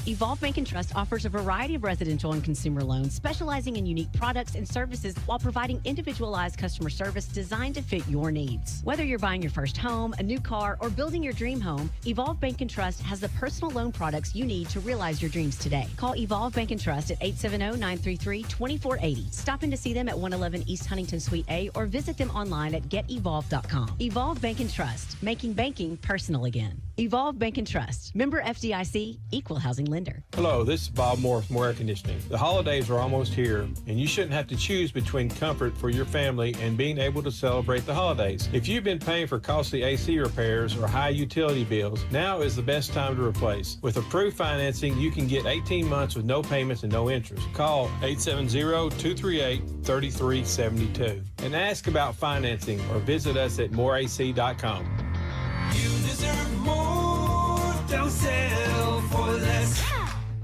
Evolve Bank & Trust offers a variety of residential and consumer loans, specializing in unique products and services while providing individualized customer service designed to fit your needs. Whether you're buying your first home, a new car, or building your dream home, Evolve Bank & Trust has the personal loan products you need to realize your dreams today. Call Evolve Bank & Trust at 870-933-2480. Stop in to see them at 111 East Huntington Suite A or visit them online at getevolve.com. Evolve Bank & Trust, making banking personal again. Evolve Bank & Trust. Member FDIC, Equal Housing Lender. Hello, this is Bob Morris from Air Conditioning. The holidays are almost here, and you shouldn't have to choose between comfort for your family and being able to celebrate the holidays. If you've been paying for costly AC repairs or high utility bills, now is the best time to replace. With approved financing, you can get 18 months with no payments and no interest. Call 870-238-3372 and ask about financing or visit us at moreac.com. You deserve more. Don't settle for less.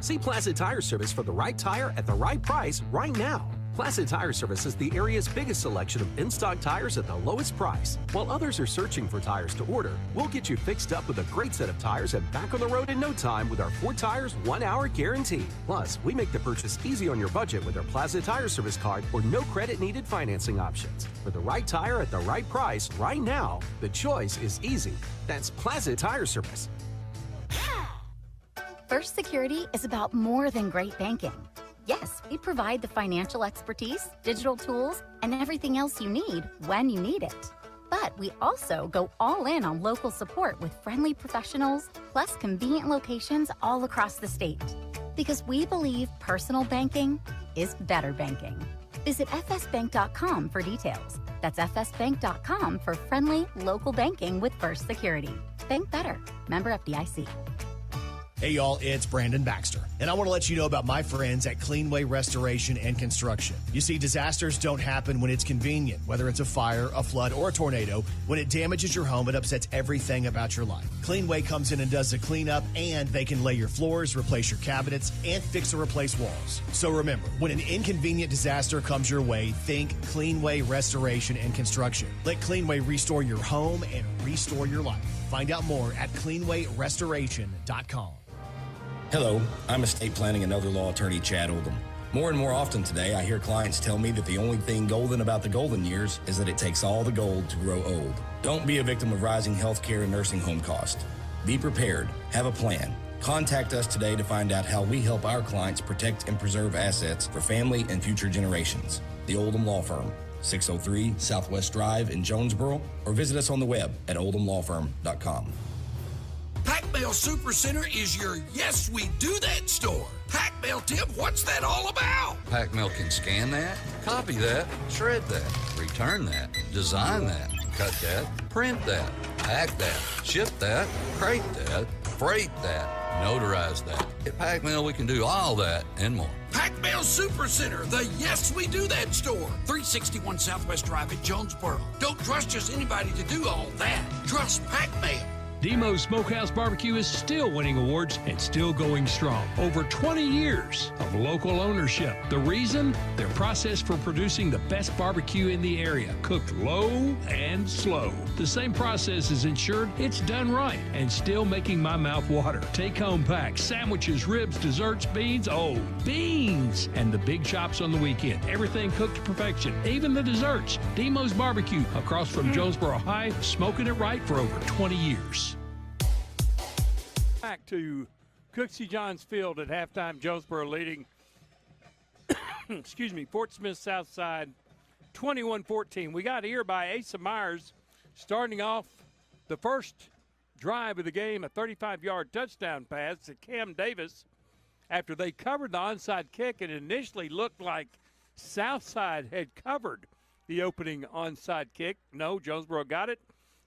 See Placid Tire Service for the right tire at the right price right now. Placid Tire Service is the area's biggest selection of in-stock tires at the lowest price. While others are searching for tires to order, we'll get you fixed up with a great set of tires and back on the road in no time with our 4 tires, 1 hour guarantee. Plus, we make the purchase easy on your budget with our Placid Tire Service card or no credit needed financing options. For the right tire at the right price right now, the choice is easy. That's Placid Tire Service. First Security is about more than great banking. Yes, we provide the financial expertise, digital tools, and everything else you need when you need it. But we also go all in on local support with friendly professionals, plus convenient locations all across the state. Because we believe personal banking is better banking. Visit fsbank.com for details. That's fsbank.com for friendly local banking with First Security. Bank better. Member FDIC. Hey y'all, it's Brandon Baxter, and I want to let you know about my friends at Cleanway Restoration and Construction. You see, disasters don't happen when it's convenient, whether it's a fire, a flood, or a tornado. When it damages your home, it upsets everything about your life. Cleanway comes in and does the cleanup, and they can lay your floors, replace your cabinets, and fix or replace walls. So remember, when an inconvenient disaster comes your way, think Cleanway Restoration and Construction. Let Cleanway restore your home and restore your life. Find out more at cleanwayrestoration.com. Hello, I'm estate planning and other law attorney Chad Oldham. More and more often today, I hear clients tell me that the only thing golden about the golden years is that it takes all the gold to grow old. Don't be a victim of rising healthcare and nursing home costs. Be prepared. Have a plan. Contact us today to find out how we help our clients protect and preserve assets for family and future generations. The Oldham Law Firm, 603 Southwest Drive in Jonesboro, or visit us on the web at oldhamlawfirm.com. Pac-Mail Supercenter is your Yes We Do That store. Pac-Mail, Tim, what's that all about? Pac-Mail can scan that, copy that, shred that, return that, design that, cut that, print that, pack that, ship that, crate that, freight that, notarize that. At Pac-Mail, we can do all that and more. Pac-Mail Supercenter, the Yes We Do That store. 361 Southwest Drive at Jonesboro. Don't trust just anybody to do all that. Trust Pac-Mail. Demo's Smokehouse Barbecue is still winning awards and still going strong. Over 20 years of local ownership. The reason? Their process for producing the best barbecue in the area, cooked low and slow. The same process is ensured it's done right and still making my mouth water. Take-home packs, sandwiches, ribs, desserts, beans. Oh, beans! And the big chops on the weekend. Everything cooked to perfection, even the desserts. Demo's Barbecue, across from Jonesboro High, smoking it right for over 20 years. Back to Cooksey Johns Field at halftime. Jonesboro leading, Fort Smith Southside 21-14. We got here by Asa Myers starting off the first drive of the game, a 35-yard touchdown pass to Cam Davis after they covered the onside kick. It initially looked like Southside had covered the opening onside kick. No, Jonesboro got it.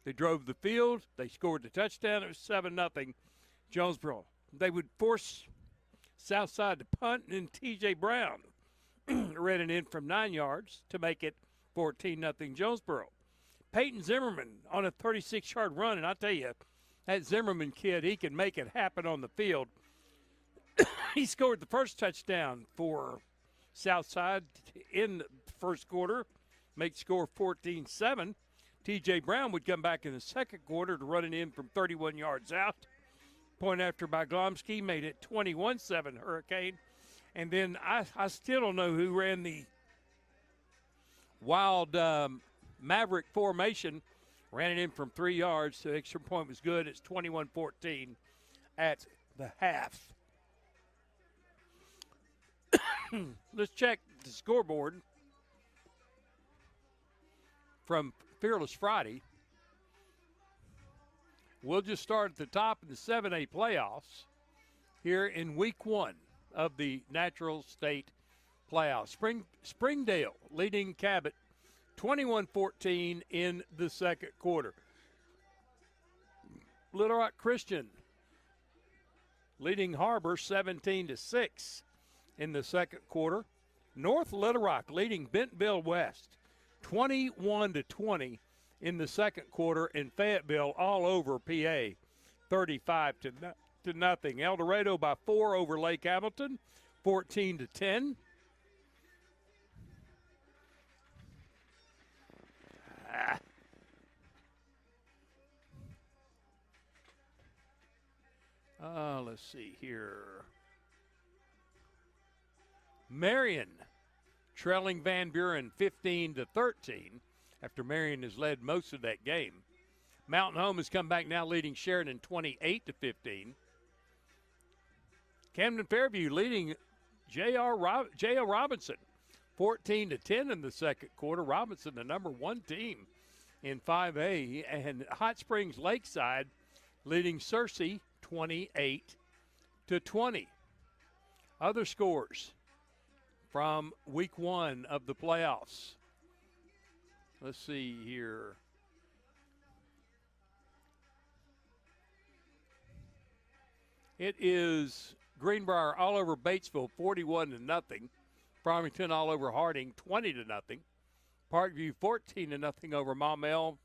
They drove the field. They scored the touchdown. It was 7-0 Jonesboro. They would force Southside to punt, and then T.J. Brown ran it in from 9 yards to make it 14-0 Jonesboro. Peyton Zimmerman on a 36-yard run, and I tell you, that Zimmerman kid, he can make it happen on the field. He scored the first touchdown for Southside in the first quarter, make score 14-7. T.J. Brown would come back in the second quarter to run it in from 31 yards out. Point after by Glomsky made it 21-7 Hurricane. And then I still don't know who ran the wild Maverick formation. Ran it in from 3 yards. The extra point was good. It's 21-14 at the half. Let's check the scoreboard from Fearless Friday. We'll just start at the top of the 7A playoffs here in week 1 of the Natural State playoffs. Springdale leading Cabot 21-14 in the second quarter. Little Rock Christian leading Harbor 17-6 in the second quarter. North Little Rock leading Bentonville West 21-20 in the second quarter, in Fayetteville all over PA 35-0. El Dorado by 4 over Lake Hamilton 14-10. Let's see here. Marion trailing Van Buren 15-13 after Marion has led most of that game. Mountain Home has come back now leading Sheridan 28-15. Camden Fairview leading J.L. Robinson 14-10 in the second quarter. Robinson, the number 1 team in 5A. And Hot Springs Lakeside leading Searcy 28-20. Other scores from week 1 of the playoffs. Let's see here. It is Greenbrier all over Batesville 41-0. Farmington all over Harding 20-0. Parkview 14-0 over Maumelle.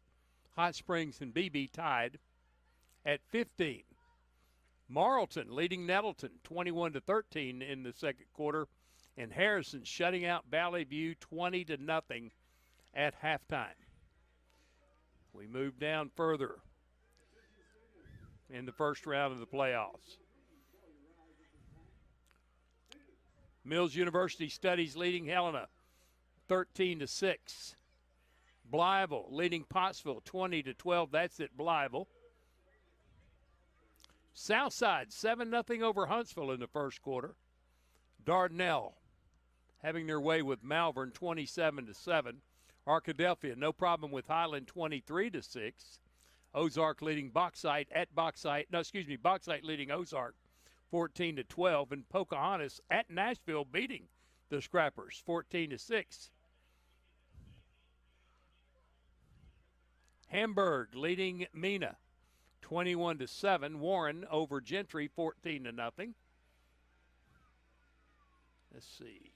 Hot Springs and BB tied at 15. Marlton leading Nettleton 21-13 in the second quarter. And Harrison shutting out Valley View 20-0 at halftime. We move down further in the first round of the playoffs. Mills University Studies leading Helena 13-6. Blytheville leading Pottsville 20-12. That's at Blytheville. Southside 7-0 over Huntsville in the first quarter. Dardanelle having their way with Malvern 27-7. Arkadelphia no problem with Highland 23-6. Ozark leading Bauxite Bauxite leading Ozark 14-12, and Pocahontas at Nashville beating the Scrappers 14-6. Hamburg leading Mena 21-7. Warren over Gentry 14-0. Let's see.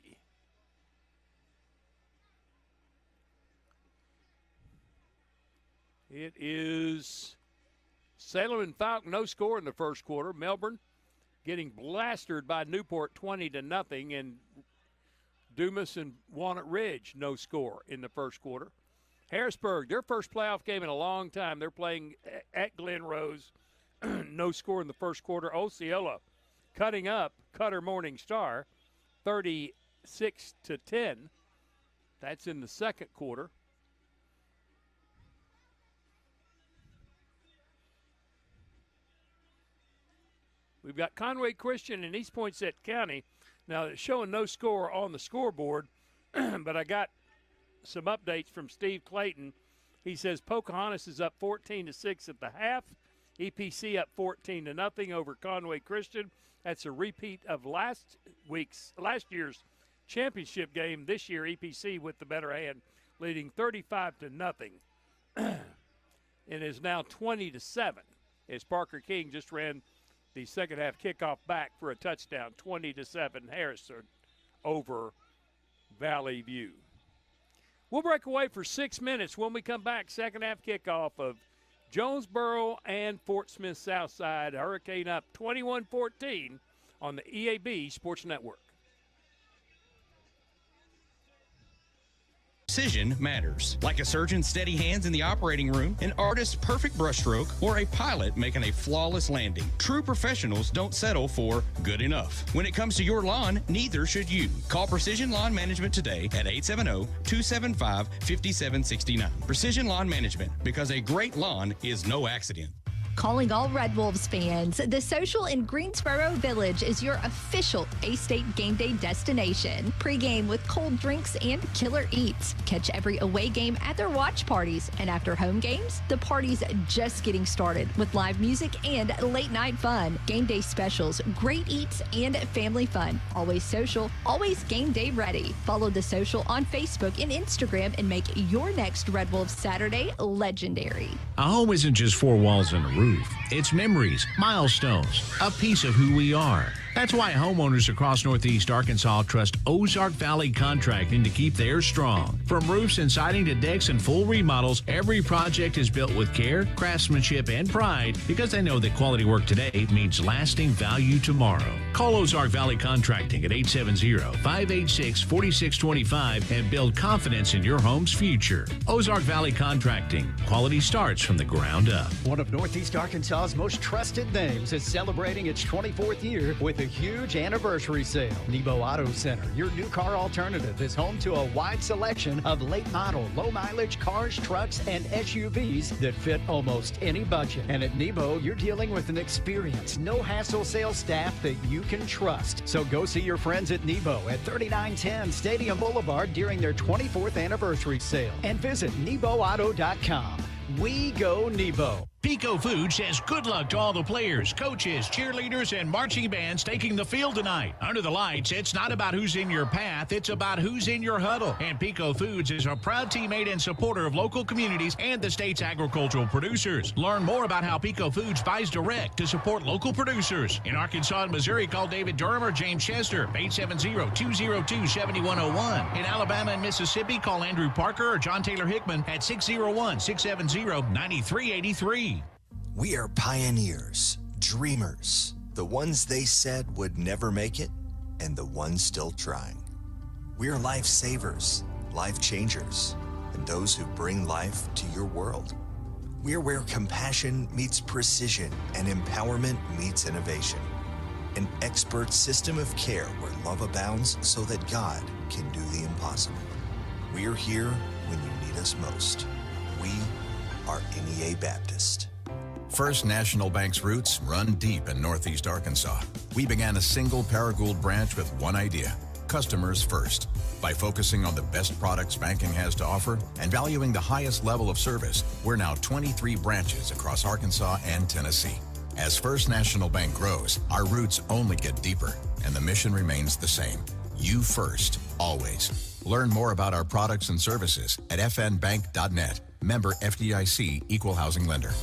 It is Salem and Falk, no score in the first quarter. Melbourne getting blasted by Newport 20-0, and Dumas and Walnut Ridge, no score in the first quarter. Harrisburg, their first playoff game in a long time. They're playing at Glen Rose. No score in the first quarter. Osceola cutting up Cutter Morning Star 36-10. That's in the second quarter. We've got Conway Christian and East Poinsett County. Now, it's showing no score on the scoreboard, but I got some updates from Steve Clayton. He says Pocahontas is up 14-6 at the half. EPC up 14-0 over Conway Christian. That's a repeat of last year's championship game. This year, EPC with the better hand, leading 35-0, and is now 20-7. As Parker King just ran the second half kickoff back for a touchdown, 20-7 Harrison over Valley View. We'll break away for 6 minutes. When we come back, second half kickoff of Jonesboro and Fort Smith Southside. Hurricane up 21-14 on the EAB Sports Network. Precision matters. Like a surgeon's steady hands in the operating room, an artist's perfect brushstroke, or a pilot making a flawless landing. True professionals don't settle for good enough. When it comes to your lawn, neither should you. Call Precision Lawn Management today at 870-275-5769. Precision Lawn Management, because a great lawn is no accident. Calling all Red Wolves fans, the Social in Greensboro Village is your official A-State game day destination. Pregame with cold drinks and killer eats. Catch every away game at their watch parties. And after home games, the party's just getting started with live music and late night fun. Game day specials, great eats, and family fun. Always social, always game day ready. Follow the Social on Facebook and Instagram and make your next Red Wolves Saturday legendary. A home isn't just four walls and a roof. It's memories, milestones, a piece of who we are. That's why homeowners across Northeast Arkansas trust Ozark Valley Contracting to keep theirs strong. From roofs and siding to decks and full remodels, every project is built with care, craftsmanship, and pride because they know that quality work today means lasting value tomorrow. Call Ozark Valley Contracting at 870-586-4625 and build confidence in your home's future. Ozark Valley Contracting. Quality starts from the ground up. One of Northeast Arkansas's most trusted names is celebrating its 24th year with a huge anniversary sale. Nebo Auto Center, your new car alternative, is home to a wide selection of late model, low mileage cars, trucks, and SUVs that fit almost any budget. And at Nebo, you're dealing with an experienced, no hassle sales staff that you can trust. So go see your friends at Nebo at 3910 Stadium Boulevard during their 24th anniversary sale. And visit NeboAuto.com. We go Nebo. Pico Food says good luck to all the players, coaches, cheerleaders, and marching bands taking the field tonight. Under the lights, it's not about who's in your path, it's about who's in your huddle. And Pico Foods is a proud teammate and supporter of local communities and the state's agricultural producers. Learn more about how Pico Foods buys direct to support local producers. In Arkansas and Missouri, call David Durham or James Chester, 870-202-7101. In Alabama and Mississippi, call Andrew Parker or John Taylor Hickman at 601-670-9383. We are pioneers, dreamers, the ones they said would never make it, and the ones still trying. We are life savers, life changers, and those who bring life to your world. We are where compassion meets precision and empowerment meets innovation. An expert system of care where love abounds so that God can do the impossible. We are here when you need us most. We are NEA Baptist. First National Bank's roots run deep in Northeast Arkansas. We began a single Paragould branch with one idea: customers first. By focusing on the best products banking has to offer and valuing the highest level of service, we're now 23 branches across Arkansas and Tennessee. As First National Bank grows, our roots only get deeper, and the mission remains the same: you first, always. Learn more about our products and services at fnbank.net. Member FDIC, Equal Housing Lender.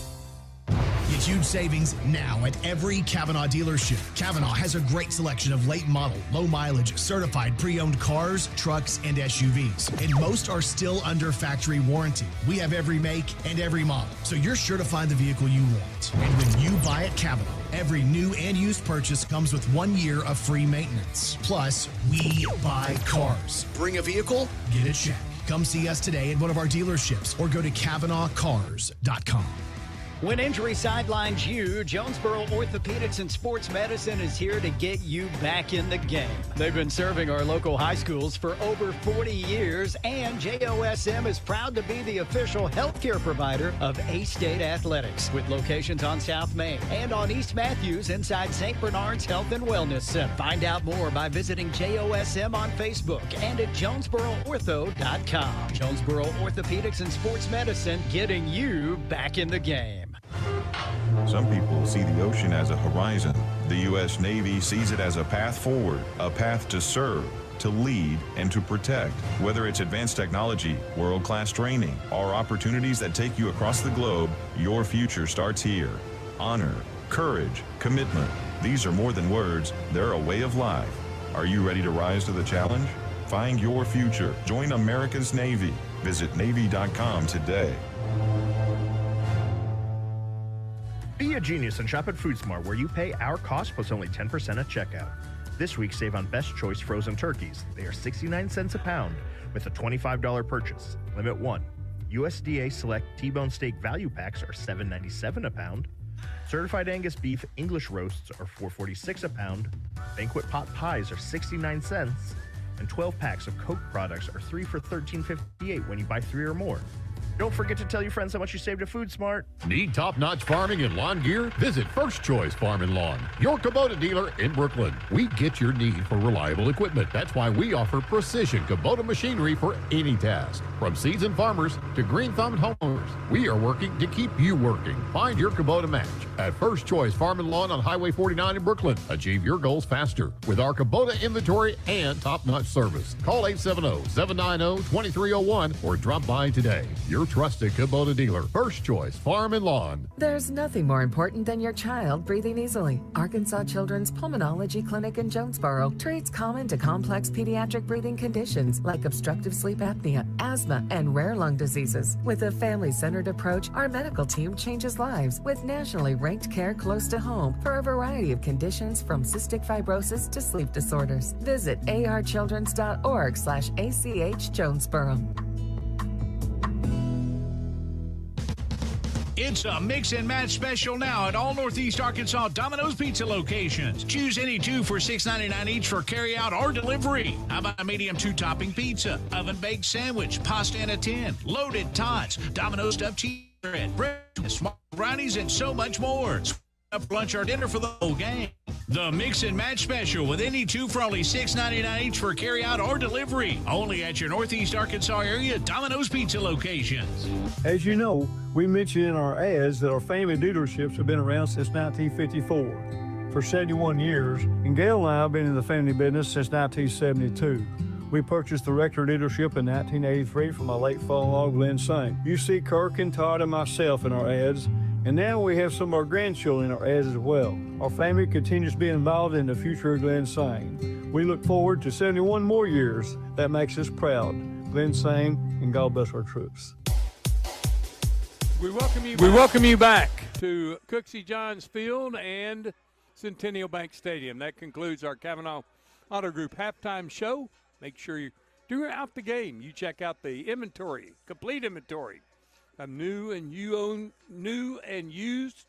Get huge savings now at every Kavanaugh dealership. Kavanaugh has a great selection of late model, low mileage, certified pre-owned cars, trucks, and SUVs. And most are still under factory warranty. We have every make and every model, so you're sure to find the vehicle you want. best. And when you buy at Kavanaugh, every new and used purchase comes with 1 year of free maintenance. Plus, we buy cars. Bring a vehicle, get a check. Come see us today at one of our dealerships or go to CavanaughCars.com. When injury sidelines you, Jonesboro Orthopedics and Sports Medicine is here to get you back in the game. They've been serving our local high schools for over 40 years, and JOSM is proud to be the official healthcare provider of A-State Athletics, with locations on South Main and on East Matthews inside St. Bernard's Health and Wellness Center. Find out more by visiting JOSM on Facebook and at JonesboroOrtho.com. Jonesboro Orthopedics and Sports Medicine, getting you back in the game. Some people see the ocean as a horizon. The U.S. Navy sees it as a path forward, a path to serve, to lead, and to protect. Whether it's advanced technology, world-class training, or opportunities that take you across the globe, your future starts here. Honor, courage, commitment. These are more than words. They're a way of life. Are you ready to rise to the challenge? Find your future. Join America's Navy. Visit Navy.com today. Be a genius and shop at FoodSmart, where you pay our cost plus only 10% at checkout. This week, save on Best Choice frozen turkeys. They are 69 cents a pound with a $25 purchase. Limit 1. USDA Select T-bone steak value packs are $7.97 a pound. Certified Angus beef English roasts are $4.46 a pound. Banquet pot pies are 69 cents. And 12 packs of Coke products are 3 for $13.58 when you buy 3 or more. Don't forget to tell your friends how much you saved at FoodSmart. Need top-notch farming and lawn gear? Visit First Choice Farm and Lawn, your Kubota dealer in Brooklyn. We get your need for reliable equipment. That's why we offer precision Kubota machinery for any task. From seasoned farmers to green-thumbed homeowners, we are working to keep you working. Find your Kubota match at First Choice Farm and Lawn on Highway 49 in Brooklyn. Achieve your goals faster with our Kubota inventory and top-notch service. Call 870-790-2301 or drop by today. Your trusted Kubota dealer, First Choice Farm and Lawn. There's nothing more important than your child breathing easily. Arkansas Children's Pulmonology Clinic in Jonesboro treats common to complex pediatric breathing conditions like obstructive sleep apnea, asthma, and rare lung diseases. With a family-centered approach, our medical team changes lives with nationally ranked care close to home for a variety of conditions from cystic fibrosis to sleep disorders. Visit archildrens.org/ACH Jonesboro. It's a mix and match special now at all Northeast Arkansas Domino's Pizza locations. Choose any 2 for $6.99 each for carry-out or delivery. How about a medium 2-topping pizza, oven-baked sandwich, pasta in a tin, loaded tots, Domino's stuffed cheese bread, small brownies, and so much more. Up for lunch or dinner for the whole gang. The mix and match special with any 2 for only $6.99 each for carry-out or delivery. Only at your Northeast Arkansas area Domino's Pizza locations. As you know, we mentioned in our ads that our family dealerships have been around since 1954 for 71 years, and Gail and I have been in the family business since 1972. We purchased the Rector dealership in 1983 from my late father-in-law, Glenn Saint. You see Kirk and Todd and myself in our ads, and now we have some of our grandchildren in our ads as well. Our family continues to be involved in the future of Glenn Saint. We look forward to 71 more years. That makes us proud. Glenn Saint, and God bless our troops. We welcome you back to Cooksey Johns Field and Centennial Bank Stadium. That concludes our Kavanaugh Auto Group halftime show. Make sure you, throughout the game, you check out the inventory, complete inventory of new and used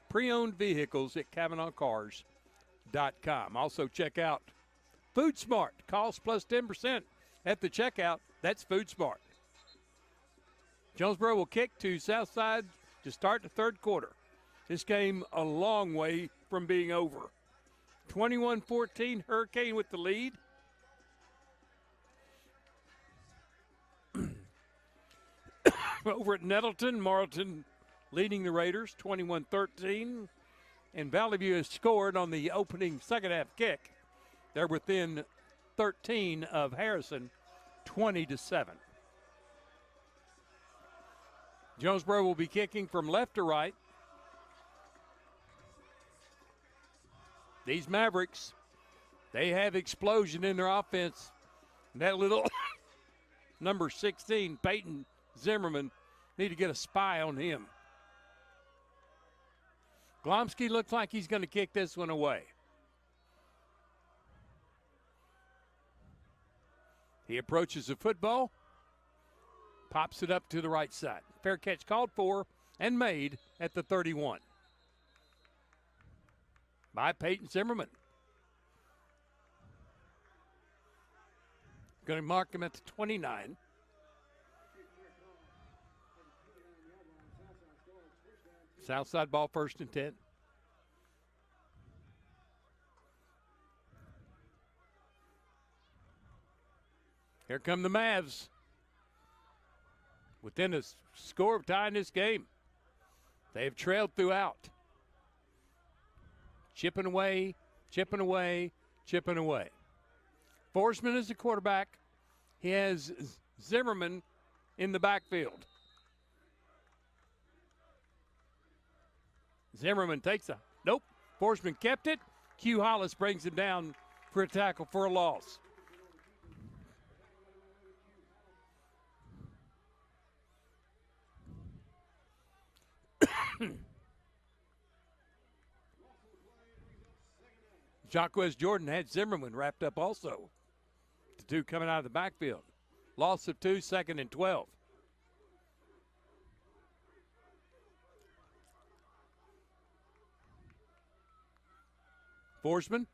pre-owned vehicles at CavanaughCars.com. Also check out FoodSmart. Cost plus 10% at the checkout. That's FoodSmart. Jonesboro will kick to Southside to start the third quarter. This game a long way from being over. 21-14, Hurricane with the lead. Over at Nettleton, Marlton leading the Raiders 21-13. And Valley View has scored on the opening second half kick. They're within 13 of Harrison, 20-7. Jonesboro will be kicking from left to right. These Mavericks, they have explosion in their offense. That little number 16, Peyton Zimmerman, need to get a spy on him. Glomsky looks like he's going to kick this one away. He approaches the football, pops it up to the right side. Fair catch called for and made at the 31 by Peyton Zimmerman. Going to mark him at the 29. Southside ball, 1st and 10. Here come the Mavs. Within a score of tying this game. They have trailed throughout. Chipping away, chipping away, chipping away. Forsman is the quarterback. He has Zimmerman in the backfield. Zimmerman takes a, nope. Forsman kept it. Q Hollis brings him down for a tackle for a loss. Jacquez Jordan had Zimmerman wrapped up also. The two coming out of the backfield. Loss of 2, 2nd and 12. Forsman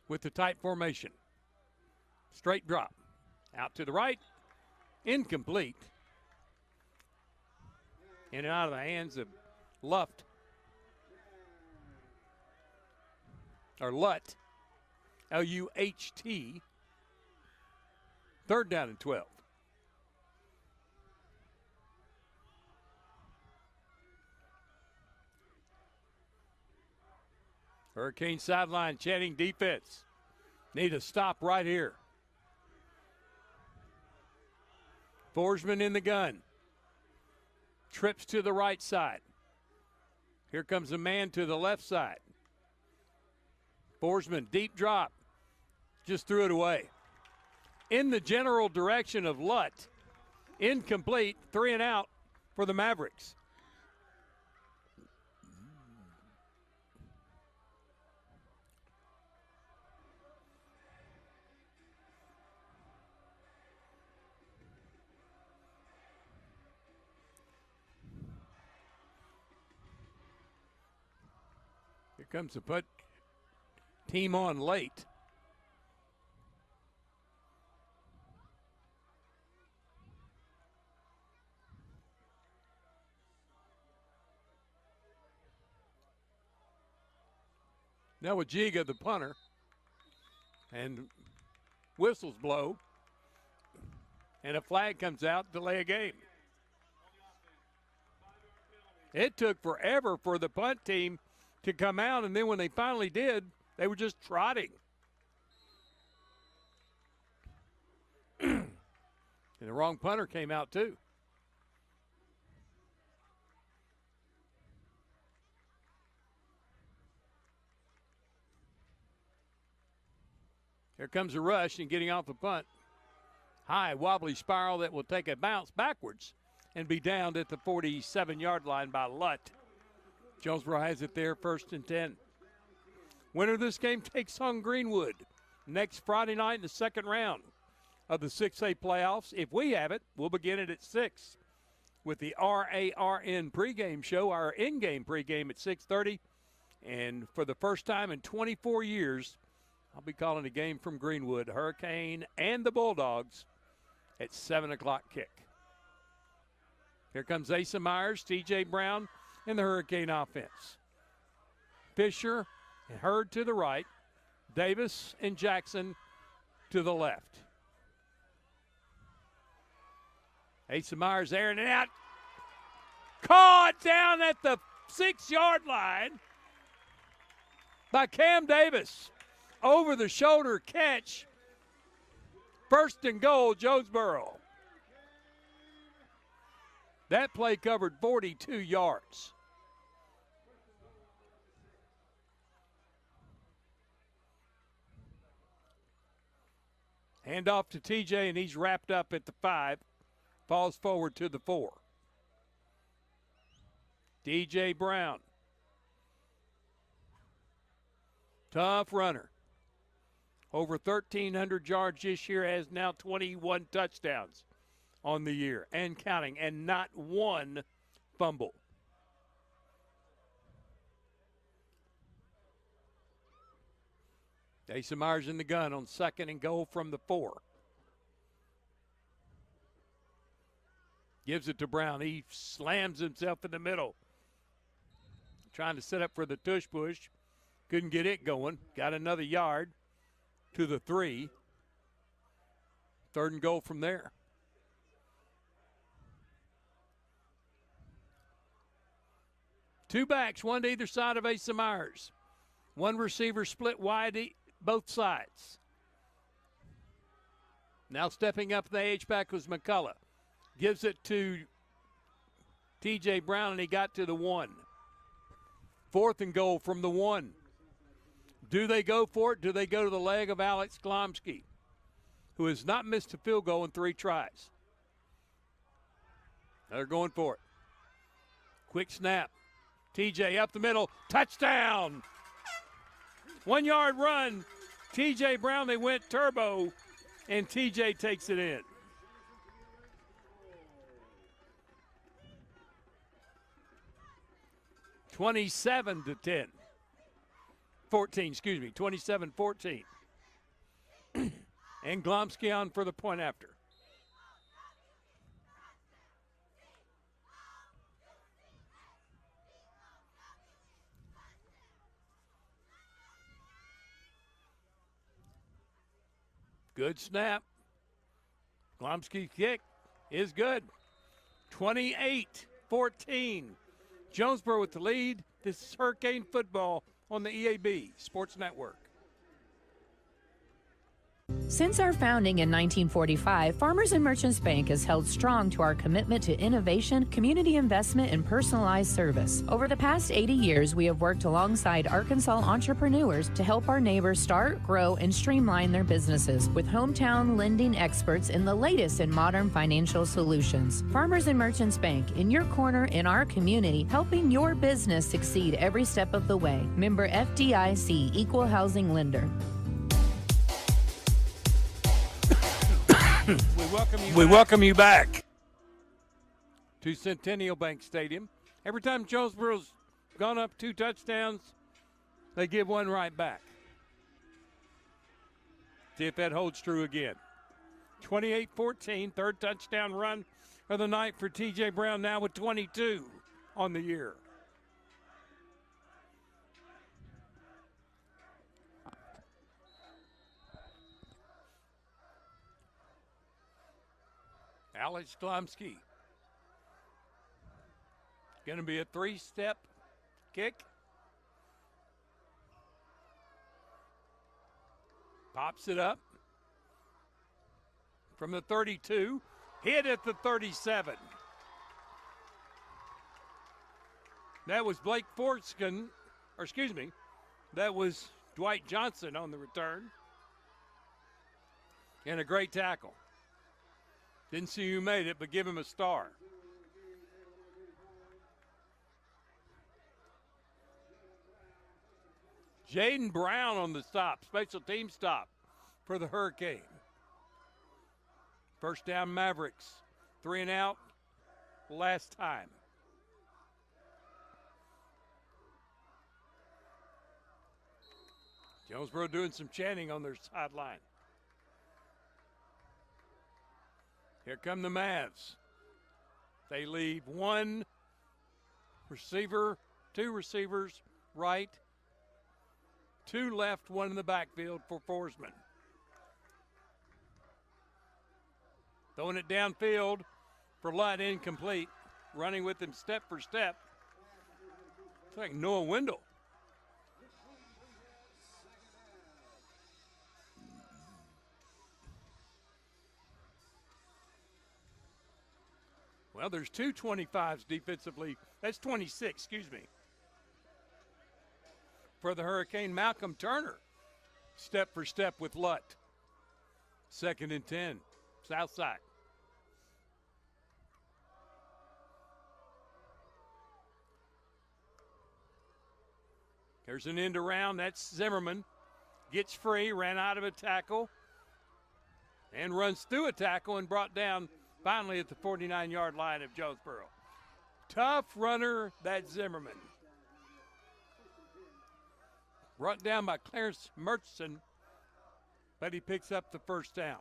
with the tight formation. Straight drop. Out to the right. Incomplete. In and out of the hands of Luft. Or Lutt. L-U-H-T. 3rd down and 12. Hurricane sideline chanting defense. Need a stop right here. Forsman in the gun. Trips to the right side. Here comes a man to the left side. Forsman, deep drop. Just threw it away. In the general direction of Lutt. Incomplete, 3 and out for the Mavericks. Here comes the put team on late. Now Wajiga, the punter, and whistles blow, and a flag comes out to delay a game. It took forever for the punt team to come out, and then when they finally did, they were just trotting. And the wrong punter came out too. Here comes a rush and getting off the punt. High wobbly spiral that will take a bounce backwards and be downed at the 47-yard line by Lutt. Jonesboro has it there, 1st and 10. Winner of this game takes on Greenwood next Friday night in the 2nd round of the 6A playoffs. If we have it, we'll begin it at 6 with the RARN pregame show, our in-game pregame at 6:30. And for the first time in 24 years, I'll be calling a game from Greenwood, Hurricane and the Bulldogs at 7 o'clock kick. Here comes Asa Myers, T.J. Brown, and the Hurricane offense. Fisher and Hurd to the right. Davis and Jackson to the left. Asa Myers airing it out. Caught down at the 6-yard line by Cam Davis. Over the shoulder catch. 1st and goal, Jonesboro. That play covered 42 yards. Hand off to TJ, and he's wrapped up at the 5. Falls forward to the 4. DJ Brown Tough runner. Over 1,300 yards this year, has now 21 touchdowns on the year and counting, and not one fumble. Asa Myers in the gun on 2nd and goal from the 4. Gives it to Brown. He slams himself in the middle. Trying to set up for the tush push. Couldn't get it going. Got another yard to the 3. 3rd and goal from there. Two backs, one to either side of Asa Myers. One receiver split wide both sides. Now stepping up the H-back was McCullough. Gives it to T.J. Brown, and he got to the 1. 4th and goal from the 1. Do they go for it? Do they go to the leg of Alex Glomsky, who has not missed a field goal in 3 tries? They're going for it. Quick snap. T.J. up the middle. Touchdown! 1 yard run. T.J. Brown, they went turbo, and T.J. takes it in. (27-10). 14, excuse me, 27-14. And Glomsky on for the point after. Good snap. Glomsky kick is good. 28-14. Jonesboro with the lead. This is Hurricane football on the EAB Sports Network. Since our founding in 1945, Farmers and Merchants Bank has held strong to our commitment to innovation, community investment, and personalized service. Over the past 80 years, we have worked alongside Arkansas entrepreneurs to help our neighbors start, grow, and streamline their businesses with hometown lending experts in the latest in modern financial solutions. Farmers and Merchants Bank, in your corner in our community, helping your business succeed every step of the way. Member FDIC, Equal Housing Lender. We welcome you back to Centennial Bank Stadium. Every time Jonesboro's gone up 2 touchdowns, they give one right back. See if that holds true again. 28-14, 3rd touchdown run of the night for T.J. Brown, now with 22 on the year. Alex Glomsky. Going to be a 3-step kick. Pops it up from the 32. Hit at the 37. That was Blake Forskin, or excuse me, that was Dwight Johnson on the return. And a great tackle. Didn't see who made it, but give him a star. Jaden Brown on the stop, special team stop for the Hurricane. First down Mavericks, 3 and out, last time. Jonesboro doing some chanting on their sideline. Here come the Mavs. They leave 1 receiver, 2 receivers right, 2 left, 1 in the backfield for Forsman. Throwing it downfield for Lutt, incomplete. Running with him step for step. It's like Noah Wendell. Well, there's 2 25s defensively. That's 26, excuse me. For the Hurricane, Malcolm Turner, step for step with Lutt. 2nd and 10, Southside. There's an end around. That's Zimmerman. Gets free, ran out of a tackle, and runs through a tackle and brought down finally at the 49-yard line of Jonesboro. Tough runner, that Zimmerman. Brought down by Clarence Murchison, but he picks up the first down.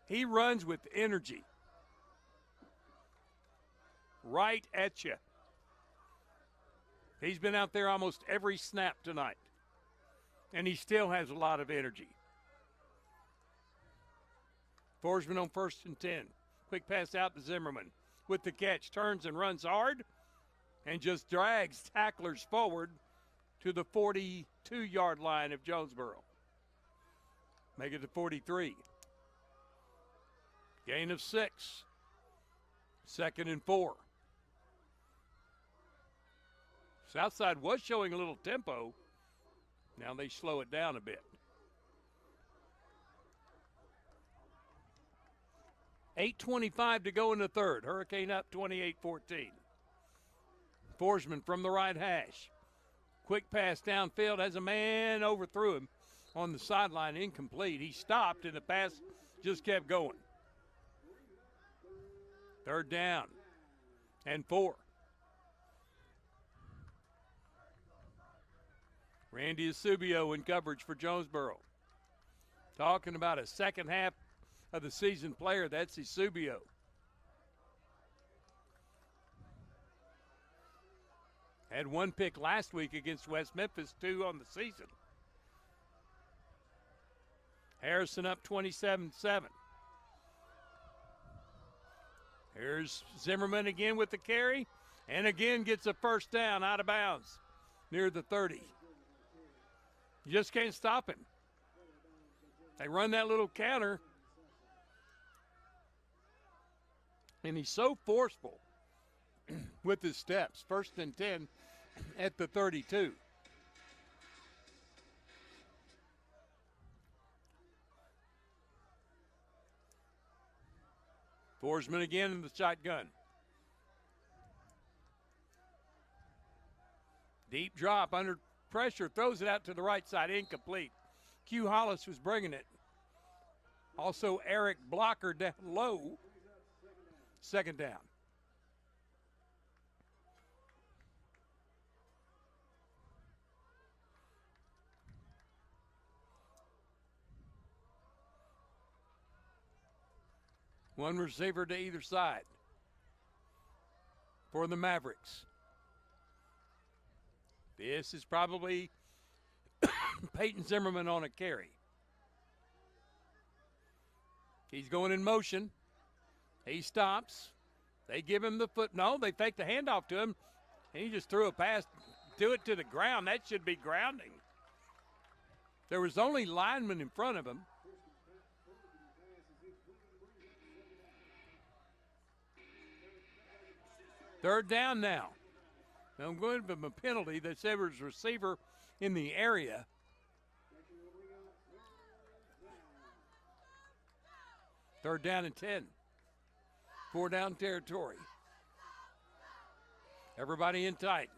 He runs with energy. Right at you. He's been out there almost every snap tonight, and he still has a lot of energy. Forsman on 1st and 10. Quick pass out to Zimmerman with the catch. Turns and runs hard and just drags tacklers forward to the 42-yard line of Jonesboro. Make it to 43. Gain of 6. 2nd and 4. Southside was showing a little tempo. Now they slow it down a bit. 8:25 to go in the third. Hurricane up 28-14. Forsman from the right hash. Quick pass downfield, has a man overthrew him on the sideline, incomplete. He stopped and the pass just kept going. 3rd down and 4. Randy Asubio in coverage for Jonesboro. Talking about a second half of the season player, that's Asubio. Had 1 pick last week against West Memphis, 2 on the season. Harrison up 27-7. Here's Zimmerman again with the carry, and again gets a first down out of bounds near the 30. You just can't stop him. They run that little counter, and he's so forceful with his steps. 1st and 10 at the 32. Forsman again in the shotgun. Deep drop under pressure, throws it out to the right side, incomplete. Q Hollis was bringing it. Also Eric Blocker down low. 2nd down. One receiver to either side for the Mavericks. This is probably Peyton Zimmerman on a carry. He's going in motion. He stops. They give him the foot. No, they fake the handoff to him. And he just threw a pass, threw it to the ground. That should be grounding. There was only linemen in front of him. Third down now. I'm going to give him a penalty that severs receiver in the area. Third down and 10. 4 down territory. Everybody in tight.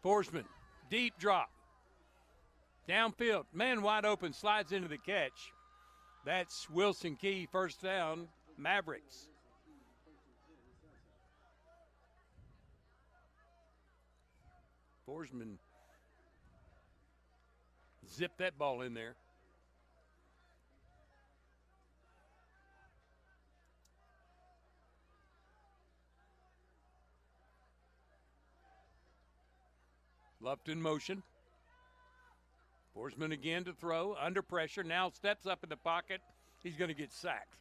Forsman, deep drop. Downfield, man wide open, slides into the catch. That's Wilson Key, 1st down, Mavericks. Forsman zipped that ball in there. Luft in motion. Forsman again to throw, under pressure, now steps up in the pocket. He's going to get sacked.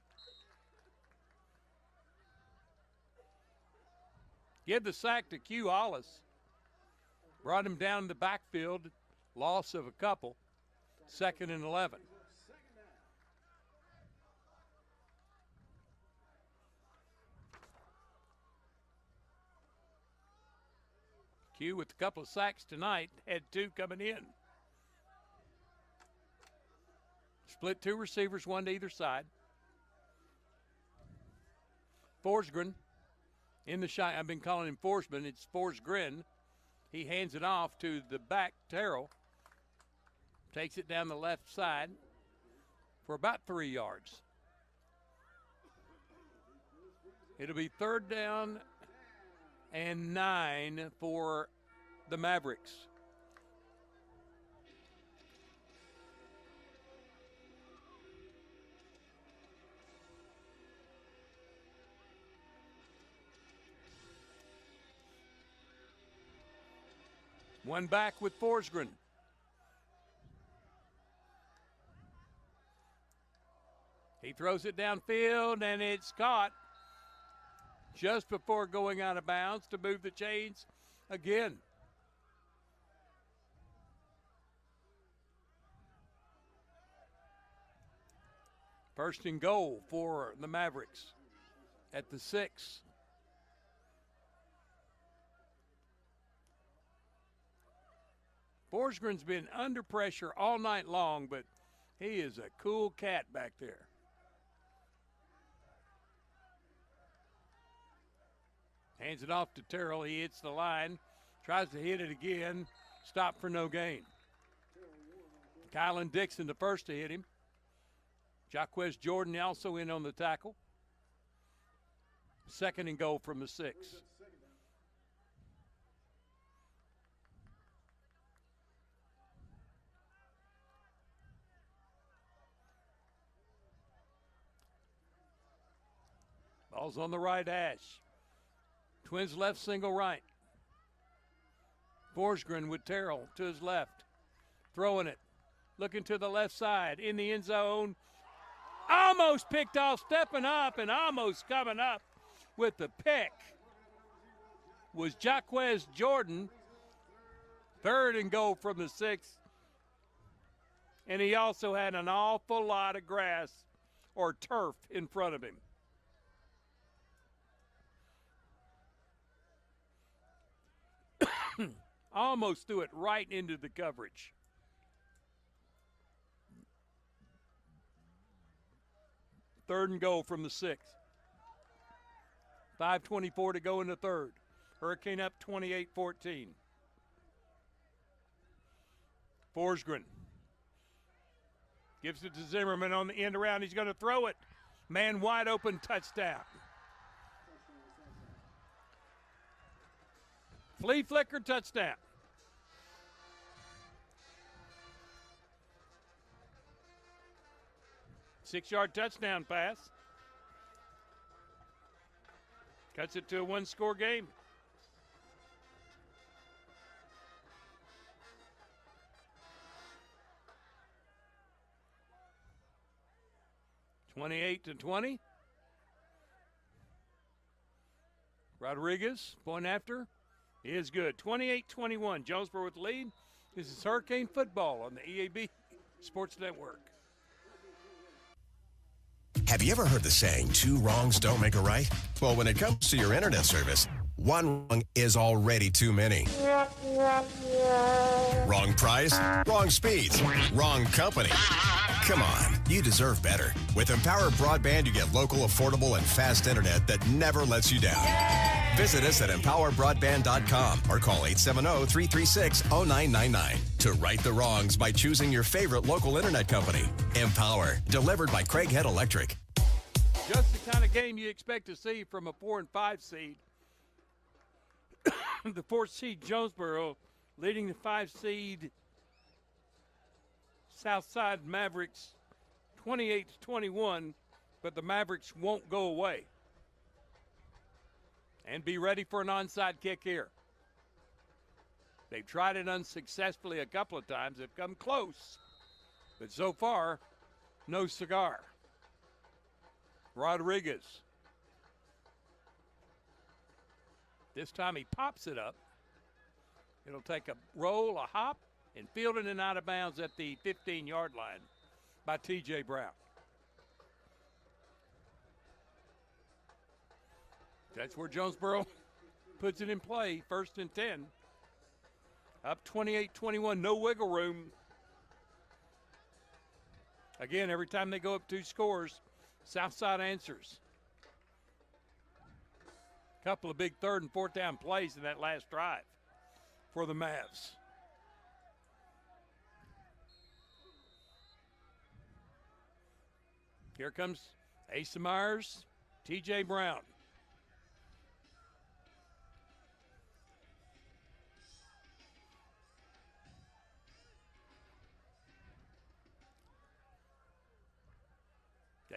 Give the sack to Q Hollis. Brought him down in the backfield, loss of a couple. 2nd and 11. Q with a couple of sacks tonight, had 2 coming in. Split two receivers, one to either side. Forsgren in the shot. I've been calling him Forsman. It's Forsgren. He hands it off to the back, Terrell. Takes it down the left side for about 3 yards. It'll be 3rd down and 9 for the Mavericks. One back with Forsgren. He throws it downfield, and it's caught just before going out of bounds to move the chains again. First and goal for the Mavericks at the 6. Forsgren's been under pressure all night long, but he is a cool cat back there. Hands it off to Terrell. He hits the line, tries to hit it again, stopped for no gain. Kylan Dixon, the first to hit him. Jaquez Jordan also in on the tackle. 2nd and goal from the 6. Ball's on the right hash. Twins left, single right. Forsgren with Terrell to his left. Throwing it. Looking to the left side. In the end zone. Almost picked off. Stepping up and almost coming up with the pick was Jaquez Jordan. 3rd and goal from the 6. And he also had an awful lot of grass or turf in front of him. Almost threw it right into the coverage. Third and goal from the 6. 5:24 to go in the 3rd. Hurricane up 28-14. Forsgren gives it to Zimmerman on the end around. He's going to throw it. Man wide open, touchdown. Flea flicker, touchdown. Six-yard touchdown pass. Cuts it to a one-score game. (28-20). Rodriguez, point after, is good. 28-21. Jonesboro with the lead. This is Hurricane Football on the EAB Sports Network. Have you ever heard the saying, 2 wrongs don't make a right? Well, when it comes to your internet service, 1 wrong is already too many. Wrong price, wrong speeds, wrong company. Come on, you deserve better. With Empower Broadband, you get local, affordable, and fast internet that never lets you down. Visit us at empowerbroadband.com or call 870-336-0999 to right the wrongs by choosing your favorite local internet company. Empower, delivered by Craighead Electric. Just the kind of game you expect to see from a 4 and 5 seed. The 4th seed Jonesboro leading the 5 seed Southside Mavericks 28-21, but the Mavericks won't go away. And be ready for an onside kick here. They've tried it unsuccessfully a couple of times. They've come close, but so far, no cigar. Rodriguez. This time he pops it up. It'll take a roll, a hop, and fielded and out of bounds at the 15-yard line by T.J. Brown. That's where Jonesboro puts it in play. 1st and 10. Up 28-21, no wiggle room. Again, every time they go up 2 scores, Southside answers. Couple of big 3rd and 4th down plays in that last drive for the Mavs. Here comes Asa Myers, T.J. Brown.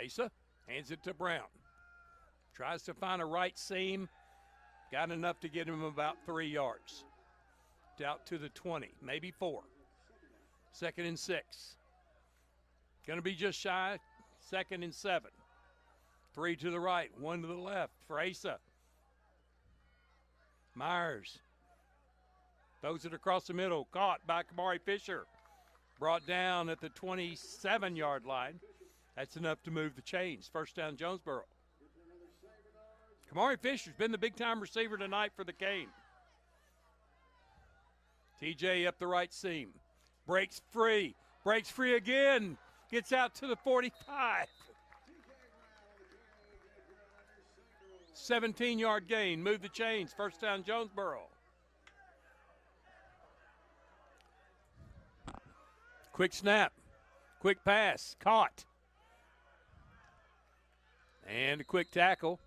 Asa hands it to Brown. Tries to find a right seam. Got enough to get him about 3 yards. Out to the 20, maybe 4. 2nd and 6. Going to be just shy. 2nd and 7. 3 to the right, 1 to the left for Asa. Myers throws it across the middle. Caught by Kamari Fisher. Brought down at the 27-yard line. That's enough to move the chains. 1st down, Jonesboro. Kamari Fisher's been the big-time receiver tonight for the Cane. TJ up the right seam. Breaks free. Breaks free again. Gets out to the 45. 17-yard gain. Move the chains. 1st down, Jonesboro. Quick snap. Quick pass. Caught. And a quick tackle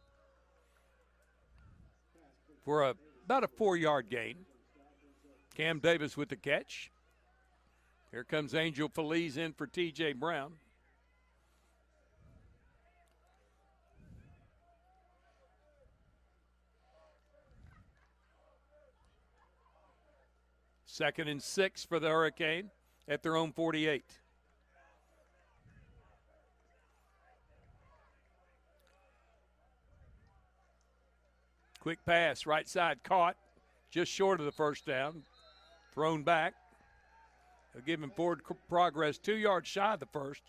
for about a 4-yard gain. Cam Davis with the catch. Here comes Angel Feliz in for T.J. Brown. Second and 6 for the Hurricane at their own 48. Quick pass, right side caught, just short of the 1st down. Thrown back. They'll give him forward progress 2 yards shy of the 1st.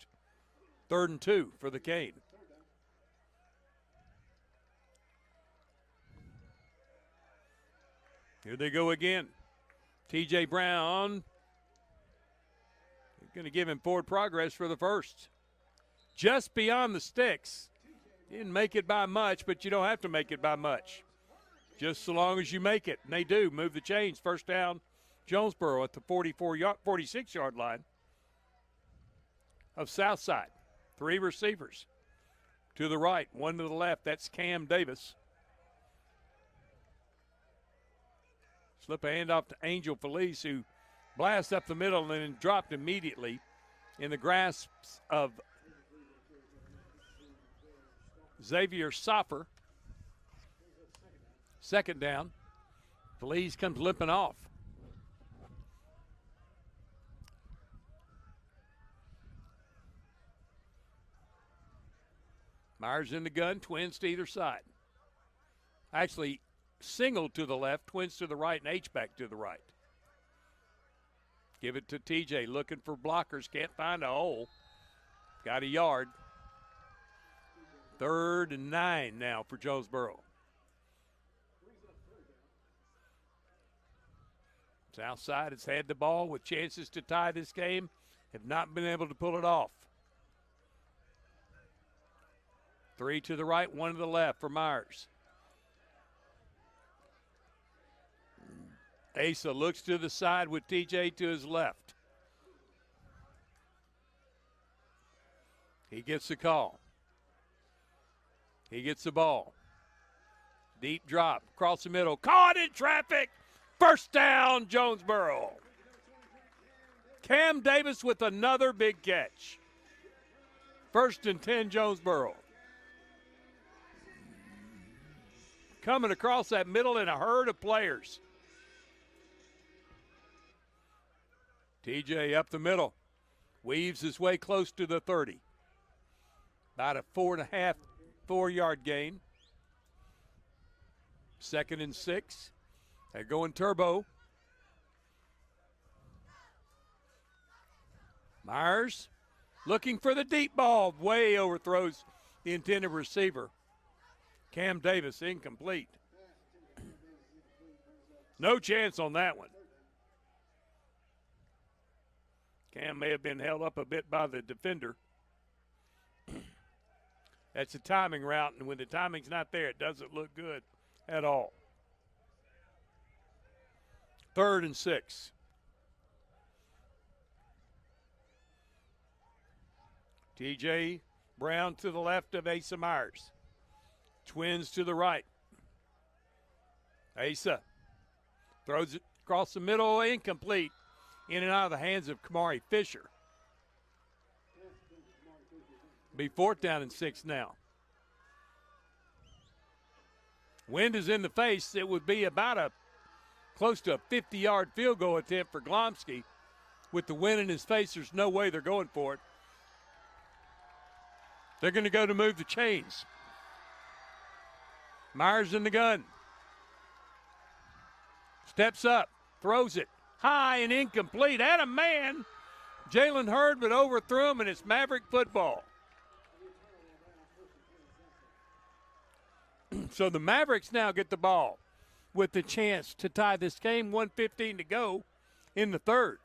3rd and 2 for the Cane. Here they go again. T.J. Brown going to give him forward progress for the 1st. Just beyond the sticks. Didn't make it by much, but you don't have to make it by much. Just so long as you make it. And they do. Move the chains. 1st down, Jonesboro at the 46-yard line of Southside. 3 receivers to the right, 1 to the left. That's Cam Davis. Slip a handoff to Angel Feliz, who blasts up the middle and then dropped immediately in the grasps of Xavier Soffer. 2nd down. Feliz comes limping off. Myers in the gun, twins to either side. Actually, single to the left, twins to the right, and H-back to the right. Give it to TJ, looking for blockers, can't find a hole. Got a yard. 3rd and 9 now for Jonesboro. Southside has had the ball with chances to tie this game, have not been able to pull it off. 3 to the right, 1 to the left for Myers. Asa looks to the side with TJ to his left. He gets the call. He gets the ball. Deep drop, across the middle, caught in traffic. 1st down, Jonesboro. Cam Davis with another big catch. 1st and 10, Jonesboro. Coming across that middle in a herd of players. TJ up the middle. Weaves his way close to the 30. About a 4.5-4-yard gain. 2nd and 6. They're going turbo. Myers looking for the deep ball. Way overthrows the intended receiver. Cam Davis incomplete. No chance on that one. Cam may have been held up a bit by the defender. That's a timing route, and when the timing's not there, it doesn't look good at all. 3rd and 6. TJ Brown to the left of Asa Myers. Twins to the right. Asa throws it across the middle, incomplete. In and out of the hands of Kamari Fisher. Be 4th down and 6 now. Wind is in the face. It would be about close to a 50-yard field goal attempt for Glomsky. With the wind in his face, there's no way they're going for it. They're going to go to move the chains. Myers in the gun. Steps up, throws it high and incomplete. Had a man, Jalen Hurd, but overthrew him, and it's Maverick football. So the Mavericks now get the ball with the chance to tie this game. 1:15 to go in the 3rd.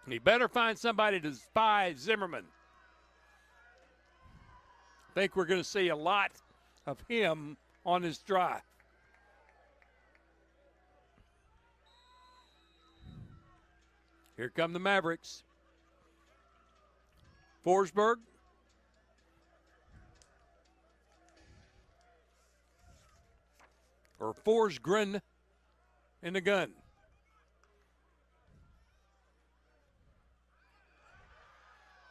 He better find somebody to spy Zimmerman. I think we're going to see a lot of him on this drive. Here come the Mavericks. Forsberg. Or Forsgren in the gun.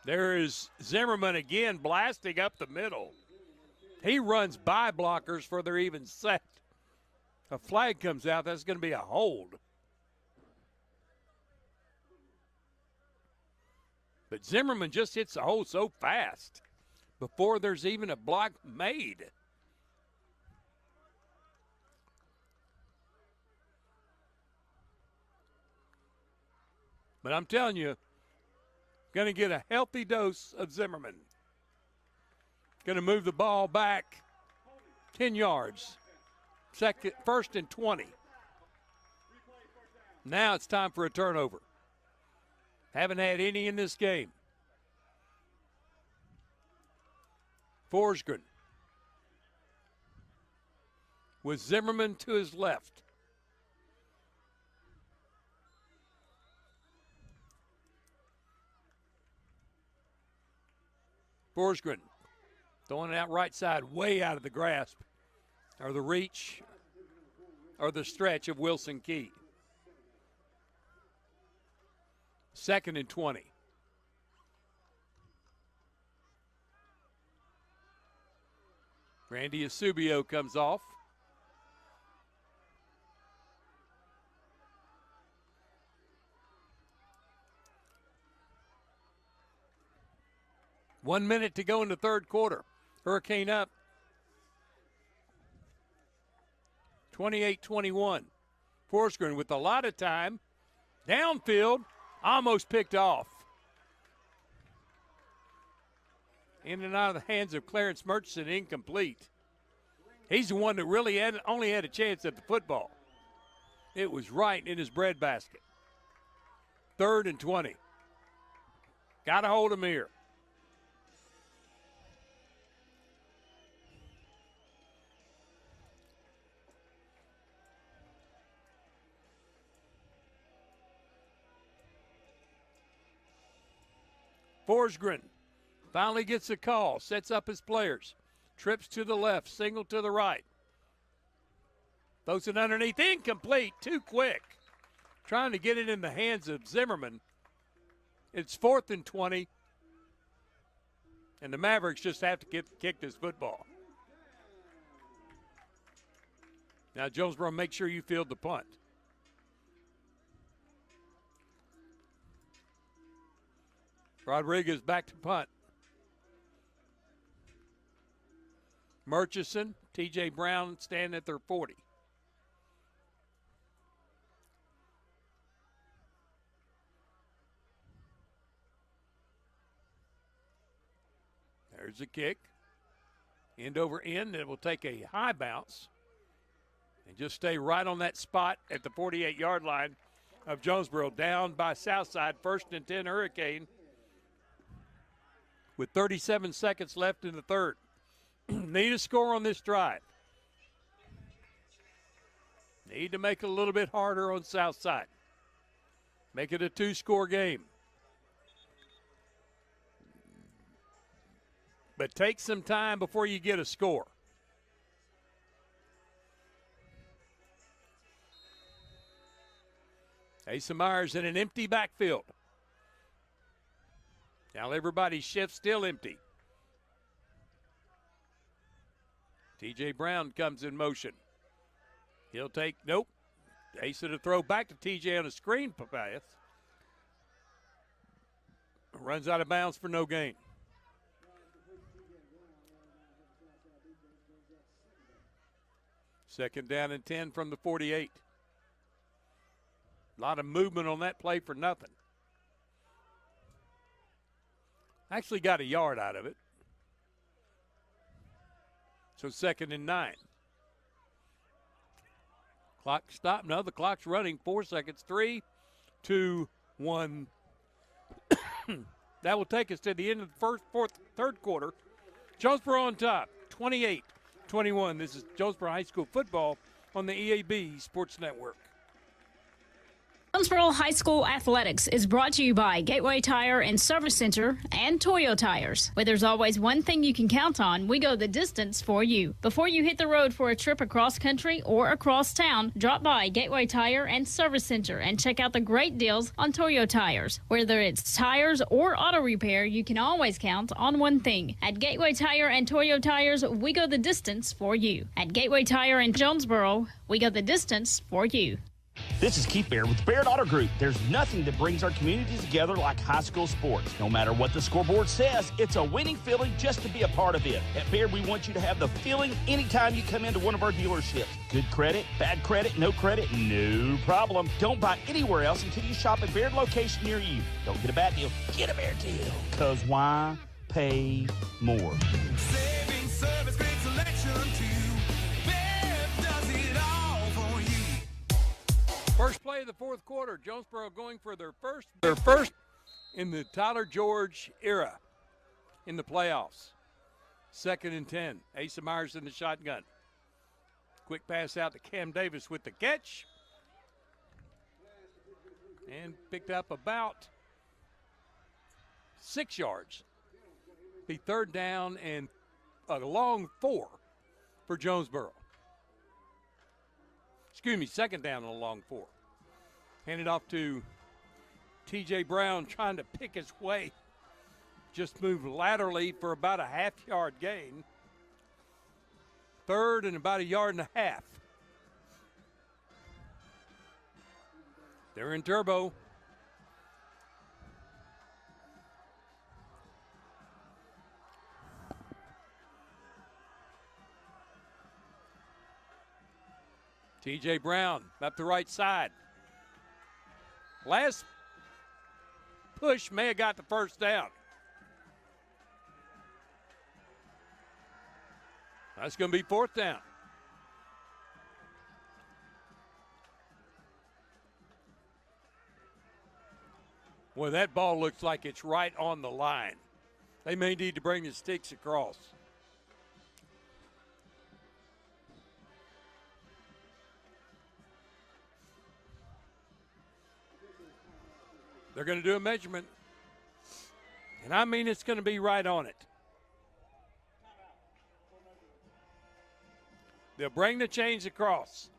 There is Zimmerman again blasting up the middle. He runs by blockers for their even set. A flag comes out, that's going to be a hold. But Zimmerman just hits the hole so fast before there's even a block made. But I'm telling you, going to get a healthy dose of Zimmerman. Going to move the ball back 10 yards. 1st and 20. Now it's time for a turnover. Haven't had any in this game. Forsgren with Zimmerman to his left. Forsgren throwing it out right side, way out of the grasp or the reach or the stretch of Wilson Key. 2nd and 20. Randy Asubio comes off. One minute to go in the 3rd quarter. Hurricane up 28-21. Forsgren with a lot of time. Downfield, almost picked off. In and out of the hands of Clarence Murchison, incomplete. He's the one that really only had a chance at the football. It was right in his breadbasket. 3rd and 20. Got to hold him here. Forsgren finally gets a call, sets up his players, trips to the left, single to the right. Throws it underneath, incomplete, too quick. Trying to get it in the hands of Zimmerman. It's 4th and 20, and the Mavericks just have to kick this football. Now, Jonesboro, make sure you field the punt. Rodriguez back to punt. Murchison, T.J. Brown standing at their 40. There's a kick. End over end. It will take a high bounce and just stay right on that spot at the 48-yard line of Jonesboro. Down by Southside, 1st and 10 Hurricane with 37 seconds left in the third. Need a score on this drive. Need to make it a little bit harder on Southside. Make it a 2-score game. But take some time before you get a score. Asa Myers in an empty backfield. Now everybody's shift still empty. T.J. Brown comes in motion. He'll take, nope. Asa to throw back to T.J. on a screen pass. Runs out of bounds for no gain. Second down and 10 from the 48. A lot of movement on that play for nothing. Actually got a yard out of it. So second and 9. Clock stopped. No, the clock's running. 4 seconds. 3, 2, 1. That will take us to the end of the third quarter. Jonesboro on top, 28-21. This is Jonesboro High School football on the EAB Sports Network. Jonesboro High School Athletics is brought to you by Gateway Tire and Service Center and Toyo Tires. Where there's always one thing you can count on, we go the distance for you. Before you hit the road for a trip across country or across town, drop by Gateway Tire and Service Center and check out the great deals on Toyo Tires. Whether it's tires or auto repair, you can always count on one thing. At Gateway Tire and Toyo Tires, we go the distance for you. At Gateway Tire in Jonesboro, we go the distance for you. This is Keith Baird with the Baird Auto Group. There's nothing that brings our communities together like high school sports. No matter what the scoreboard says, it's a winning feeling just to be a part of it. At Baird, we want you to have the feeling anytime you come into one of our dealerships. Good credit, bad credit, no no problem. Don't buy anywhere else until you shop at Baird location near you. Don't get a bad deal, get a Baird deal. Because why pay more? Saving service, great selection too. Baird does it all for you. First play of the fourth quarter, Jonesboro going for their first in the Tyler George era in the playoffs. Second and 10. Asa Myers in the shotgun. Quick pass out to Cam Davis with the catch. And picked up about 6 yards. Be third down and a long 4 for Jonesboro. Excuse me, second down and a long 4. Handed off to T.J. Brown trying to pick his way. Just moved laterally for about a half-yard gain. Third and about a yard and a half. They're in turbo. T.J. Brown up the right side. Last push may have got the first down. That's going to be fourth down. Well, that ball looks like it's right on the line. They may need to bring the sticks across. They're going to do a measurement, and I mean it's going to be right on it. They'll bring the chains across.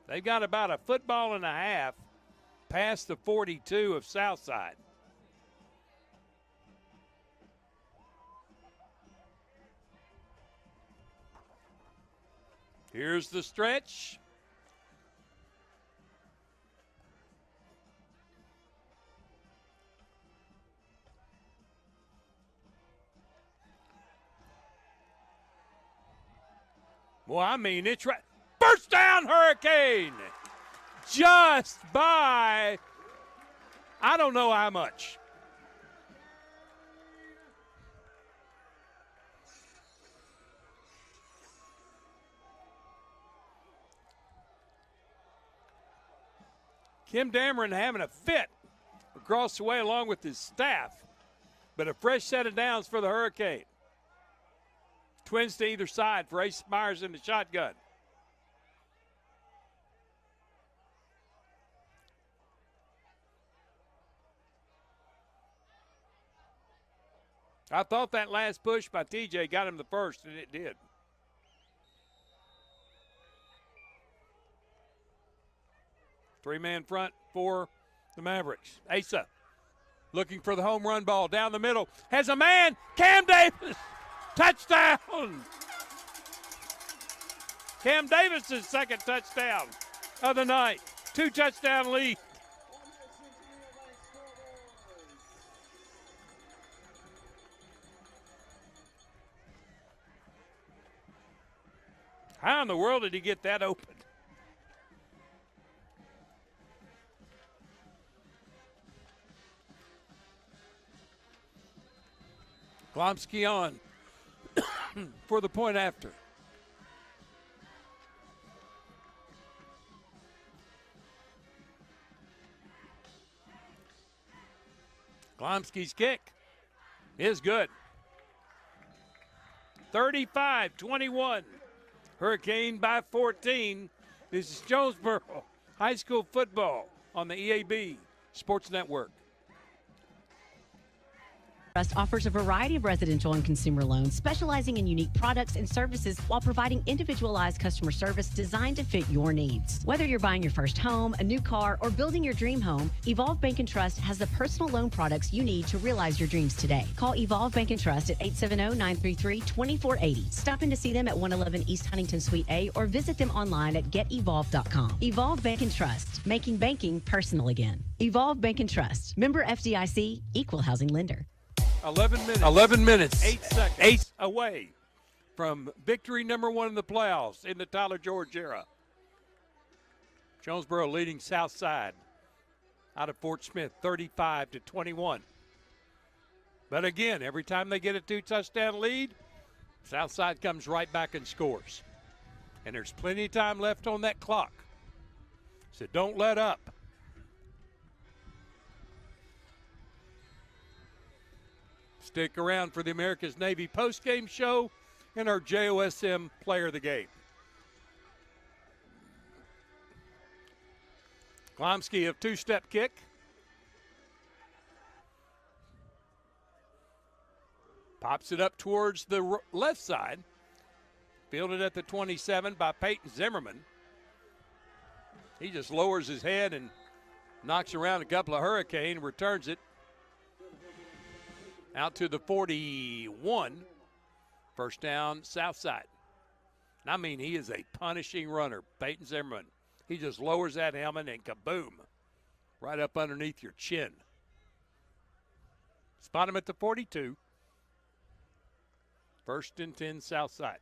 They've got about a football and a half past the 42 of Southside. Here's the stretch. Well, I mean, it's right. First down, Hurricane. Just by, I don't know how much. Kim Dameron having a fit. across the way along with his staff. But a fresh set of downs for the Hurricane. Twins to either side for Ace Myers in the shotgun. I thought that last push by TJ got him the first, and it did. Three-man front for the Mavericks. Asa looking for the home run ball down the middle. Has a man. Cam Davis. Touchdown. Cam Davis' second touchdown of the night. 2-touchdown lead. How in the world did he get that open? Glomsky on for the point after. Glomsky's kick is good. 35-21. Hurricane by 14. This is Jonesboro High School football on the EAB Sports Network. Trust offers a variety of residential and consumer loans specializing in unique products and services while providing individualized customer service designed to fit your needs. Whether you're buying your first home, a new car, or building your dream home, Evolve Bank and Trust has the personal loan products you need to realize your dreams today. Call Evolve Bank and Trust at 870-933-2480. Stop in to see them at 111 East Huntington Suite A or visit them online at getevolve.com. Evolve Bank and Trust, making banking personal again. Evolve Bank and Trust, member FDIC, equal housing lender. 11 minutes. 11 minutes. 8 seconds. 8 away from victory number 1 in the playoffs in the Tyler George era. Jonesboro leading Southside out of Fort Smith 35-21. But again, every time they get a 2-touchdown lead, Southside comes right back and scores. And there's plenty of time left on that clock. So don't let up. Stick around for the America's Navy postgame show and our JOSM player of the game. Glomsky of 2-step kick. Pops it up towards the left side. Fielded at the 27 by Peyton Zimmerman. He just lowers his head and knocks around a couple of Hurricane, returns it out to the 41. First down, Southside. And I mean, he is a punishing runner, Peyton Zimmerman. He just lowers that helmet and kaboom, right up underneath your chin. Spot him at the 42. First and 10, Southside.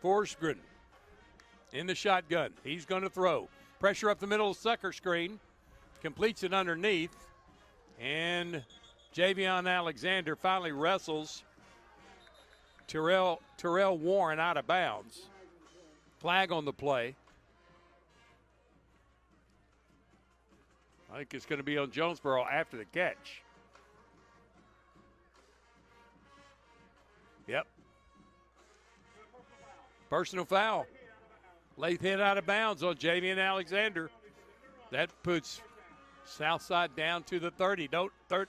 Forsgren in the shotgun. He's going to throw. Pressure up the middle of the sucker screen. Completes it underneath. And Javion Alexander finally wrestles Terrell Warren out of bounds. Flag on the play. I think it's going to be on Jonesboro after the catch. Yep. Personal foul. Late hit out of bounds on Javion Alexander. That puts Southside down to the 30.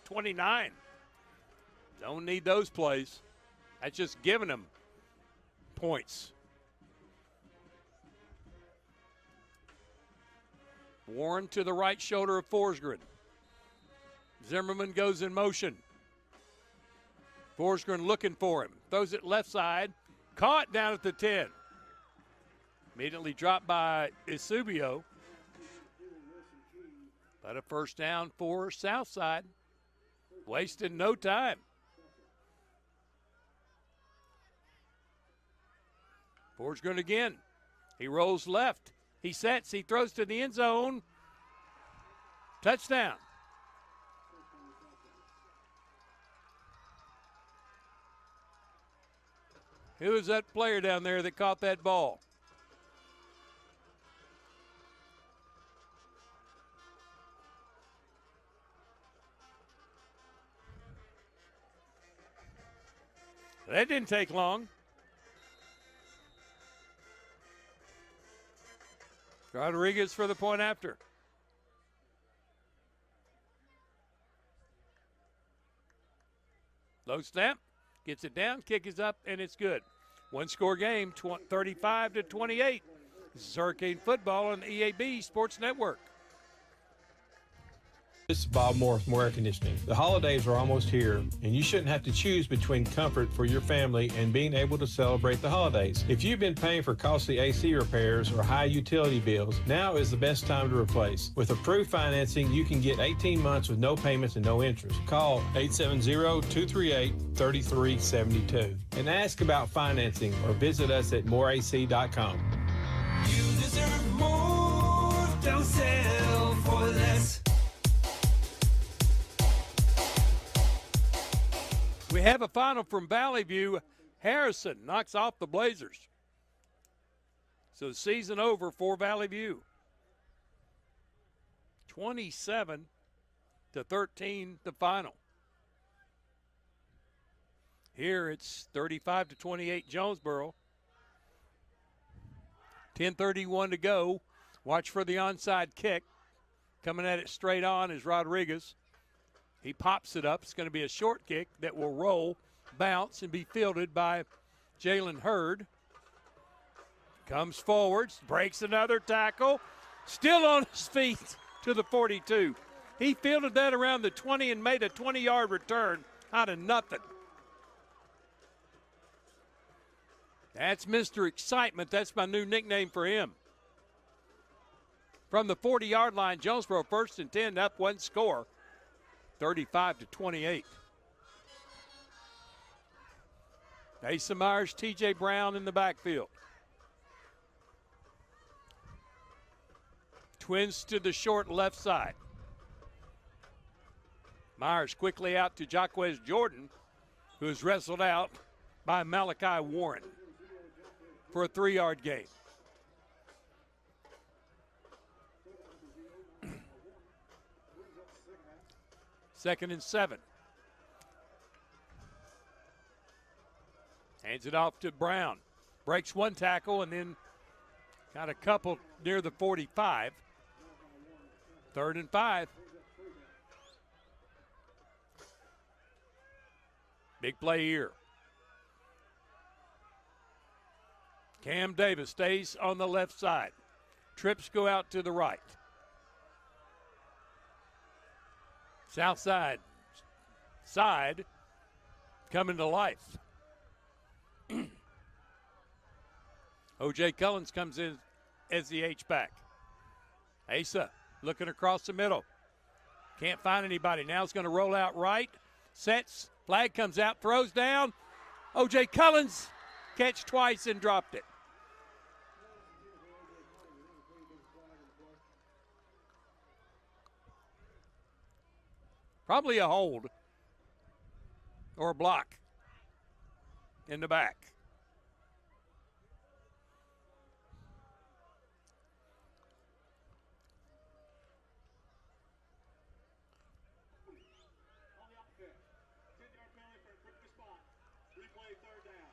29. Don't need those plays. That's just giving them points. Warren to the right shoulder of Forsgren. Zimmerman goes in motion. Forsgren looking for him. Throws it left side. Caught down at the 10. Immediately dropped by Isubio. But a first down for Southside. Wasting no time. Forsgren again. He rolls left. He sets. He throws to the end zone. Touchdown. Who was that player down there that caught that ball? That didn't take long. Rodriguez for the point after. Low snap, gets it down, kick is up, and it's good. One-score game, 35-28. This is Hurricane Football on the EAB Sports Network. This is Bob Morris from Air Conditioning. The holidays are almost here, and you shouldn't have to choose between comfort for your family and being able to celebrate the holidays. If you've been paying for costly AC repairs or high utility bills, now is the best time to replace. With approved financing, you can get 18 months with no payments and no interest. Call 870-238-3372 and ask about financing or visit us at moreac.com. You deserve more, don't settle for less. We have a final from Valley View. Harrison knocks off the Blazers. So season over for Valley View. 27-13, the final. Here it's 35-28 Jonesboro. 10:31 to go. Watch for the onside kick. Coming at it straight on is Rodriguez. He pops it up. It's going to be a short kick that will roll, bounce, and be fielded by Jalen Hurd. Comes forwards, breaks another tackle. Still on his feet to the 42. He fielded that around the 20 and made a 20-yard return out of nothing. That's Mr. Excitement. That's my new nickname for him. From the 40-yard line, Jonesboro 1st and 10, up one score. 35-28. Asa Myers, T.J. Brown in the backfield. Twins to the short left side. Myers quickly out to Jaquez Jordan, who is wrestled out by Malachi Warren for a 3-yard gain. Second and 7. Hands it off to Brown. Breaks one tackle and then got a couple near the 45. 3rd and 5. Big play here. Cam Davis stays on the left side. Trips go out to the right. Southside side coming to life. O.J. Cullens comes in as the H-back. Asa looking across the middle. Can't find anybody. Now it's going to roll out right. Sets. Flag comes out. Throws down. O.J. Cullens catch twice and dropped it. Probably a hold or a block in the back.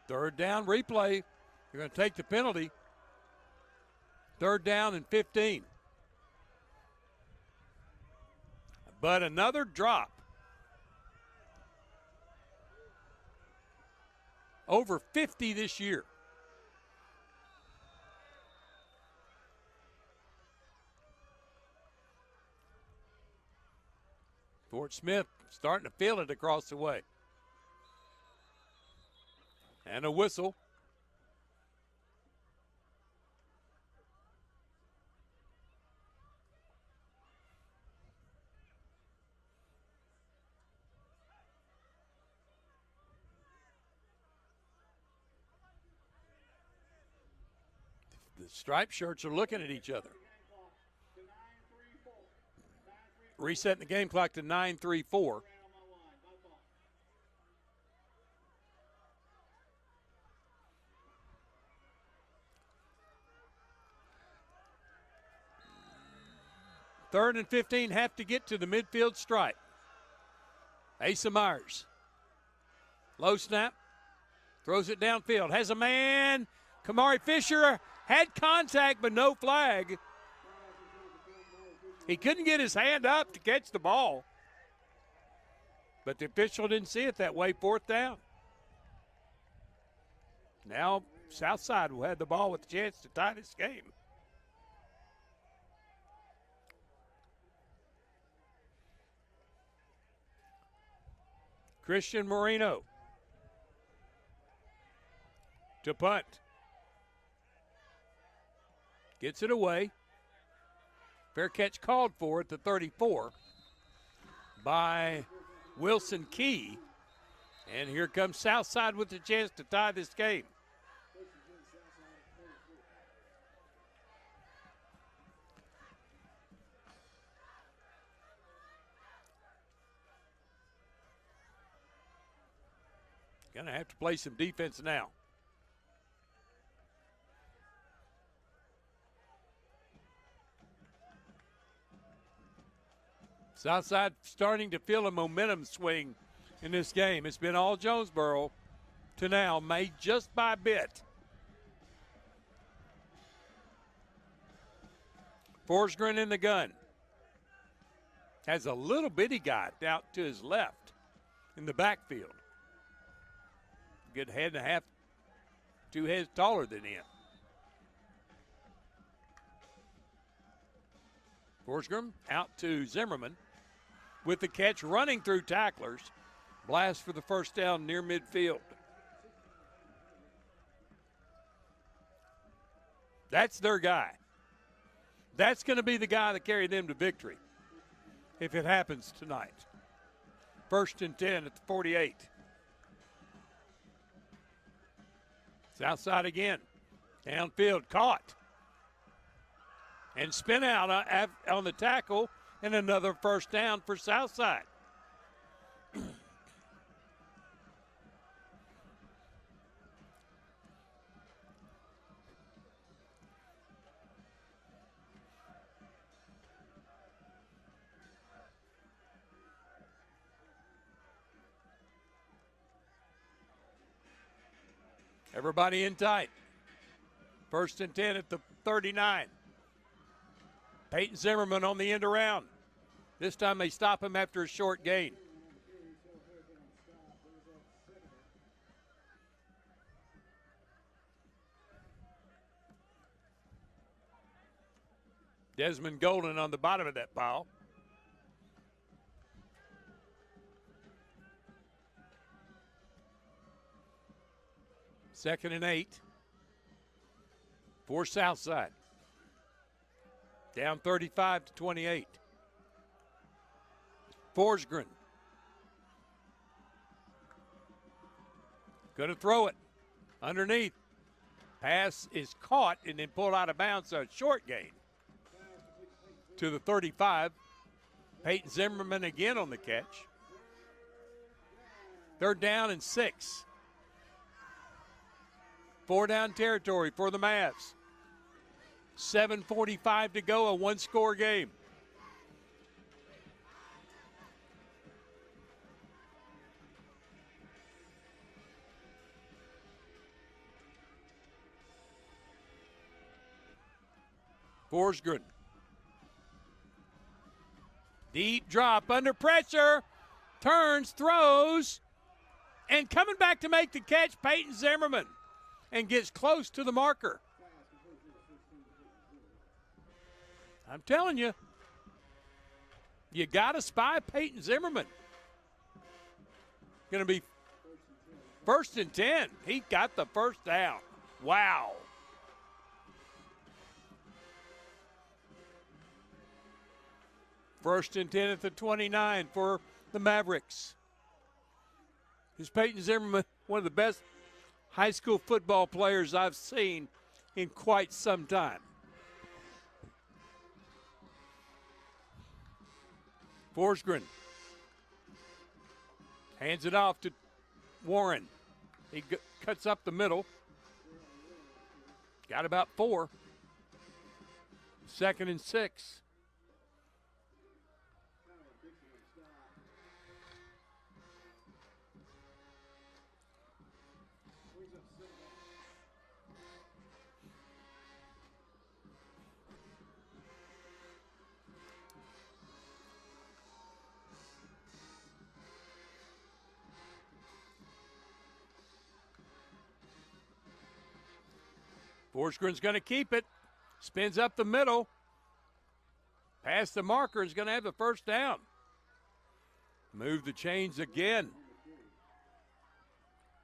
Third down replay. You're going to take the penalty. 3rd down and 15. But another drop. Over 50 this year. Fort Smith starting to feel it across the way. And a whistle. The striped shirts are looking at each other. Resetting the game clock to 9:34. 3rd and 15, have to get to the midfield stripe. Asa Myers. Low snap. Throws it downfield. Has a man. Kamari Fisher had contact, but no flag. He couldn't get his hand up to catch the ball. But the official didn't see it that way. 4th down. Now Southside will have the ball with a chance to tie this game. Christian Marino to punt. Gets it away. Fair catch called for at the 34 by Wilson Key. And here comes Southside with the chance to tie this game. Going to have to play some defense now. Southside starting to feel a momentum swing in this game. It's been all Jonesboro to now, made just by a bit. Forsgren in the gun. Has a little bitty guy out to his left in the backfield. Good head and a half, 2 heads taller than him. Forsgren out to Zimmerman with the catch, running through tacklers. Blast for the first down near midfield. That's their guy. That's going to be the guy that carried them to victory if it happens tonight. 1st and 10 at the 48. Southside again. Downfield, caught. And spin out on the tackle, and another first down for Southside. Everybody in tight. 1st and 10 at the 39. Peyton Zimmerman on the end around. This time they stop him after a short gain. Desmond Golden on the bottom of that pile. Second and 8 for Southside. Down 35 to 28. Forsgren. Going to throw it underneath. Pass is caught and then pulled out of bounds, so a short gain to the 35. Peyton Zimmerman again on the catch. 3rd down and 6. 4-down territory for the Mavs. 7:45 to go, a 1-score game. Forsgren. Deep drop under pressure. Turns, throws, and coming back to make the catch, Peyton Zimmerman. And gets close to the marker. I'm telling you, you got to spy Peyton Zimmerman. Going to be 1st and 10. He got the first down. Wow. First and 10 at the 29 for the Mavericks. Is Peyton Zimmerman one of the best high school football players I've seen in quite some time. Forsgren hands it off to Warren. He cuts up the middle. Got about 4. 2nd and 6. Forsgren's going to keep it. Spins up the middle. Past the marker is going to have the first down. Move the chains again.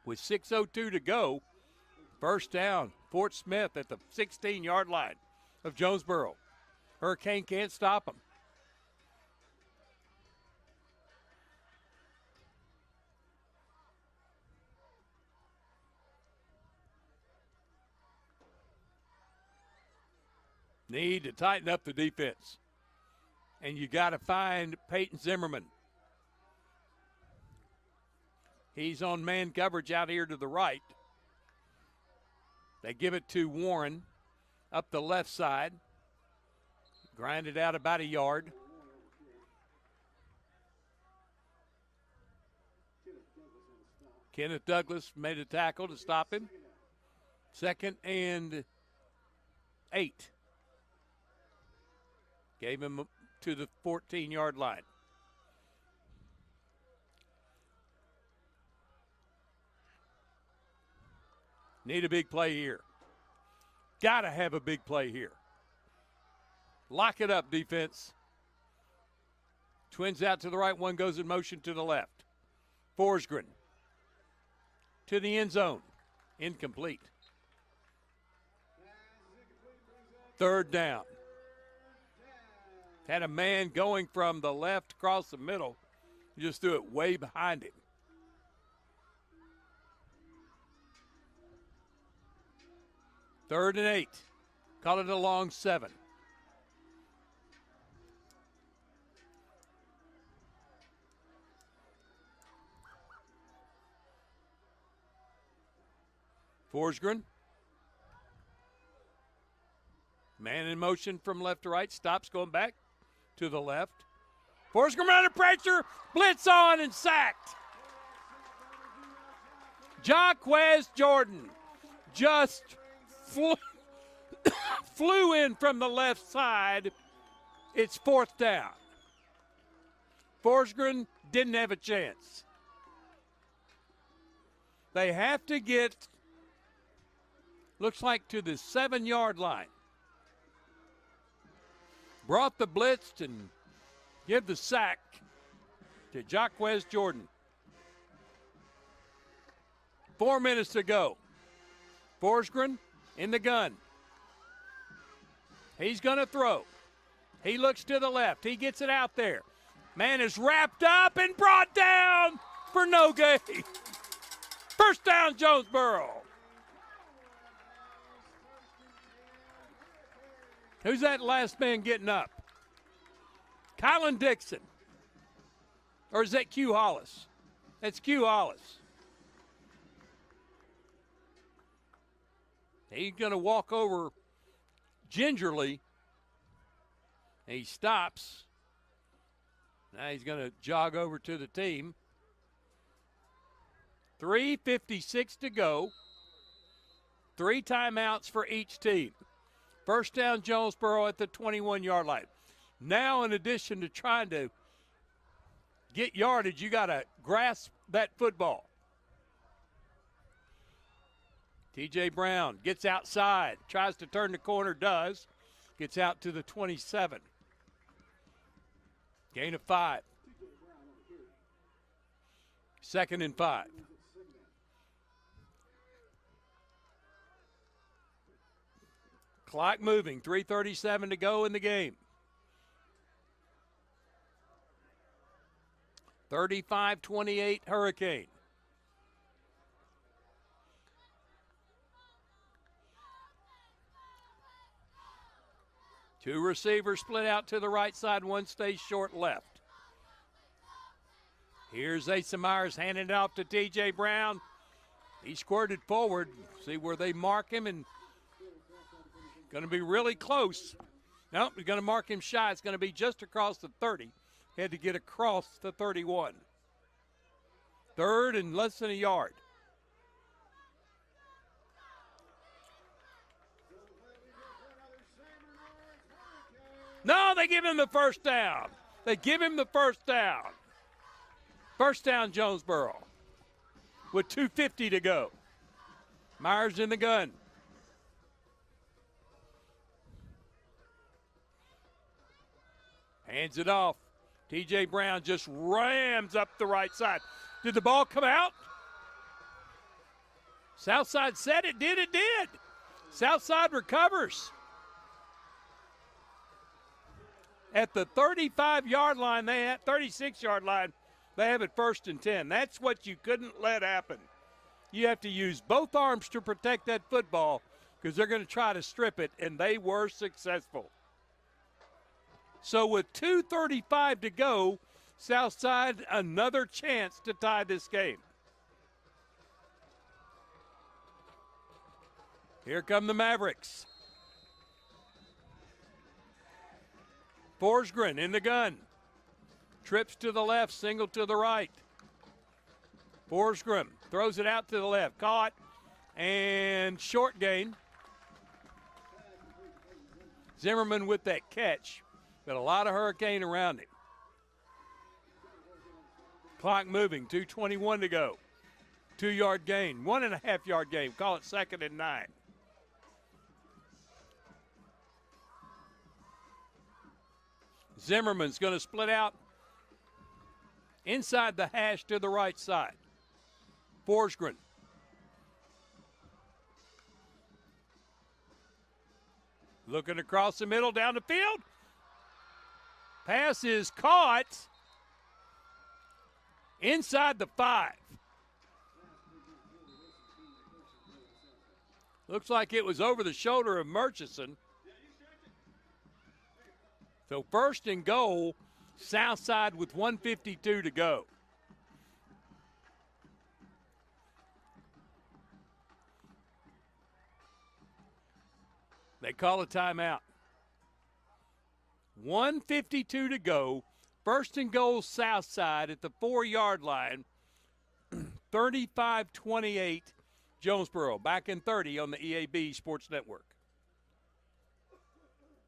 With 6:02 to go, first down, Fort Smith at the 16-yard line of Jonesboro. Hurricane can't stop them. Need to tighten up the defense. And you got to find Peyton Zimmerman. He's on man coverage out here to the right. They give it to Warren up the left side. Grind it out about a yard. Kenneth Douglas made a tackle to stop him. 2nd and 8. Gave him to the 14-yard line. Need a big play here. Got to have a big play here. Lock it up, defense. Twins out to the right. One goes in motion to the left. Forsgren to the end zone. Incomplete. 3rd down. Had a man going from the left across the middle. He just threw it way behind him. Third and 8. Call it a long 7. Forsgren. Man in motion from left to right. Stops going back to the left. Forsgren under pressure. Blitz on and sacked. Jaquez Jordan just flew in from the left side. It's 4th down. Forsgren didn't have a chance. They have to get, looks like, to the 7-yard line. Brought the blitz and give the sack to Jaquez Jordan. 4 minutes to go. Forsgren in the gun. He's going to throw. He looks to the left. He gets it out there. Man is wrapped up and brought down for no gain. First down, Jonesboro. Who's that last man getting up? Colin Dixon. Or is that Q Hollis? That's Q Hollis. He's going to walk over gingerly. He stops. Now he's going to jog over to the team. 3:56 to go. 3 timeouts for each team. First down, Jonesboro at the 21-yard line. Now, in addition to trying to get yardage, you got to grasp that football. T.J. Brown gets outside, tries to turn the corner, does. Gets out to the 27. Gain of 5. 2nd and 5. Clock moving, 3:37 to go in the game. 35-28 Hurricane. Two receivers split out to the right side, one stays short left. Here's Asa Myers handing it off to T.J. Brown. He squirted forward. See where they mark him, and going to be really close. Nope, he's going to mark him shy. It's going to be just across the 30. Had to get across the 31. Third and less than a yard. No, they give him the first down. They give him the first down. First down, Jonesboro, with 2:50 to go. Myers in the gun. Hands it off. T.J. Brown just rams up the right side. Did the ball come out? Southside said it did. It did. Southside recovers. At the 35-yard line, 36-yard line, they have it 1st and 10. That's what you couldn't let happen. You have to use both arms to protect that football because they're going to try to strip it, and they were successful. So with 2:35 to go, Southside another chance to tie this game. Here come the Mavericks. Forsgren in the gun. Trips to the left, single to the right. Forsgren throws it out to the left. Caught and short gain. Zimmerman with that catch. Got a lot of hurricane around him. Clock moving, 2:21 to go. 2-yard gain, 1.5-yard gain. Call it 2nd and 9. Zimmerman's going to split out inside the hash to the right side. Forsgren. Looking across the middle, down the field. Pass is caught inside the 5. Looks like it was over the shoulder of Murchison. So 1st and goal, Southside with 1:52 to go. They call a timeout. 1:52 to go. 1st and goal, Southside at the 4-yard line. 35-28, Jonesboro. Back in 30 on the EAB Sports Network.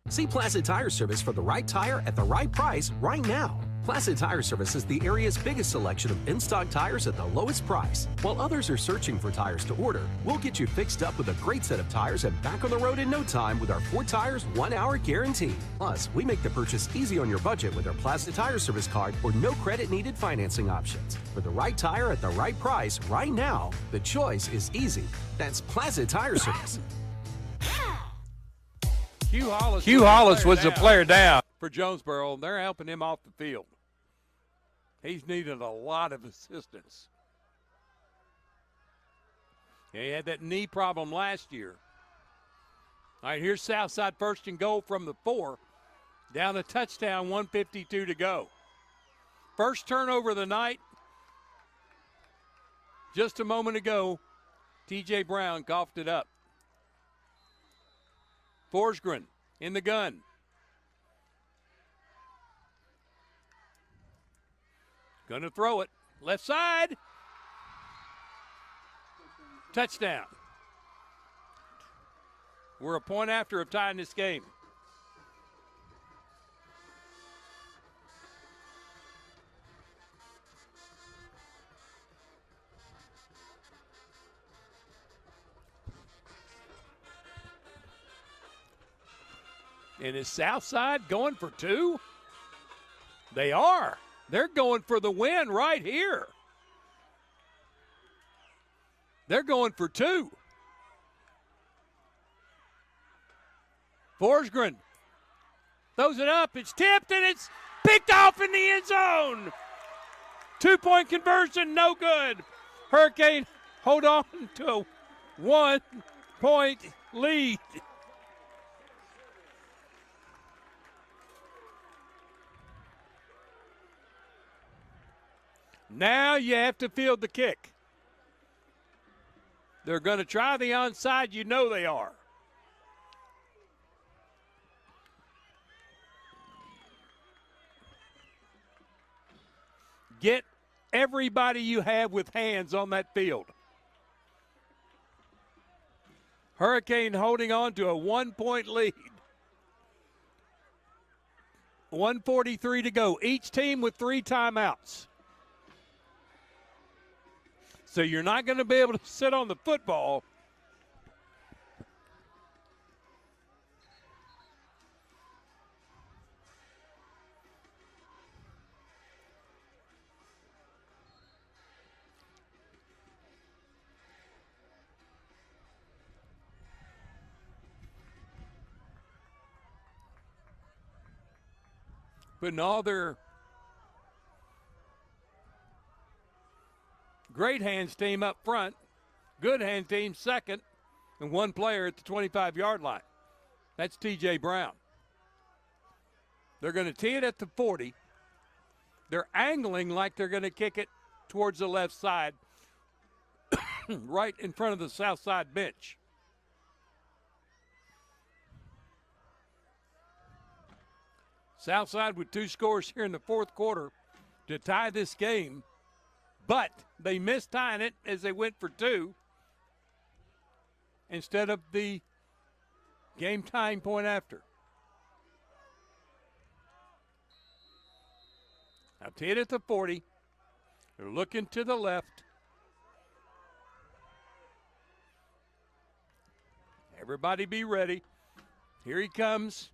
See Placid Tire Service for the right tire at the right price right now. Placid Tire Service is the area's biggest selection of in-stock tires at the lowest price. While others are searching for tires to order, we'll get you fixed up with a great set of tires and back on the road in no time with our 4 tires, 1 hour guarantee. Plus, we make the purchase easy on your budget with our Placid Tire Service card or no credit needed financing options. For the right tire at the right price right now, the choice is easy. That's Placid Tire Service. Hugh Hollis was the player down for Jonesboro. They're helping him off the field. He's needed a lot of assistance. He had that knee problem last year. All right, here's Southside 1st and goal from the 4. Down a touchdown, 1:52 to go. First turnover of the night. Just a moment ago, T.J. Brown coughed it up. Forsgren in the gun. Going to throw it. Left side. Touchdown. We're a point after of tying this game. And is Southside going for 2? They are. They're going for the win right here. They're going for 2. Forsgren throws it up. It's tipped, and it's picked off in the end zone. 2-point conversion, no good. Hurricane hold on to a 1-point lead. Now you have to field the kick. They're going to try the onside. You know they are. Get everybody you have with hands on that field. Hurricane holding on to a 1-point lead. 1:43 to go. Each team with 3 timeouts. So you're not going to be able to sit on the football. Putting all their great hands team up front, good hand team second, and 1 player at the 25-yard line. That's T.J. Brown. They're going to tee it at the 40. They're angling like they're going to kick it towards the left side, right in front of the Southside bench. Southside with 2 scores here in the 4th quarter to tie this game, but they missed tying it as they went for 2 instead of the game tying point after. Now tee it at the 40. They're looking to the left. Everybody be ready. Here he comes.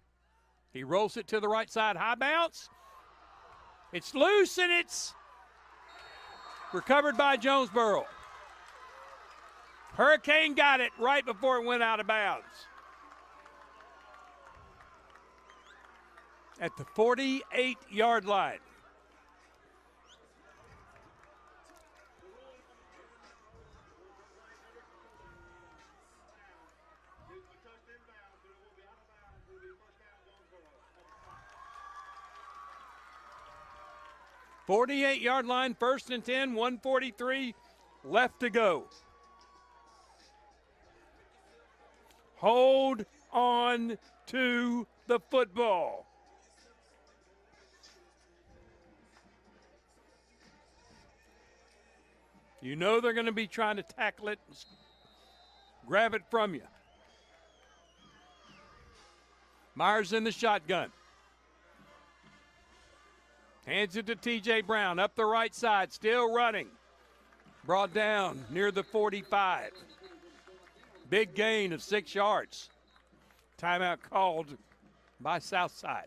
He rolls it to the right side. High bounce. It's loose, and it's recovered by Jonesboro. Hurricane got it right before it went out of bounds. At the 48-yard line. Yard line, 1st and 10, 1:43 left to go. Hold on to the football. You know they're going to be trying to tackle it, grab it from you. Myers in the shotgun. Hands it to T.J. Brown up the right side, still running. Brought down near the 45. Big gain of 6 yards. Timeout called by Southside.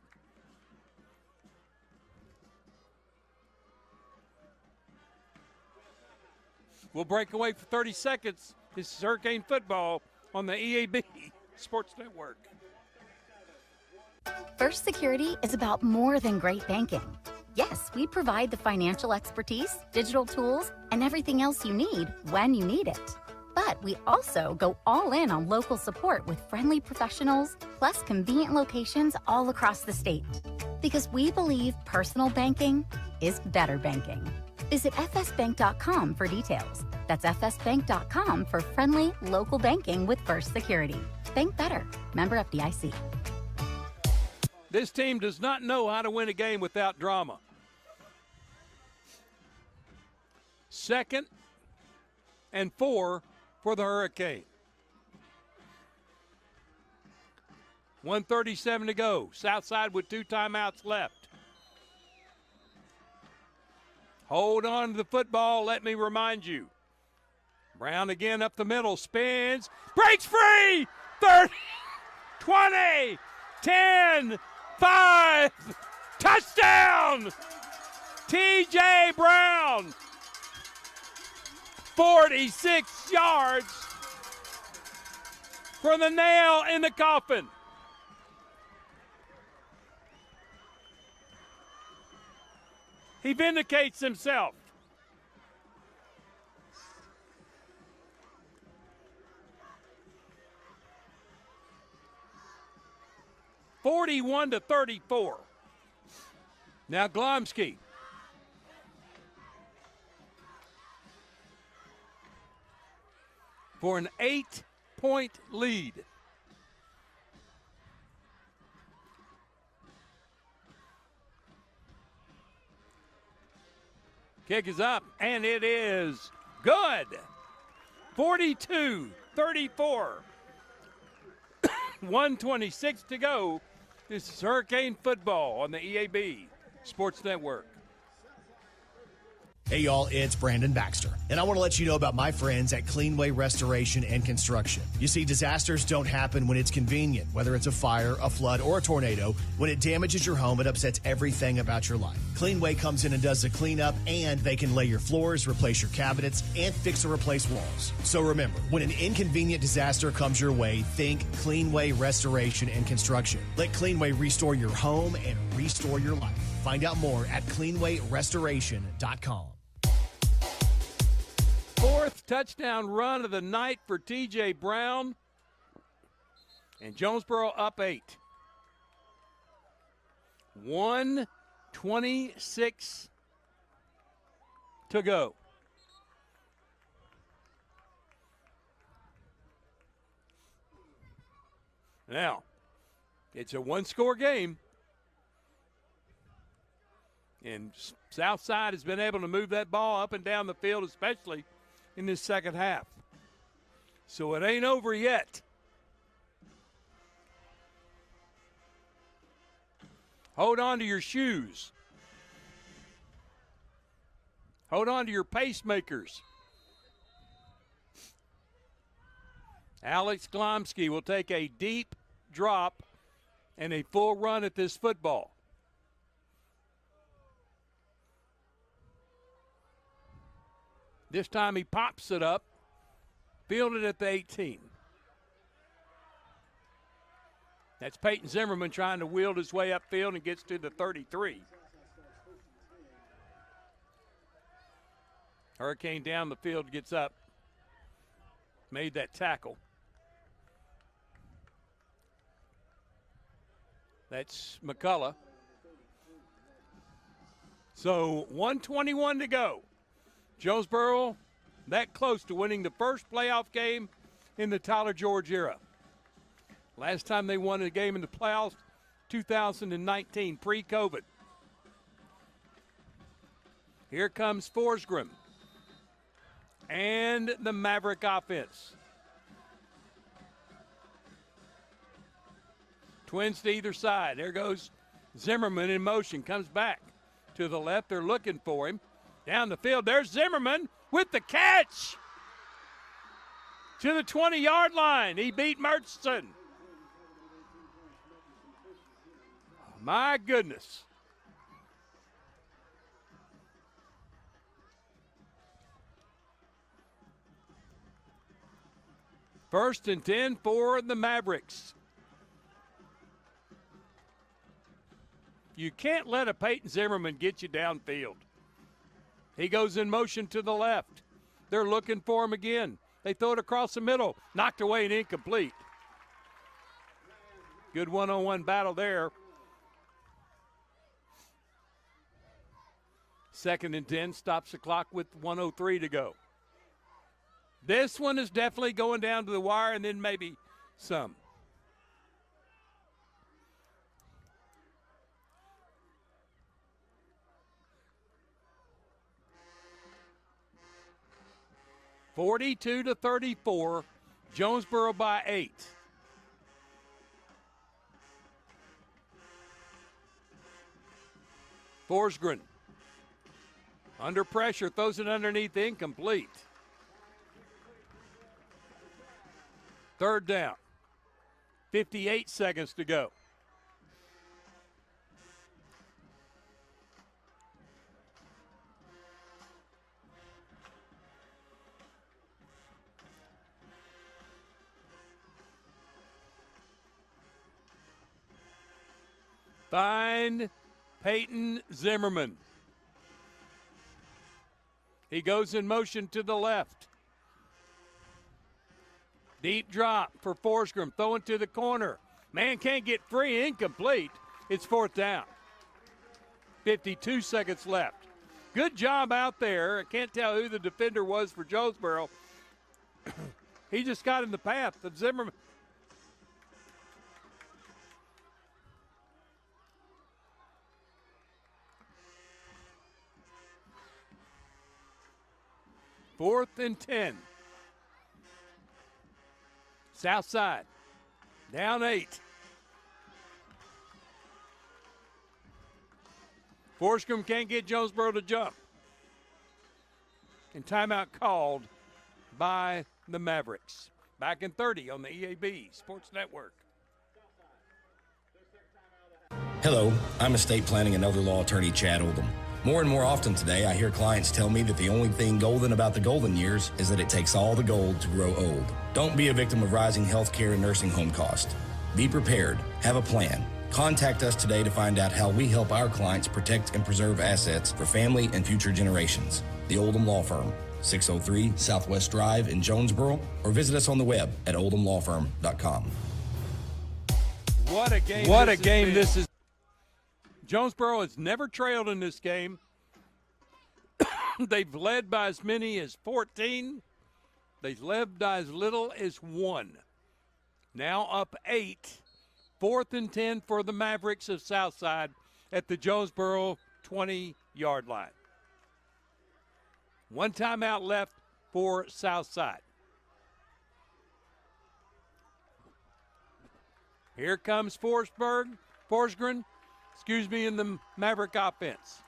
We'll break away for 30 seconds. This is Hurricane Football on the EAB Sports Network. First Security is about more than great banking. Yes, we provide the financial expertise, digital tools, and everything else you need when you need it. But we also go all in on local support with friendly professionals, plus convenient locations all across the state. Because we believe personal banking is better banking. Visit fsbank.com for details. That's fsbank.com for friendly, local banking with First Security. Bank better. Member FDIC. This team does not know how to win a game without drama. 2nd and 4 for the Hurricane. 1:37 to go. Southside with 2 timeouts left. Hold on to the football, let me remind you. Brown again up the middle, spins, breaks free! 30, 20, 10, 5, touchdown! T.J. Brown, 46 yards for the nail in the coffin. He vindicates himself. (41-34). Now Glomsky. For an 8-point lead. Kick is up, and it is good. 42-34. 1:26 to go. This is Hurricane Football on the EAB Sports Network. Hey, y'all, it's Brandon Baxter, and I want to let you know about my friends at Cleanway Restoration and Construction. You see, disasters don't happen when it's convenient, whether it's a fire, a flood, or a tornado. When it damages your home, it upsets everything about your life. Cleanway comes in and does the cleanup, and they can lay your floors, replace your cabinets, and fix or replace walls. So remember, when an inconvenient disaster comes your way, think Cleanway Restoration and Construction. Let Cleanway restore your home and restore your life. Find out more at cleanwayrestoration.com. Fourth touchdown run of the night for T.J. Brown. And Jonesboro up 8. 1:26 to go. Now, it's a one-score game. And Southside has been able to move that ball up and down the field, especially in this second half. So it ain't over yet. Hold on to your shoes. Hold on to your pacemakers. Alex Glomsky will take a deep drop and a full run at this football. This time he pops it up, fielded at the 18. That's Peyton Zimmerman trying to wield his way upfield and gets to the 33. Hurricane down the field, gets up, made that tackle. That's McCullough. So 1:21 to go. Jonesboro that close to winning the first playoff game in the Tyler George era. Last time they won a game in the playoffs, 2019, pre-COVID. Here comes Forsgren and the Maverick offense. Twins to either side. There goes Zimmerman in motion, comes back to the left. They're looking for him. Down the field, there's Zimmerman with the catch to the 20-yard line. He beat Murchison. My goodness. First and 10 for the Mavericks. You can't let a Peyton Zimmerman get you downfield. He goes in motion to the left. They're looking for him again. They throw it across the middle. Knocked away and incomplete. Good one-on-one battle there. Second and 10, stops the clock with 1:03 to go. This one is definitely going down to the wire and then maybe some. (42-34), Jonesboro by 8. Forsgren under pressure, throws it underneath, incomplete. Third down, 58 seconds to go. Find Peyton Zimmerman. He goes in motion to the left. Deep drop for Forsgren, throwing to the corner. Man can't get free, incomplete. It's fourth down. 52 seconds left. Good job out there. I can't tell who the defender was for Jonesboro. He just got in the path of Zimmerman. 4th and 10. Southside down 8. Forscombe can't get Jonesboro to jump. And timeout called by the Mavericks. Back in 30 on the EAB Sports Network. Hello, I'm estate planning and elder law attorney Chad Oldham. More and more often today, I hear clients tell me that the only thing golden about the golden years is that it takes all the gold to grow old. Don't be a victim of rising healthcare and nursing home costs. Be prepared. Have a plan. Contact us today to find out how we help our clients protect and preserve assets for family and future generations. The Oldham Law Firm, 603 Southwest Drive in Jonesboro, or visit us on the web at oldhamlawfirm.com. What a game this is. Jonesboro has never trailed in this game. They've led by as many as 14. They've led by as little as 1. Now up 8. 4th and 10 for the Mavericks of Southside at the Jonesboro 20-yard line. 1 timeout left for Southside. Here comes Forsgren, in the Maverick offense.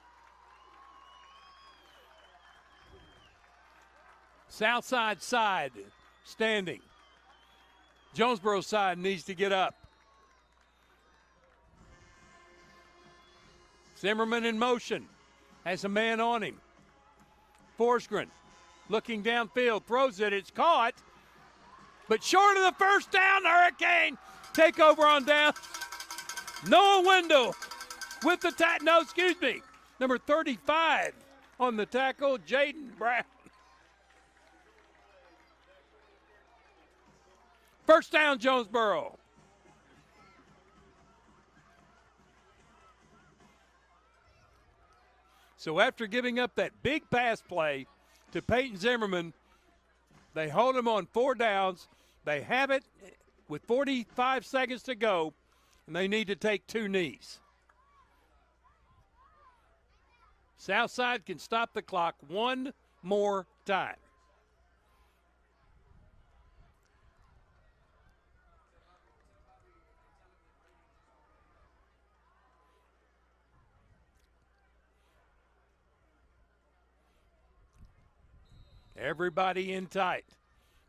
Southside side standing. Jonesboro side needs to get up. Zimmerman in motion. Has a man on him. Forsgren looking downfield. Throws it. It's caught. But short of the first down. Hurricane take over on down. Noah Wendell with the tackle. No, excuse me. Number 35 on the tackle. Jaden Brown. First down, Jonesboro. So after giving up that big pass play to Peyton Zimmerman, they hold him on 4 downs. They have it with 45 seconds to go, and they need to take 2 knees. Southside can stop the clock one more time. Everybody in tight.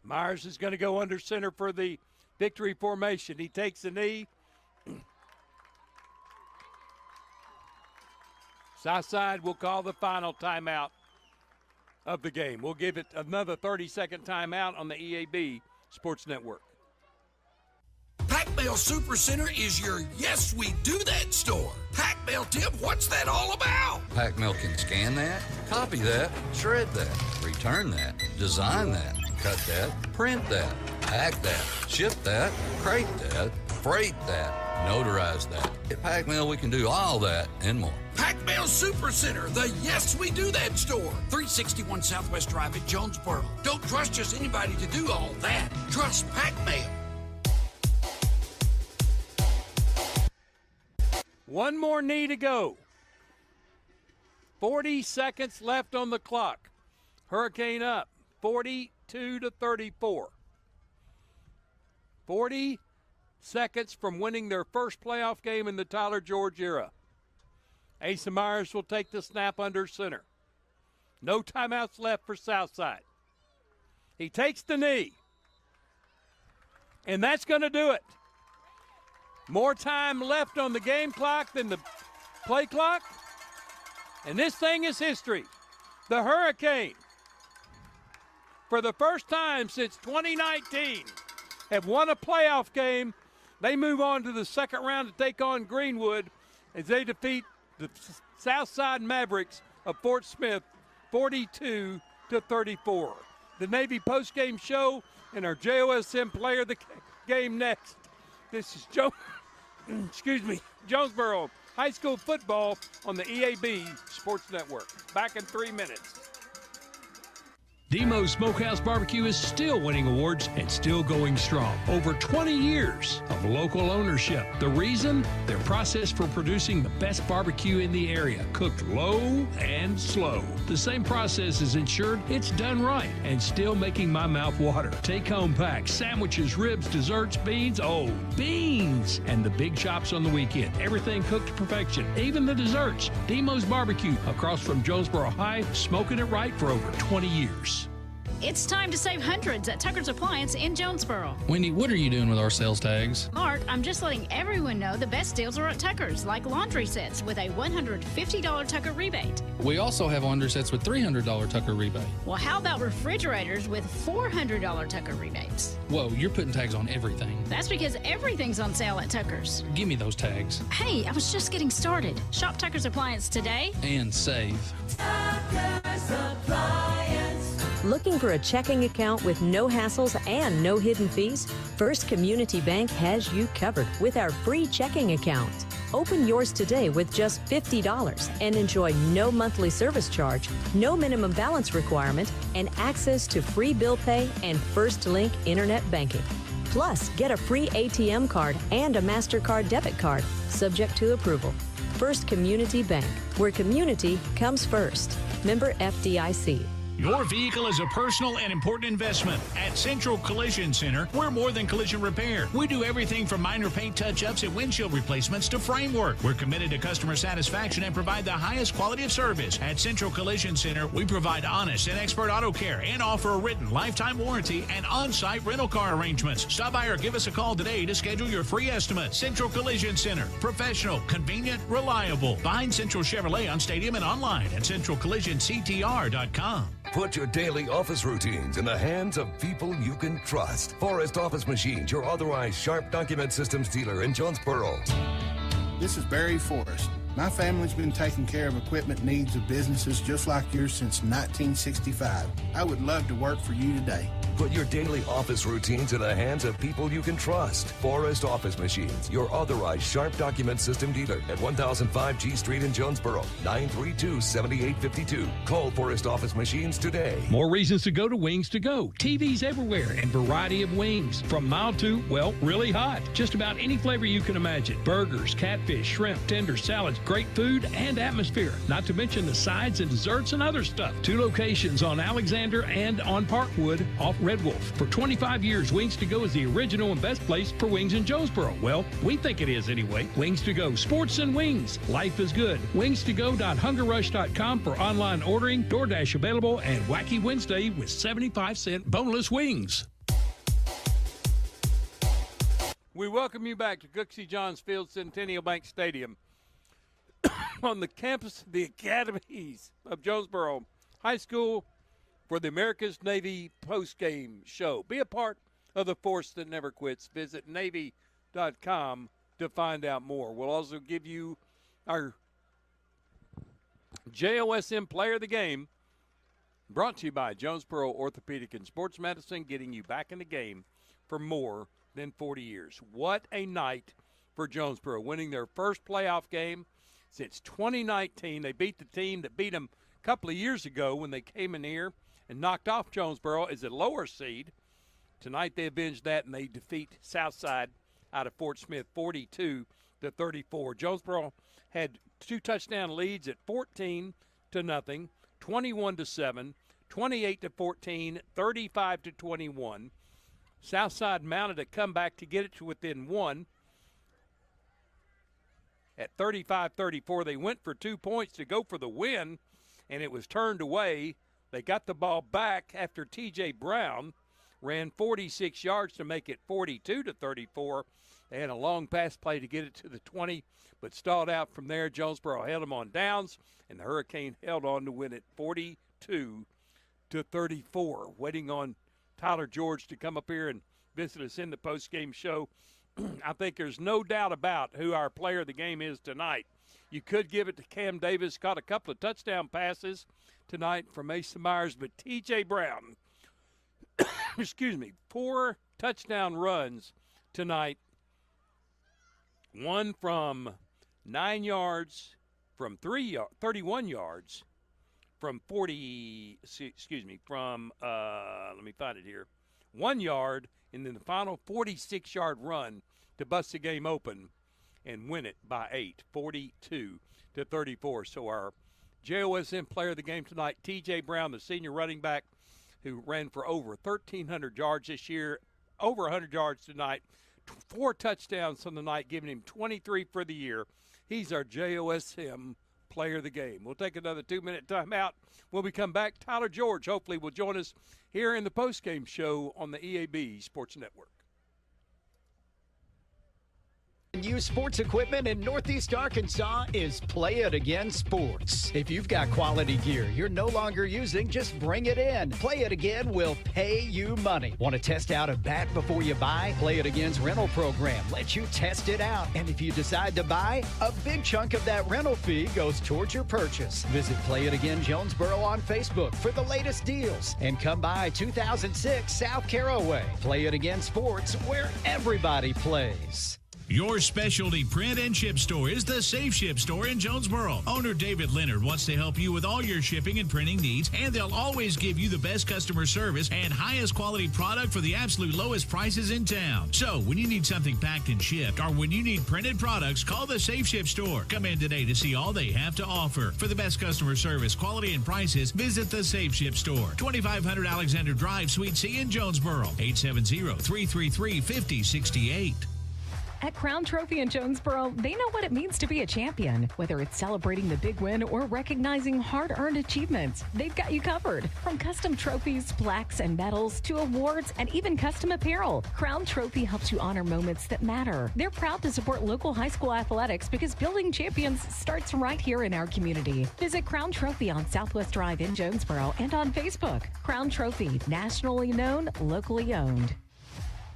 Myers is going to go under center for the victory formation. He takes a knee. Southside will call the final timeout of the game. We'll give it another 30-second timeout on the EAB Sports Network. Pac-Mail Supercenter is your Yes We Do That store. Pac-Mail Tip, what's that all about? Pac-Mail can scan that, copy that, shred that, return that, design that, cut that, print that, pack that, ship that, crate that, freight that, notarize that. At Pac-Mail, we can do all that and more. Pac-Mail Supercenter, the Yes We Do That store. 361 Southwest Drive at Jonesboro. Don't trust just anybody to do all that. Trust Pac-Mail. One more knee to go. 40 seconds left on the clock. Hurricane up, 42-34. 40 seconds from winning their first playoff game in the Tyler George era. Asa Myers will take the snap under center. No timeouts left for Southside. He takes the knee. And that's going to do it. More time left on the game clock than the play clock. And this thing is history. The Hurricane, for the first time since 2019, have won a playoff game. They move on to the second round to take on Greenwood as they defeat the Southside Mavericks of Fort Smith 42-34. The Navy postgame show and our JOSM player of the game next. This is Jonesboro High School football on the EAB Sports Network. Back in 3 minutes. Demo's Smokehouse Barbecue is still winning awards and still going strong. Over 20 years of local ownership. The reason? Their process for producing the best barbecue in the area, cooked low and slow. The same process is ensured it's done right and still making my mouth water. Take-home packs, sandwiches, ribs, desserts, beans. Oh, beans! And the big chops on the weekend. Everything cooked to perfection, even the desserts. Demo's Barbecue, across from Jonesboro High, smoking it right for over 20 years. It's time to save hundreds at Tucker's Appliance in Jonesboro. Wendy, what are you doing with our sales tags? Mark, I'm just letting everyone know the best deals are at Tucker's, like laundry sets with a $150 Tucker rebate. We also have laundry sets with $300 Tucker rebate. Well, how about refrigerators with $400 Tucker rebates? Whoa, you're putting tags on everything. That's because everything's on sale at Tucker's. Give me those tags. Hey, I was just getting started. Shop Tucker's Appliance today. And save. Tucker's Appliance. Looking for a checking account with no hassles and no hidden fees? First Community Bank has you covered with our free checking account. Open yours today with just $50 and enjoy no monthly service charge, no minimum balance requirement, and access to free bill pay and First Link internet banking. Plus, get a free ATM card and a MasterCard debit card, subject to approval. First Community Bank, where community comes first. Member FDIC. Your vehicle is a personal and important investment. At Central Collision Center, we're more than collision repair. We do everything from minor paint touch-ups and windshield replacements to framework. We're committed to customer satisfaction and provide the highest quality of service. At Central Collision Center, we provide honest and expert auto care and offer a written lifetime warranty and on-site rental car arrangements. Stop by or give us a call today to schedule your free estimate. Central Collision Center. Professional, convenient, reliable. Behind Central Chevrolet on Stadium and online at centralcollisionctr.com. Put your daily office routines in the hands of people you can trust. Forrest Office Machines, your authorized Sharp document systems dealer in Jonesboro. This is Barry Forrest. My family's been taking care of equipment needs of businesses just like yours since 1965. I would love to work for you today. Put your daily office routines in the hands of people you can trust. Forrest Office Machines, your authorized Sharp document system dealer at 1005 G Street in Jonesboro, 932-7852. Call Forrest Office Machines today. More reasons to go to Wings to Go. TVs everywhere and variety of wings. From mild to, well, really hot. Just about any flavor you can imagine. Burgers, catfish, shrimp, tenders, salads, great food and atmosphere. Not to mention the sides and desserts and other stuff. 2 locations on Alexander and on Parkwood off Red Wolf. For 25 years, Wings to Go is the original and best place for wings in Jonesboro. Well, we think it is anyway. Wings to Go. Sports and wings. Life is good. WingsToGo.HungerRush.com for online ordering, DoorDash available, and Wacky Wednesday with 75-cent boneless wings. We welcome you back to Cooksey Johns Field Centennial Bank Stadium on the campus of the academies of Jonesboro High School for the America's Navy postgame show. Be a part of the force that never quits. Visit Navy.com to find out more. We'll also give you our JOSM Player of the Game, brought to you by Jonesboro Orthopedic and Sports Medicine, getting you back in the game for more than 40 years. What a night for Jonesboro, winning their first playoff game since 2019. They beat the team that beat them a couple of years ago when they came in here and knocked off Jonesboro as a lower seed. Tonight they avenged that, and they defeat Southside out of Fort Smith 42-34. Jonesboro had 2 touchdown leads at 14-0, 21-7, 28-14, 35-21. Southside mounted a comeback to get it to within 1. At 35-34, they went for 2 points to go for the win, and it was turned away. They got the ball back after T.J. Brown ran 46 yards to make it 42-34. They had a long pass play to get it to the 20, but stalled out from there. Jonesboro held them on downs, and the Hurricane held on to win it 42-34. Waiting on Tyler George to come up here and visit us in the postgame show. I think there's no doubt about who our player of the game is tonight. You could give it to Cam Davis, caught a couple of touchdown passes tonight from Asa Myers, but T.J. Brown, 4 touchdown runs tonight. 1 from 9 yards, from 31 yards, from 40, excuse me, from, let me find it here, 1 yard, and then the final 46-yard run to bust the game open and win it by 8, 42-34. So our JOSM player of the game tonight, T.J. Brown, the senior running back who ran for over 1,300 yards this year, over 100 yards tonight, 4 touchdowns on the night, giving him 23 for the year. He's our JOSM player of the game. We'll take another 2-minute timeout. When we come back, Tyler George hopefully will join us here in the postgame show on the EAB Sports Network. Used sports equipment in Northeast Arkansas is Play It Again Sports. If you've got quality gear you're no longer using, just bring it in. Play It Again will pay you money. Want to test out a bat before you buy? Play It Again's rental program lets you test it out. And if you decide to buy, a big chunk of that rental fee goes towards your purchase. Visit Play It Again Jonesboro on Facebook for the latest deals. And come by 2006 South Caraway. Play It Again Sports, where everybody plays. Your specialty print and ship store is the Safe Ship Store in Jonesboro. Owner David Leonard wants to help you with all your shipping and printing needs, and they'll always give you the best customer service and highest quality product for the absolute lowest prices in town. So when you need something packed and shipped, or when you need printed products, call the Safe Ship Store. Come in today to see all they have to offer. For the best customer service, quality, and prices, visit the Safe Ship Store, 2500 Alexander Drive, Suite C in Jonesboro, 870-333-5068. At Crown Trophy in Jonesboro, they know what it means to be a champion. Whether it's celebrating the big win or recognizing hard-earned achievements, they've got you covered. From custom trophies, plaques, and medals to awards and even custom apparel, Crown Trophy helps you honor moments that matter. They're proud to support local high school athletics because building champions starts right here in our community. Visit Crown Trophy on Southwest Drive in Jonesboro and on Facebook. Crown Trophy, nationally known, locally owned.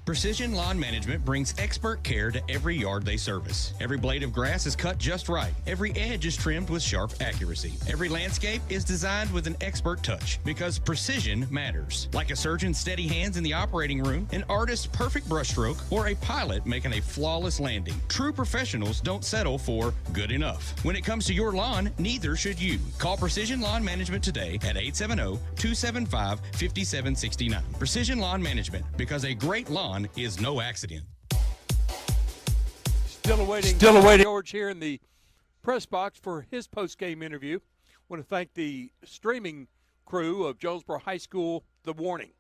Precision Lawn Management brings expert care to every yard they service. Every blade of grass is cut just right. Every edge is trimmed with sharp accuracy. Every landscape is designed with an expert touch because precision matters. Like a surgeon's steady hands in the operating room, an artist's perfect brushstroke, or a pilot making a flawless landing. True professionals don't settle for good enough. When it comes to your lawn, neither should you. Call Precision Lawn Management today at 870-275-5769. Precision Lawn Management, because a great lawn is no accident. Still awaiting George here in the press box for his post-game interview. Want to thank the streaming crew of Jonesboro High School, The Warning,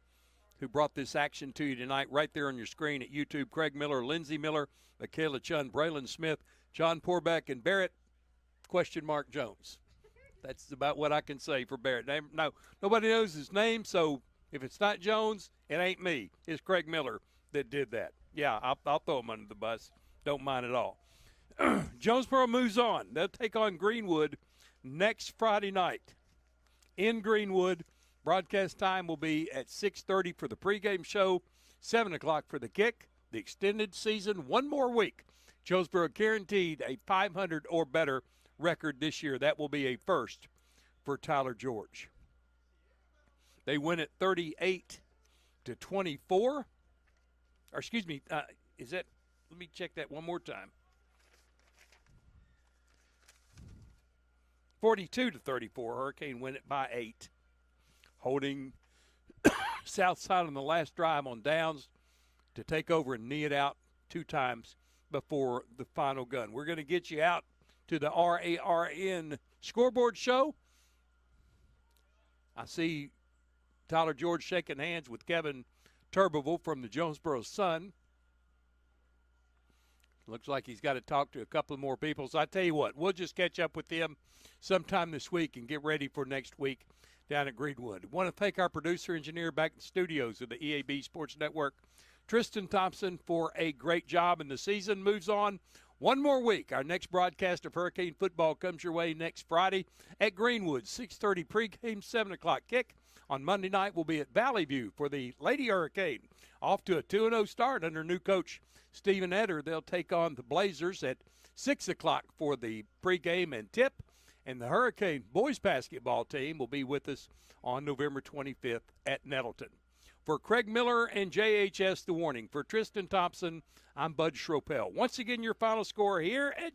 who brought this action to you tonight right there on your screen at YouTube. Craig Miller, Lindsey Miller, Michaela Chun, Braylon Smith, John Porbeck, and Barrett Jones. That's about what I can say for Barrett. No, nobody knows his name, so if it's not Jones, it ain't me. It's Craig Miller that did that. Yeah, I'll throw him under the bus. Don't mind at all. Jonesboro moves on. They'll take on Greenwood next Friday night in Greenwood. Broadcast time will be at 6:30 for the pregame show, 7 o'clock for the kick. The extended season, one more week. Jonesboro guaranteed a 500 or better record this year. That will be a first for Tyler George. They win it 38-24. Or excuse me, let me check that one more time. 42-34. Hurricane win it by 8. Holding Southside on the last drive on downs to take over and knee it out 2 times before the final gun. We're going to get you out to the RARN scoreboard show. I see Tyler George shaking hands with Kevin Turbeville from the Jonesboro Sun. Looks like he's got to talk to a couple more people. So I tell you what, we'll just catch up with them sometime this week and get ready for next week down at Greenwood. I want to thank our producer engineer back in the studios of the EAB Sports Network, Tristan Thompson, for a great job. And the season moves on one more week. Our next broadcast of Hurricane football comes your way next Friday at Greenwood, 6:30 pregame, 7 o'clock kick. On Monday night, we'll be at Valley View for the Lady Hurricane. Off to a 2-0 start under new coach Stephen Eder. They'll take on the Blazers at 6 o'clock for the pregame and tip. And the Hurricane boys basketball team will be with us on November 25th at Nettleton. For Craig Miller and JHS The Warning, for Tristan Thompson, I'm Bud Schropel. Once again, your final score here at